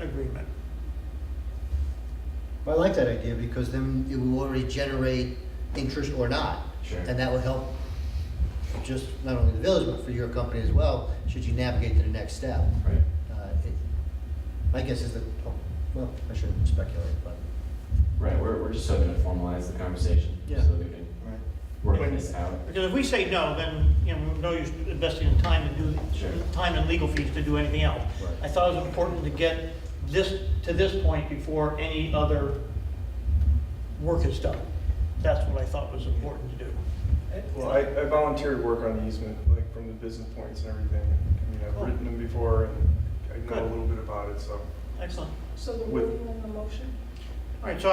agreement. I like that idea because then it will already generate interest or not. Sure. And that will help just not only the village, but for your company as well, should you navigate to the next step. Right. My guess is that, well, I shouldn't speculate, but. Right, we're just hoping to formalize the conversation so Yeah. that we can work this out. Because if we say no, then, no use investing in time Sure. time and legal fees to do anything else. Right. I thought it was important to get this, to this point before any other work is done. That's what I thought was important to do. Well, I volunteered to work on the easement, like from the business points and everything. I mean, I've written them before and I know a Good. little bit about it, so. Excellent. So the With- wording in the motion? All right, so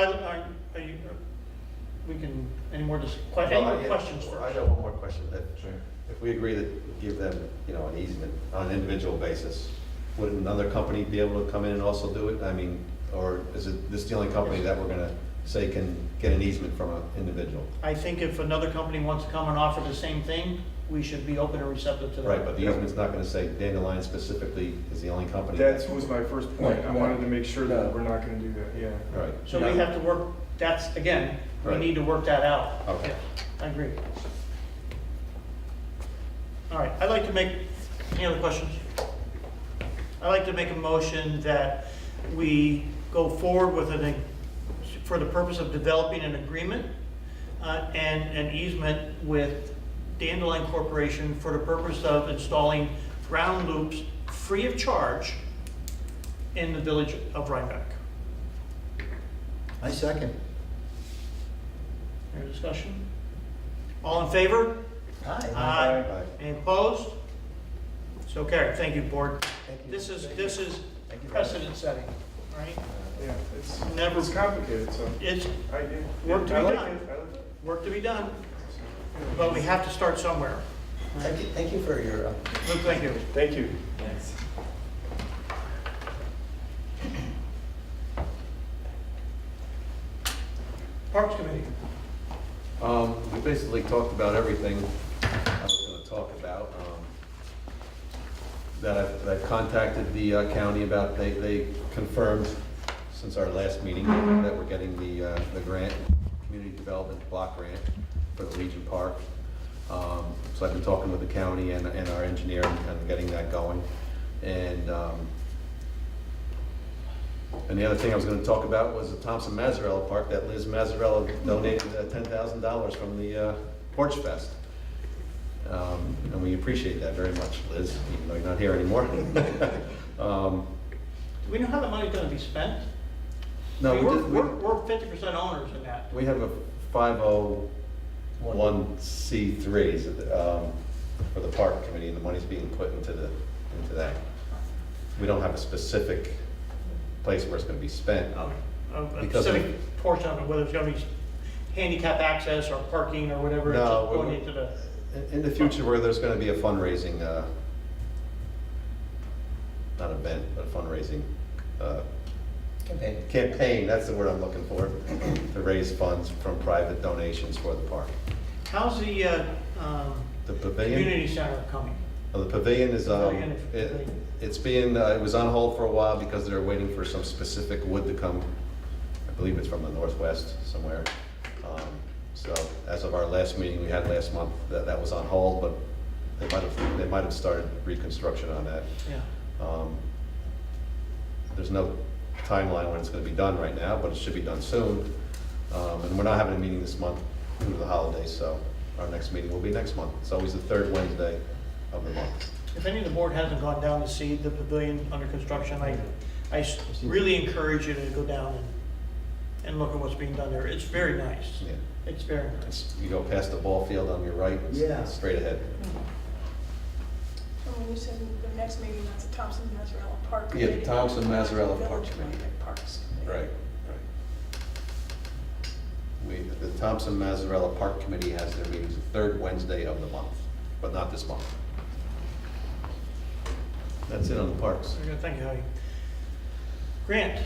we can, any more questions first? I got one more question. Sure. If we agree to give them, an easement on an individual basis, would another company be able to come in and also do it? I mean, or is it this the only company that we're gonna say can get an easement from an individual? I think if another company wants to come and offer the same thing, we should be open and receptive to that. Right, but the easement's not gonna say Dandelion specifically is the only company. That was my first point. I Right. wanted to make sure that we're not gonna do that, yeah. Right. So we have to work, that's, again, we Right. need to work that out. Okay. Yeah, I agree. All right, I'd like to make, any other questions? I'd like to make a motion that we go forward with for the purpose of developing an agreement and an easement with Dandelion Corporation for the purpose of installing ground loops free of charge in the village of Rhinebeck. I second. Any discussion? All in favor? Aye. Aye. Aye. Any opposed? So carried. Thank you, board. Thank you. This is Thank you. precedent setting, right? Yeah, it's Never, it's complicated, so. it's I, Work to I be like done. it. I like it. work to be done, but we have to start somewhere. Thank you for your, Thank you. Thank you. thanks. Parks Committee. We basically talked about everything I was gonna talk about. That I've contacted the county about, they confirmed since our last meeting that we're getting the grant, community development block grant for the Legion Park. So I've been talking with the county and our engineer and getting that going. And the other thing I was gonna talk about was the Thompson Mazzarella Park that Liz Mazzarella donated $10,000 from the Porch Fest. And we appreciate that very much, Liz, even though you're not here anymore. Do we know how the money's gonna be spent? No, I mean, we we're 50% owners in that. we have a 501c3 for the park committee, and the money's being put into that. We don't have a specific place where it's gonna be spent. A Because specific portion of it, whether it's gonna be handicap access or parking or whatever, it's No, just going into the. In the future, where there's gonna be a fundraising, not event, but a fundraising campaign, that's the word I'm looking for, to raise funds from private donations for the park. How's the pavilion? community center coming? The pavilion is, Pavilion. it's being, it was on hold for a while because they're waiting for some specific wood to come. I believe it's from the northwest somewhere. So as of our last meeting we had last month, that was on hold, but they might have started reconstruction on that. Yeah. There's no timeline when it's gonna be done right now, but it should be done soon. And we're not having a meeting this month due to the holidays, so our next meeting will be next month. It's always the third Wednesday of the month. If any of the board hasn't gone down to see the pavilion under construction, I really encourage you to go down and look at what's being done there. It's very nice. Yeah. It's very nice. You go past the ball field on your right, Yeah. it's straight ahead. So when you said the next meeting, that's the Thompson Mazzarella Park. Yeah, the Committee. Thompson Mazzarella Village Park Committee. Rhinebeck Parks. Right. The Thompson Mazzarella Park Committee has their meetings the third Wednesday of the month, but not this month. That's it on the parks. Very good. Thank you, Heidi. Grant.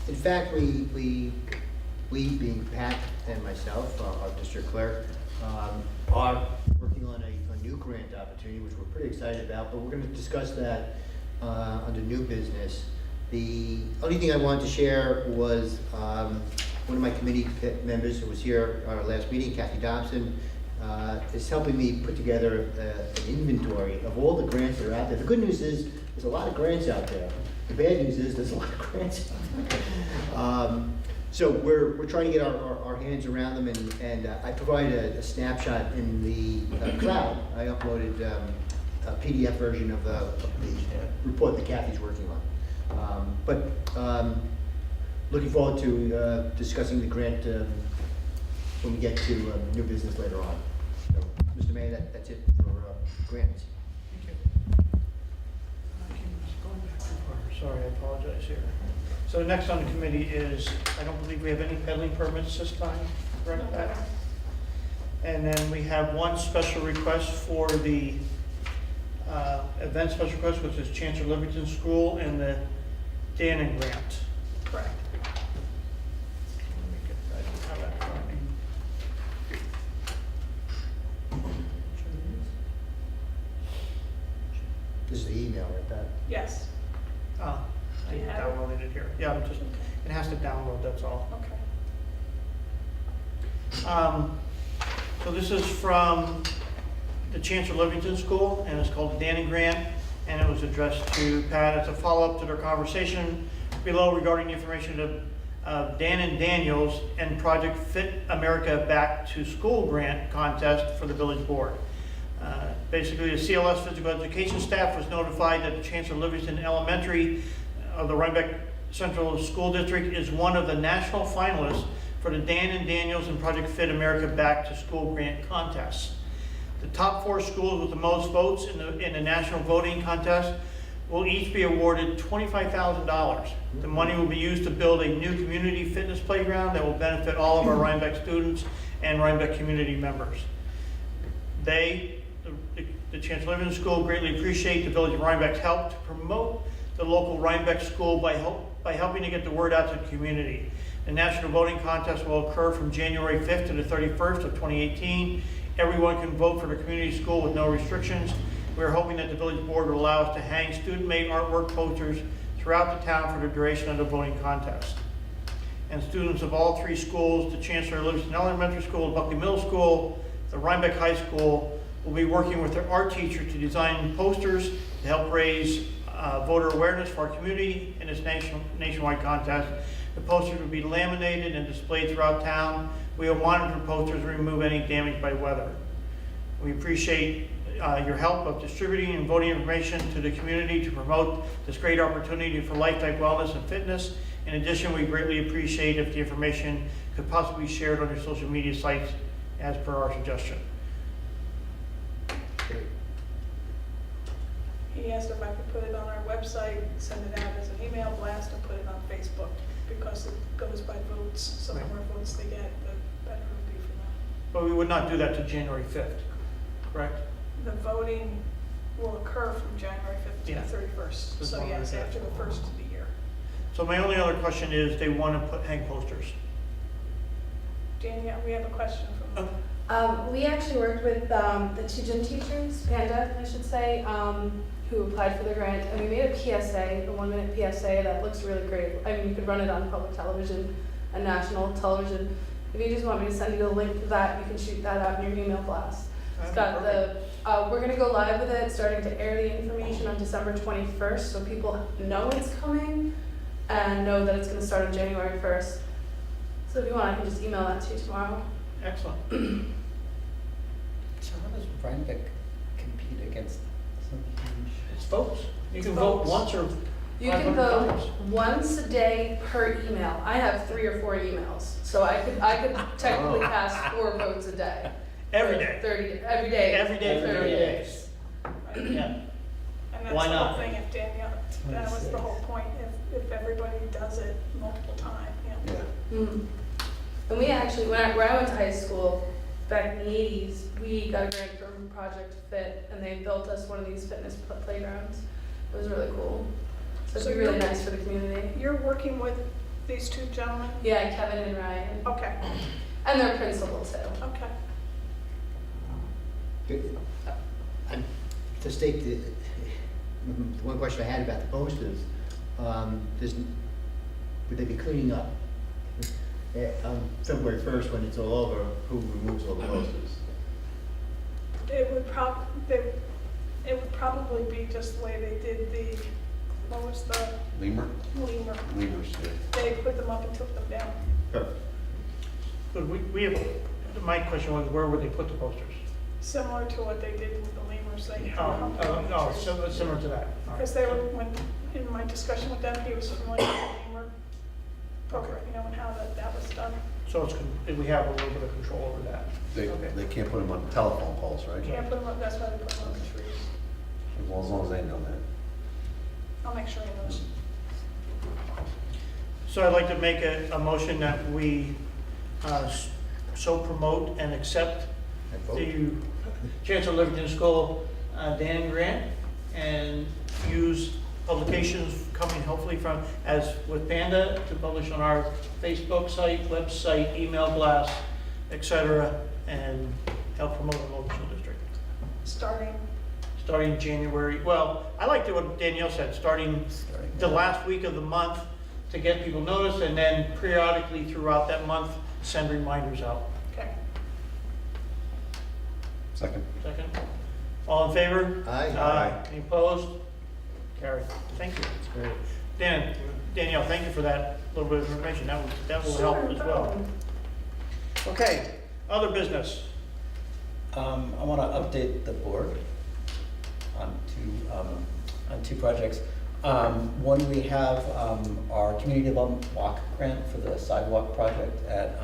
In fact, we being Pat and myself, our district clerk, are working on a new grant opportunity, which we're pretty excited about, but we're gonna discuss that under new business. The only thing I wanted to share was one of my committee members who was here at our last meeting, Kathy Dobson, is helping me put together an inventory of all the grants that are out there. The good news is, there's a lot of grants out there. The bad news is, there's a lot of grants out there. So we're trying to get our hands around them, and I provided a snapshot in the cloud. I uploaded a PDF version of the report that Kathy's working on. Looking forward to discussing the grant when we get to new business later on. So, Mr. Mayor, that's it for grants. Sorry, I apologize here. So next on the committee is, I don't believe we have any peddling permits this time, correct, Pat? And then we have one special request for the event special request, which is Chancellor Livingston School and the Dannon grant. Correct. I don't have that in front of me. This is the email, right, Pat? Yes. Ah, I Do you have it? downloaded it here. Yeah, I'm just, it has to download, that's all. Okay. So this is from the Chancellor Livingston School, and it's called the Dannon Grant, and it was addressed to Pat. It's a follow-up to their conversation below regarding the information of Dan and Daniels and Project Fit America Back to School grant contest for the village board. Basically, the CLS physical education staff was notified that the Chancellor Livingston Elementary of the Rhinebeck Central School District is one of the national finalists for the Dan and Daniels and Project Fit America Back to School grant contests. The top 4 schools with the most votes in the national voting contest will each be awarded $25,000. The money will be used to build a new community fitness playground that will benefit all of our Rhinebeck students and Rhinebeck community members. They, the Chancellor Livingston School, greatly appreciate the Village of Rhinebeck's help to promote the local Rhinebeck school by helping to get the word out to the community. The national voting contest will occur from January 5th to the 31st of 2018. Everyone can vote for the community school with no restrictions. We're hoping that the village board will allow us to hang student-made artwork posters throughout the town for the duration of the voting contest. And students of all three schools, the Chancellor Livingston Elementary School, Buckley Middle School, the Rhinebeck High School, will be working with their art teacher to design posters to help raise voter awareness for our community in this nationwide contest. The posters will be laminated and displayed throughout town. We will monitor posters and remove any damage by weather. We appreciate your help of distributing and voting information to the community to promote this great opportunity for lifetime wellness and fitness. In addition, we greatly appreciate if the information could possibly be shared on your social media sites as per our suggestion. He asked if I could put it on our website, send it out as an email blast, and put it on Facebook, because it goes by votes, so the more votes they get, the better it would be for them. But we would not do that to January 5th, correct? The voting will occur from January 5th to Yeah. the 31st, That's so what yes, I said. after the first of the year. So my only other question is, they want to hang posters. Danielle, we have a question from We actually worked with the two gym teachers, Panda, I should say, who applied for the grant, and we made a PSA, a 1-minute PSA that looks really great. I mean, you could run it on public television and national television. If you just want me to send you the link to that, you can shoot that out in your email blast. It's got the, we're gonna go live with it, starting to air the information on December 21st, so people know it's coming and know that it's gonna start on January 1st. So if you want, I can just email that to you tomorrow. Excellent. So how does Rhinebeck compete against some huge? It's votes. You can vote once or You can 500 vote times. once a day per email. I have 3 or 4 emails, so I could technically cast 4 votes a day. Every day. 30, every day. Every day for 30 days. Yeah. And that's Why the not? whole thing, if Danielle, that was the whole point, if everybody does it multiple times, yeah. Mm. And we actually, where I went to high school, back in the 80s, we got a grant from Project Fit, and they built us one of these fitness playgrounds. It was really cool. So it'd be really nice for the community. You're working with these two gentlemen? Yeah, Kevin and Ryan. Okay, And their principal too. okay. To state the one question I had about the posters, would they be cleaning up? On February 1st, when it's all over, who removes all the posters? It would probably be just the way they did the, what was the Lemur? lemur? Lemurs, yeah. They put them up and took them down. Perfect. But we have, my question was, where would they put the posters? Similar to what they did with the lemurs, they had them No, up. similar to that. All right. Because they were, when, in my discussion with them, he was familiar with the lemur program, you know, and how that was done. So we have a little bit of control over that. They can't put them on telephone poles, right? Can't put them up, that's why they put them on the trees. As long as they know that. I'll make sure he knows. So I'd like to make a motion that we so promote and accept the Chancellor Livingston School Dan grant and use publications coming hopefully from, as with Panda, to publish on our Facebook site, website, email blast, etc., and help promote the local district. Starting January, well, I like what Danielle said, starting the last week of the month to get people noticed, and then periodically throughout that month, send reminders out. Okay. Second. Second. All in favor? Aye. Any opposed? Carried. Thank you. That's great. Danielle, thank you for that little bit of information. That will help as well. Okay, other business. I want to update the board on two projects. One, we have our community development block grant for the sidewalk project at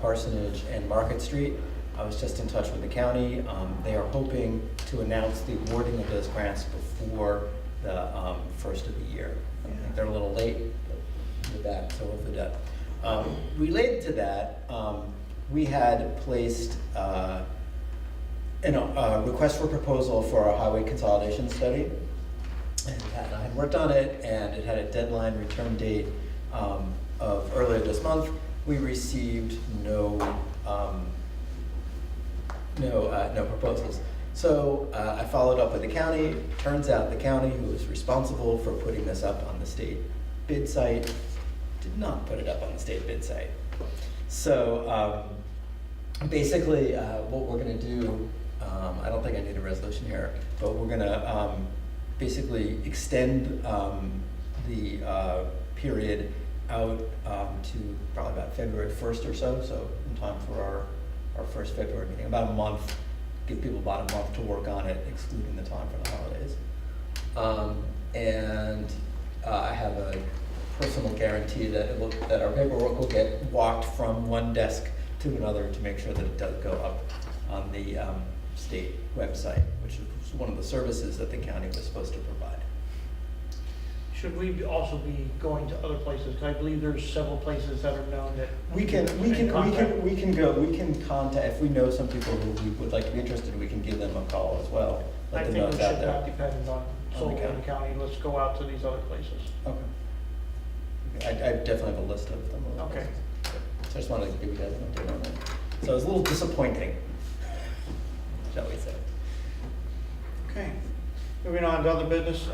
Parsonage and Market Street. I was just in touch with the county. They are hoping to announce the awarding of those grants before the first of the year. I think they're a little late with that, so hopefully that. Related to that, we had placed request for proposal for a highway consolidation study. And Pat and I had worked on it, and it had a deadline return date of earlier this month. We received no proposals. So I followed up with the county. Turns out the county, who was responsible for putting this up on the state bid site, did not put it up on the state bid site. So basically, what we're going to do, I don't think I need a resolution here, but we're going to basically extend the period out to probably about February 1st or so in time for our first February meeting, about a month, give people about a month to work on it, excluding the time for the holidays. I have a personal guarantee that that our paperwork will get walked from one desk to another to make sure that it does go up on the state website, which is one of the services that the county was supposed to provide. Should we also be going to other places? 'Cause I believe there's several places that are known that. We can contact, if we know some people who would like to be interested, we can give them a call as well. I Let them think know we it's out should there. not depend on solely on the county. Let's go out to these other places. Okay. I definitely have a list of them. Okay. So I just wanted to give you guys an update on that. So it was a little disappointing, shall we say. Okay. Moving on to other business.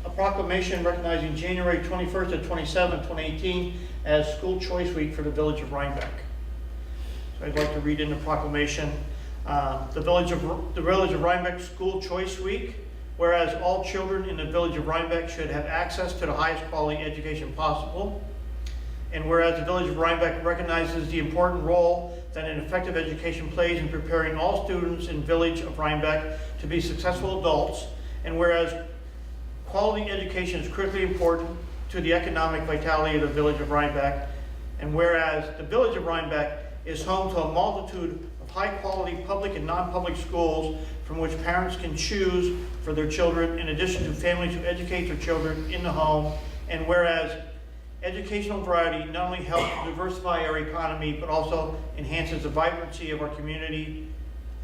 A proclamation recognizing January 21st to 27th, 2018 as School Choice Week for the Village of Rhinebeck. So I'd like to read in the proclamation. The Village of Rhinebeck School Choice Week, whereas all children in the Village of Rhinebeck should have access to the highest quality education possible, and whereas the Village of Rhinebeck recognizes the important role that an effective education plays in preparing all students in Village of Rhinebeck to be successful adults, and whereas quality education is critically important to the economic vitality of the Village of Rhinebeck, and whereas the Village of Rhinebeck is home to a multitude of high-quality public and non-public schools from which parents can choose for their children, in addition to families who educate their children in the home, and whereas educational variety not only helps diversify our economy, but also enhances the vibrancy of our community,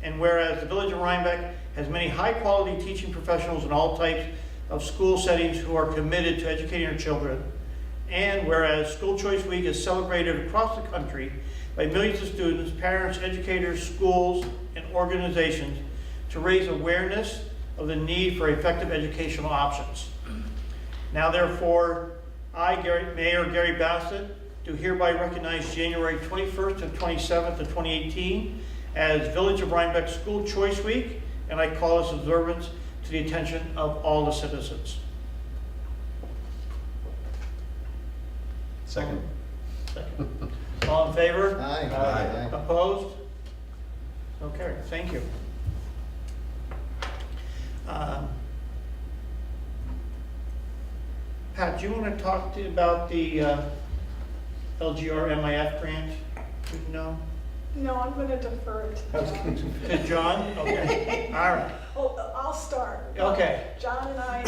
and whereas the Village of Rhinebeck has many high-quality teaching professionals in all types of school settings who are committed to educating our children, and whereas School Choice Week is celebrated across the country by millions of students, parents, educators, schools, and organizations to raise awareness of the need for effective educational options. Now therefore, I, Mayor Gary Bassett, do hereby recognize January 21st to 27th of 2018 as Village of Rhinebeck School Choice Week, and I call this observance to the attention of all the citizens. Second. All in favor? Aye. Aye. Opposed? Okay, thank you. Pat, do you want to talk about the LGR MIF grant? No? No, I'm going to defer it to John. To John? Okay, all right. Oh, I'll start. Okay. John and I,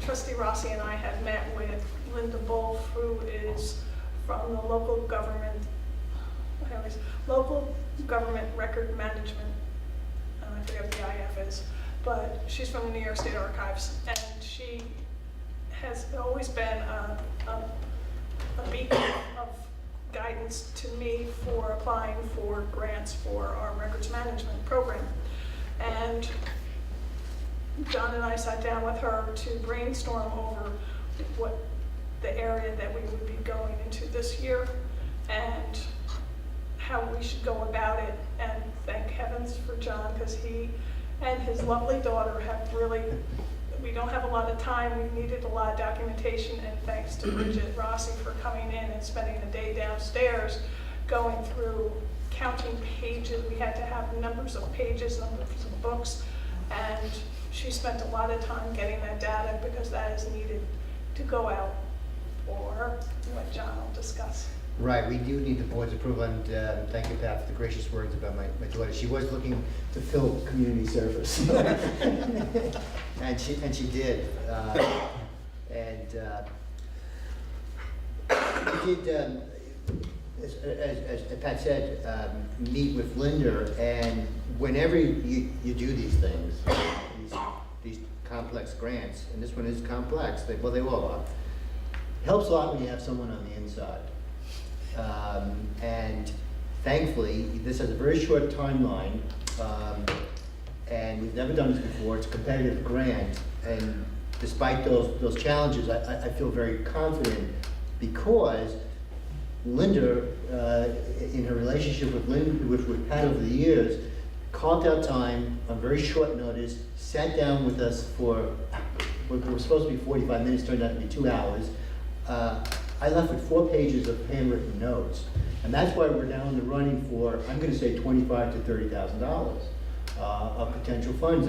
Trustee Rossi and I had met with Linda Bolf, who is from the local government record management, I forget what the IF is, but she's from the New York State Archives, and she has always been a beacon of guidance to me for applying for grants for our records management program. And John and I sat down with her to brainstorm over what the area that we would be going into this year and how we should go about it. And thank heavens for John, because he and his lovely daughter have really, we don't have a lot of time, we needed a lot of documentation, and thanks to Bridget Rossi for coming in and spending the day downstairs going through, counting pages. We had to have numbers of pages, numbers of books, and she spent a lot of time getting that data because that is needed to go out for what John will discuss. Right, we do need the board's approval, and thank you, Pat, for the gracious words about my daughter. She was looking to fill community service. and she did. We did, as Pat said, meet with Linda, and whenever you do these things, these complex grants, and this one is complex, they all are, helps a lot when you have someone on the inside. And thankfully, this has a very short timeline, and we've never done this before. It's a competitive grant, and despite those challenges, I feel very confident because Linda, in her relationship with Pat over the years, carved out time on very short notice, sat down with us for what was supposed to be 45 minutes, turned out to be 2 hours. I left with 4 pages of handwritten notes, and that's why we're now in the running for, I'm going to say, $25,000 to $30,000 of potential funds.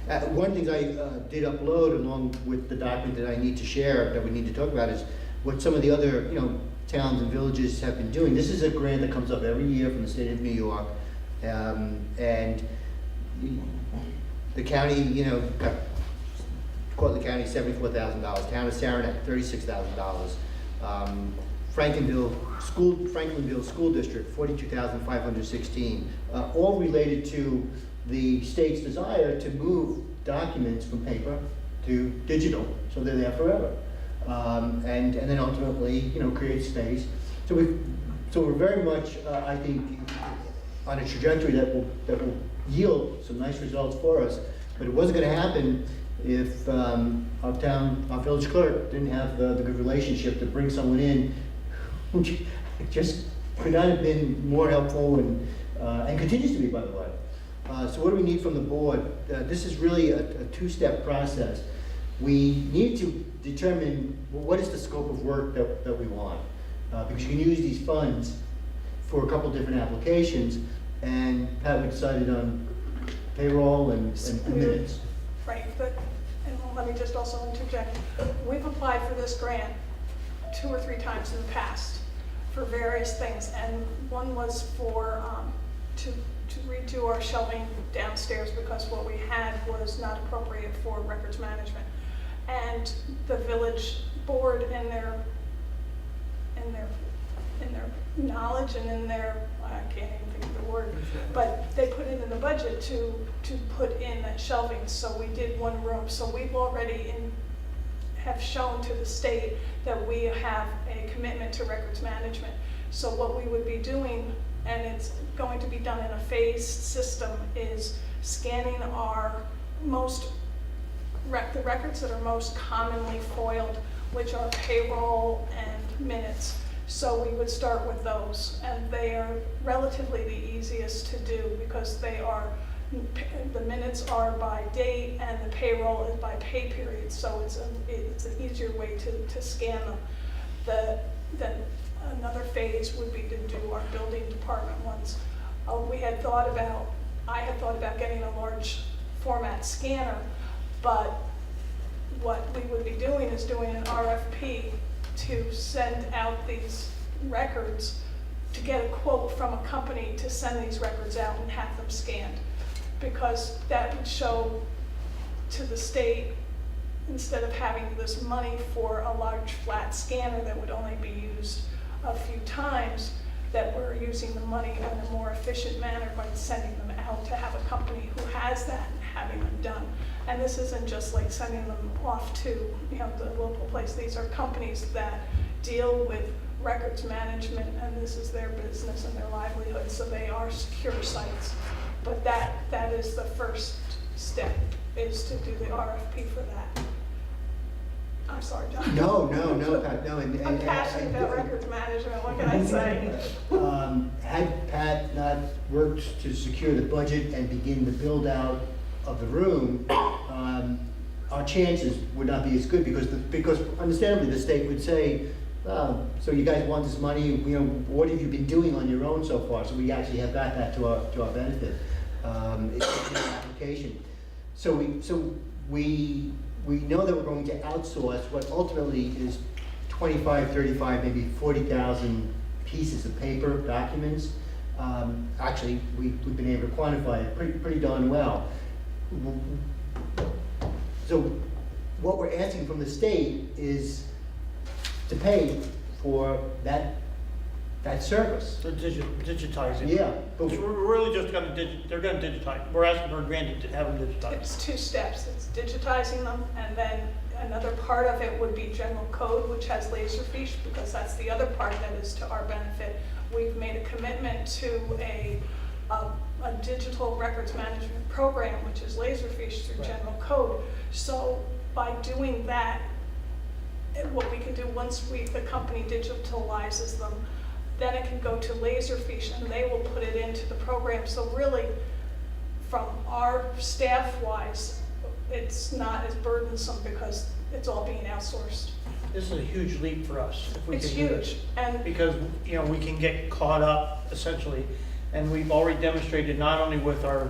That one of the things I did upload along with the document that I need to share, that we need to talk about, is what some of the other towns and villages have been doing. This is a grant that comes up every year from the state of New York, and the county, Cortland County, $74,000. Town of Saranac, $36,000. Franklinville School District, $42,516. All related to the state's desire to move documents from paper to digital, so they're there forever. And then ultimately, create space. So we're very much, I think, on a trajectory that will yield some nice results for us. But it wasn't going to happen if our village clerk didn't have the good relationship to bring someone in who just could not have been more helpful and continues to be, by the way. So what do we need from the board? This is really a two-step process. We need to determine what is the scope of work that we want. Because you can use these funds for a couple different applications, and Pat, we decided on payroll and minutes. Right, but, and let me just also interject. We've applied for this grant 2 or 3 times in the past for various things, and one was for, to redo our shelving downstairs because what we had was not appropriate for records management. And the village board, in their knowledge and in their, I can't even think of the word, but they put it in the budget to put in that shelving. So we did one room. So we've already have shown to the state that we have a commitment to records management. So what we would be doing, and it's going to be done in a phased system, is scanning our the records that are most commonly foiled, which are payroll and minutes. So we would start with those, and they are relatively the easiest to do because the minutes are by date and the payroll is by pay period. So it's an easier way to scan them. Then another phase would be to do our building department ones. I had thought about getting a large format scanner, but what we would be doing is doing an RFP to send out these records, to get a quote from a company to send these records out and have them scanned. Because that would show to the state, instead of having this money for a large flat scanner that would only be used a few times, that we're using the money in a more efficient manner by sending them out to have a company who has that and having them done. And this isn't just like sending them off to the local place. These are companies that deal with records management, and this is their business and their livelihood, so they are secure sites. But that is the first step, is to do the RFP for that. I'm sorry, John. No, Pat, no. I'm passionate about records management, what can I say? Had Pat not worked to secure the budget and begin the build out of the room, our chances would not be as good because understandably the state would say, so you guys want this money, what have you been doing on your own so far? So we actually have got that to our benefit. It's an application. So we know that we're going to outsource what ultimately is 25, 35, maybe 40,000 pieces of paper documents. Actually, we've been able to quantify it pretty darn well. So what we're asking from the state is to pay for that that service. The digitizing. Yeah, So but we're really just gonna they're gonna digitize. We're asking for a grant to have them digitized. It's two steps. It's digitizing them, and then another part of it would be general code, which has Laserfiche, because that's the other part that is to our benefit. We've made a commitment to a digital records management program, which is Laserfiche through general code. So by doing that, what we can do once the company digitalizes them, then it can go to Laserfiche and they will put it into the program. So really, from our staff-wise, it's not as burdensome because it's all being outsourced. This is a huge leap for us if we It's can do this. huge, and Because, you know, we can get caught up essentially, and we've already demonstrated not only with our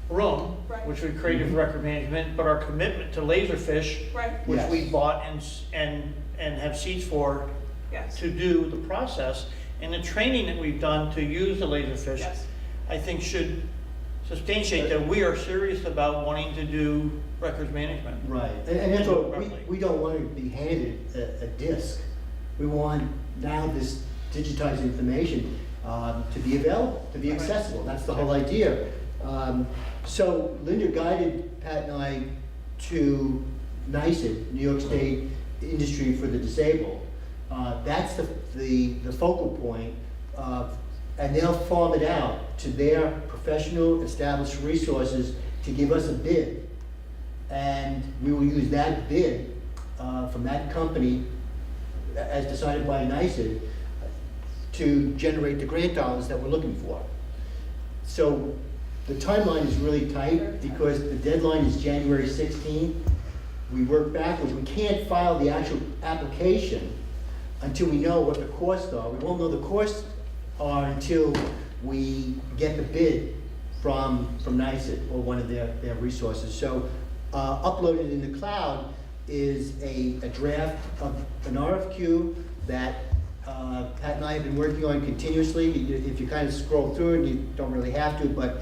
room, Right. which we created for record management, but our commitment to Laserfiche, right, which Yes. we bought and have seats for yes, to do the process, and the training that we've done to use the Laserfiche, yes. I think should substantiate that we are serious about wanting to do records management. right, and that's what, we don't want to be handed a disc. We want now this digitized information to be available, to be accessible. That's the whole idea. So Linda guided Pat and I to NICID, New York State Industry for the Disabled. That's the focal point, and they'll farm it out to their professional established resources to give us a bid. And we will use that bid from that company, as decided by NICID, to generate the grant dollars that we're looking for. So the timeline is really tight because the deadline is January 16th. We work backwards. We can't file the actual application until we know what the costs are. We won't know the costs are until we get the bid from NICID or one of their resources. So uploaded in the cloud is a draft of an RFQ that Pat and I have been working on continuously. If you kind of scroll through it, you don't really have to, but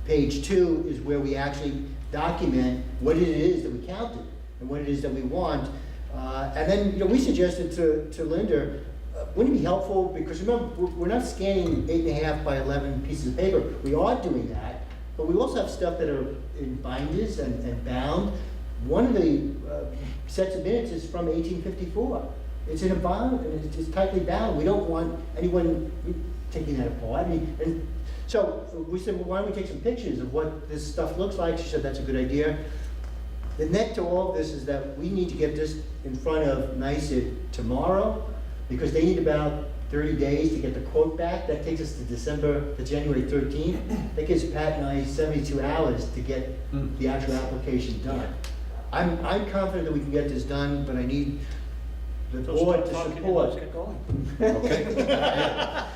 page 2 is where we actually document what it is that we counted and what it is that we want. And then we suggested to Linda, wouldn't it be helpful, because remember, we're not scanning 8.5 by 11 pieces of paper. We are doing that, but we also have stuff that are in binders and bound. One of the sets of minutes is from 1854. It's in a bond, and it's tightly bound. We don't want anyone taking that apart. And so we said, well, why don't we take some pictures of what this stuff looks like? She said, that's a good idea. The net to all of this is that we need to get this in front of NICID tomorrow, because they need about 30 days to get the quote back. That takes us to January 13th. That gives Pat and I 72 hours to get the actual application done. I'm confident that we can get this done, but I need the board to support. Let's get going. Okay.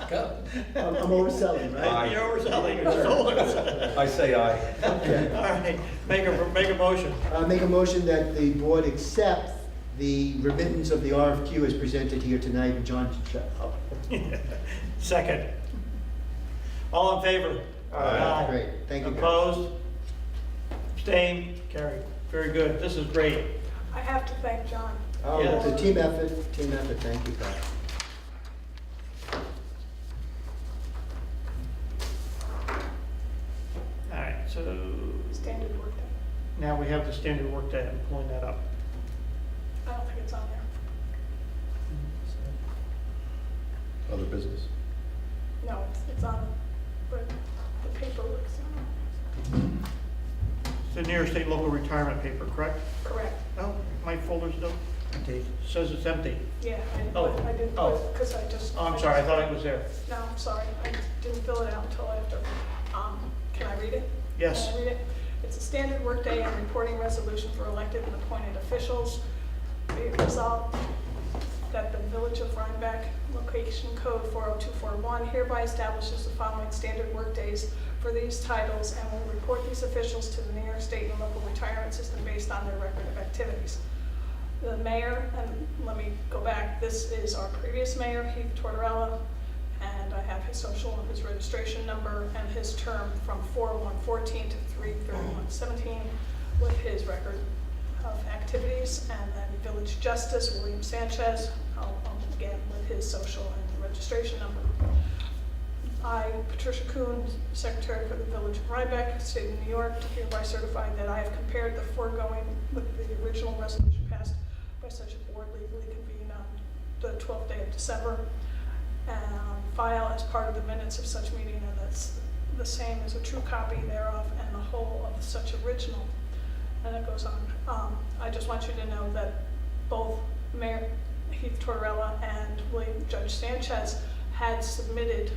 Go. I'm overselling, right? You're overselling, you're sold. I say aye. Okay. All right, make a motion. Make a motion that the board accept the remittance of the RFQ as presented here tonight, and John. Second. All in favor? Great, thank you, guys. Opposed? Abstained? Carried. Very good. This is great. I have to thank John. Oh, Yes. it's a team effort, thank you, Pat. All right, so Standard work day. now we have the standard work day. I'm pulling that up. I don't think it's on there. Other business? No, it's on, but the paperwork's on. The New York State local retirement paper, correct? Correct. Oh, my folder's still empty. Says it's empty. Yeah, I didn't Oh, put, oh. because I just. Oh, I'm sorry, I thought it was there. No, I'm sorry, I didn't fill it out until after. Can I read it? Yes. Can I read it? It's a standard workday and reporting resolution for elected and appointed officials. Be it resolved that the Village of Rhinebeck, location code 40241, hereby establishes the following standard workdays for these titles and will report these officials to the New York State and local retirement system based on their record of activities. The mayor, and let me go back, this is our previous mayor, Heath Tortorella, and I have his social and his registration number and his term from 4/1/14 to 3/31/17 with his record of activities. And then village justice, William Sanchez, I'll again, with his social and registration number. I, Patricia Kuhn, Secretary for the Village of Rhinebeck, State of New York, hereby certify that I have compared the foregoing with the original resolution passed by such a board legally convened on the 12th day of December, and on file as part of the minutes of such meeting, and that's the same as a true copy thereof and the whole of such original. And it goes on. I just want you to know that both Mayor Heath Tortorella and Judge Sanchez had submitted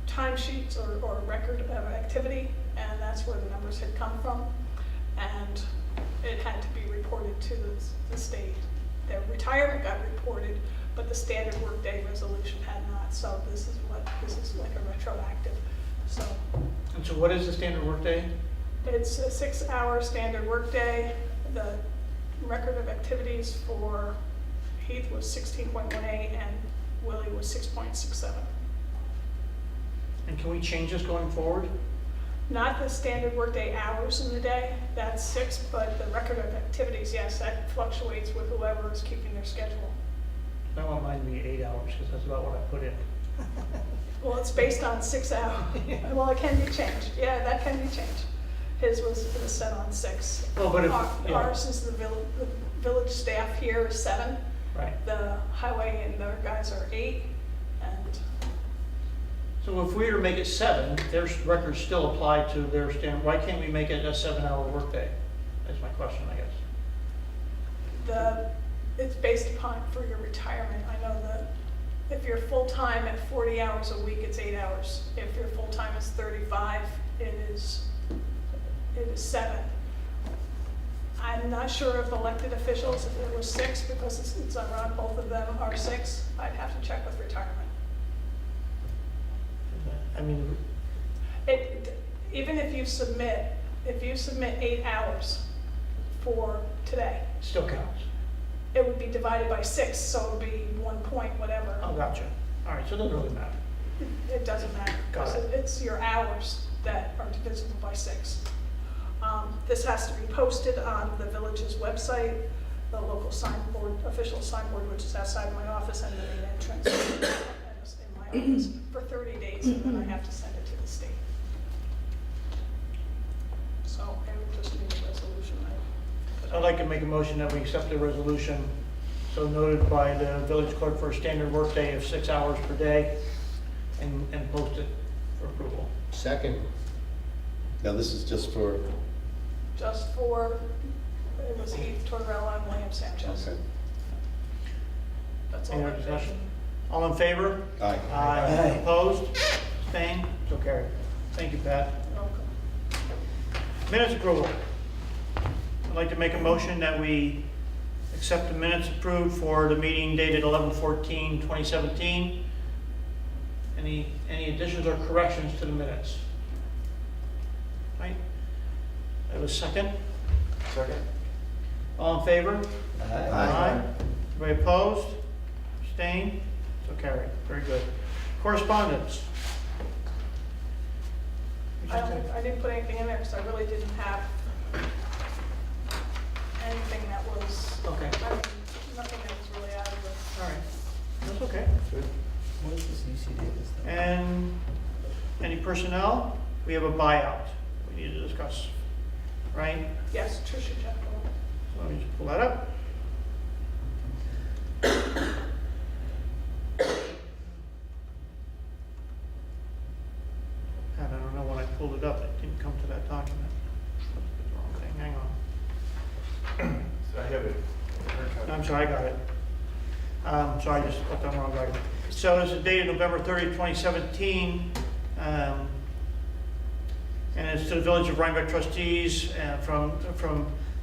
timesheets or record of activity, and that's where the numbers had come from, and it had to be reported to the state. Their retirement got reported, but the standard workday resolution had not, so this is like a retroactive. So And so what is the standard workday? it's a 6-hour standard workday. The record of activities for Heath was 16.18 and Willie was 6.67. And can we change this going forward? Not the standard workday hours in the day, that's 6, but the record of activities, yes, that fluctuates with whoever is keeping their schedule. I want mine to be 8 hours, because that's about what I put in. Well, it's based on 6 hours. Well, it can be changed. Yeah, that can be changed. His was set on 6. Well, but if, yeah. Ours is the village staff here is 7. Right. The highway and their guys are 8. And So if we were to make it 7, their records still apply to their standard. Why can't we make it a 7-hour workday? That's my question, I guess. It's based upon for your retirement. I know that if you're full-time at 40 hours a week, it's 8 hours. If you're full-time is 35, it is 7. I'm not sure if elected officials, if it was 6, because it's around both of them are 6. I'd have to check with retirement. I mean, Even if you submit 8 hours for today, still counts. it would be divided by 6, so it would be 1 point whatever. Oh, gotcha. All right, so it doesn't really matter. It doesn't matter, because Got it. it's your hours that are divisible by 6. This has to be posted on the village's website, the local signboard, official signboard, which is outside my office and the main entrance in my office for 30 days, and then I have to send it to the state. So I would just need a resolution. I'd like to make a motion that we accept the resolution so noted by the village clerk for a standard workday of 6 hours per day and post it for approval. Second. Now, this is just for, It was Heath Tortorella and William Sanchez. okay. That's all. Any other discussion? All in favor? Aye. Aye. Opposed? Abstained? So carried. Thank you, Pat. You're welcome. Minutes approval. I'd like to make a motion that we accept the minutes approved for the meeting dated 11/14/2017. Any additions or corrections to the minutes? Right? I have a second. Second? All in favor? Aye. Anybody opposed? Abstained? So carried. Very good. Correspondence. I didn't put anything in there because I really didn't have anything that was, Okay. nothing that was really out of the. All right. That's okay. What is this UC Davis thing? And any personnel? We have a buyout we need to discuss, right? Yes, Tricia Jekyll. So let me just pull that up. And I don't know when I pulled it up, it didn't come to that document. That's the wrong thing, hang on. So I have it. No, I'm sorry, I got it. So I just put the wrong document. So this is dated November 30th, 2017. And it's to the Village of Rhinebeck Trustees from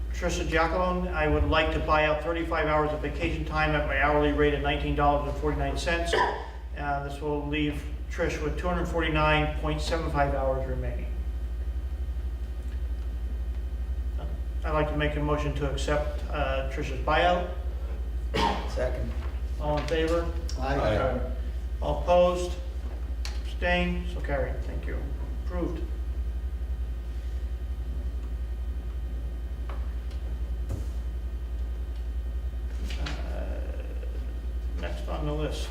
Patricia Jacqueline. I would like to buy out 35 hours of vacation time at my hourly rate of $19.49. This will leave Trish with 249.75 hours remaining. I'd like to make a motion to accept Tricia's buyout. Second. All in favor? Aye. All opposed? Abstained? So carried. Thank you. Approved. Next on the list?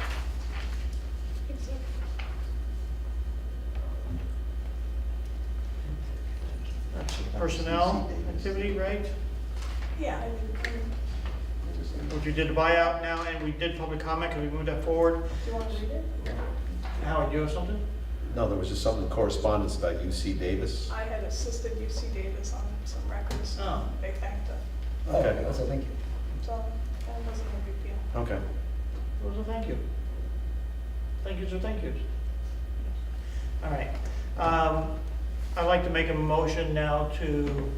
That's personnel activity, right? Yeah, I mean, Which we did the buyout now, and we did public comment, can we move that forward? do you want to read it? Howard, do you have something? No, there was just something in correspondence about UC Davis. I had assisted UC Davis on some records. Oh. They thanked her. Okay. So thank you. So that wasn't a big deal. Okay. It was a thank you. Thank yous are thank yous. All right. I'd like to make a motion now to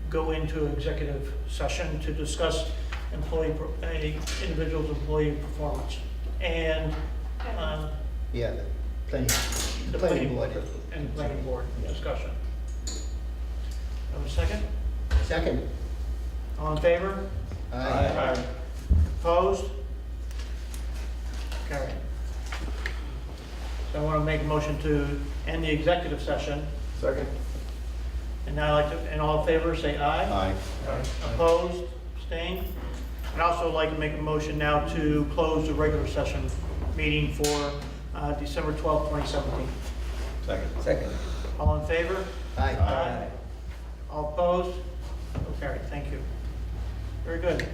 go into executive session to discuss individual's employee performance and Yeah, the planning board. And planning board discussion. Have a second? Second. All in favor? Aye. Opposed? Carried. So I want to make a motion to end the executive session. Second. And now I'd like to, and all in favor, say aye. Aye. Opposed? Abstained? I'd also like to make a motion now to close the regular session meeting for December 12th, 2017. Second. All in favor? Aye. All opposed? So carried. Thank you. Very good.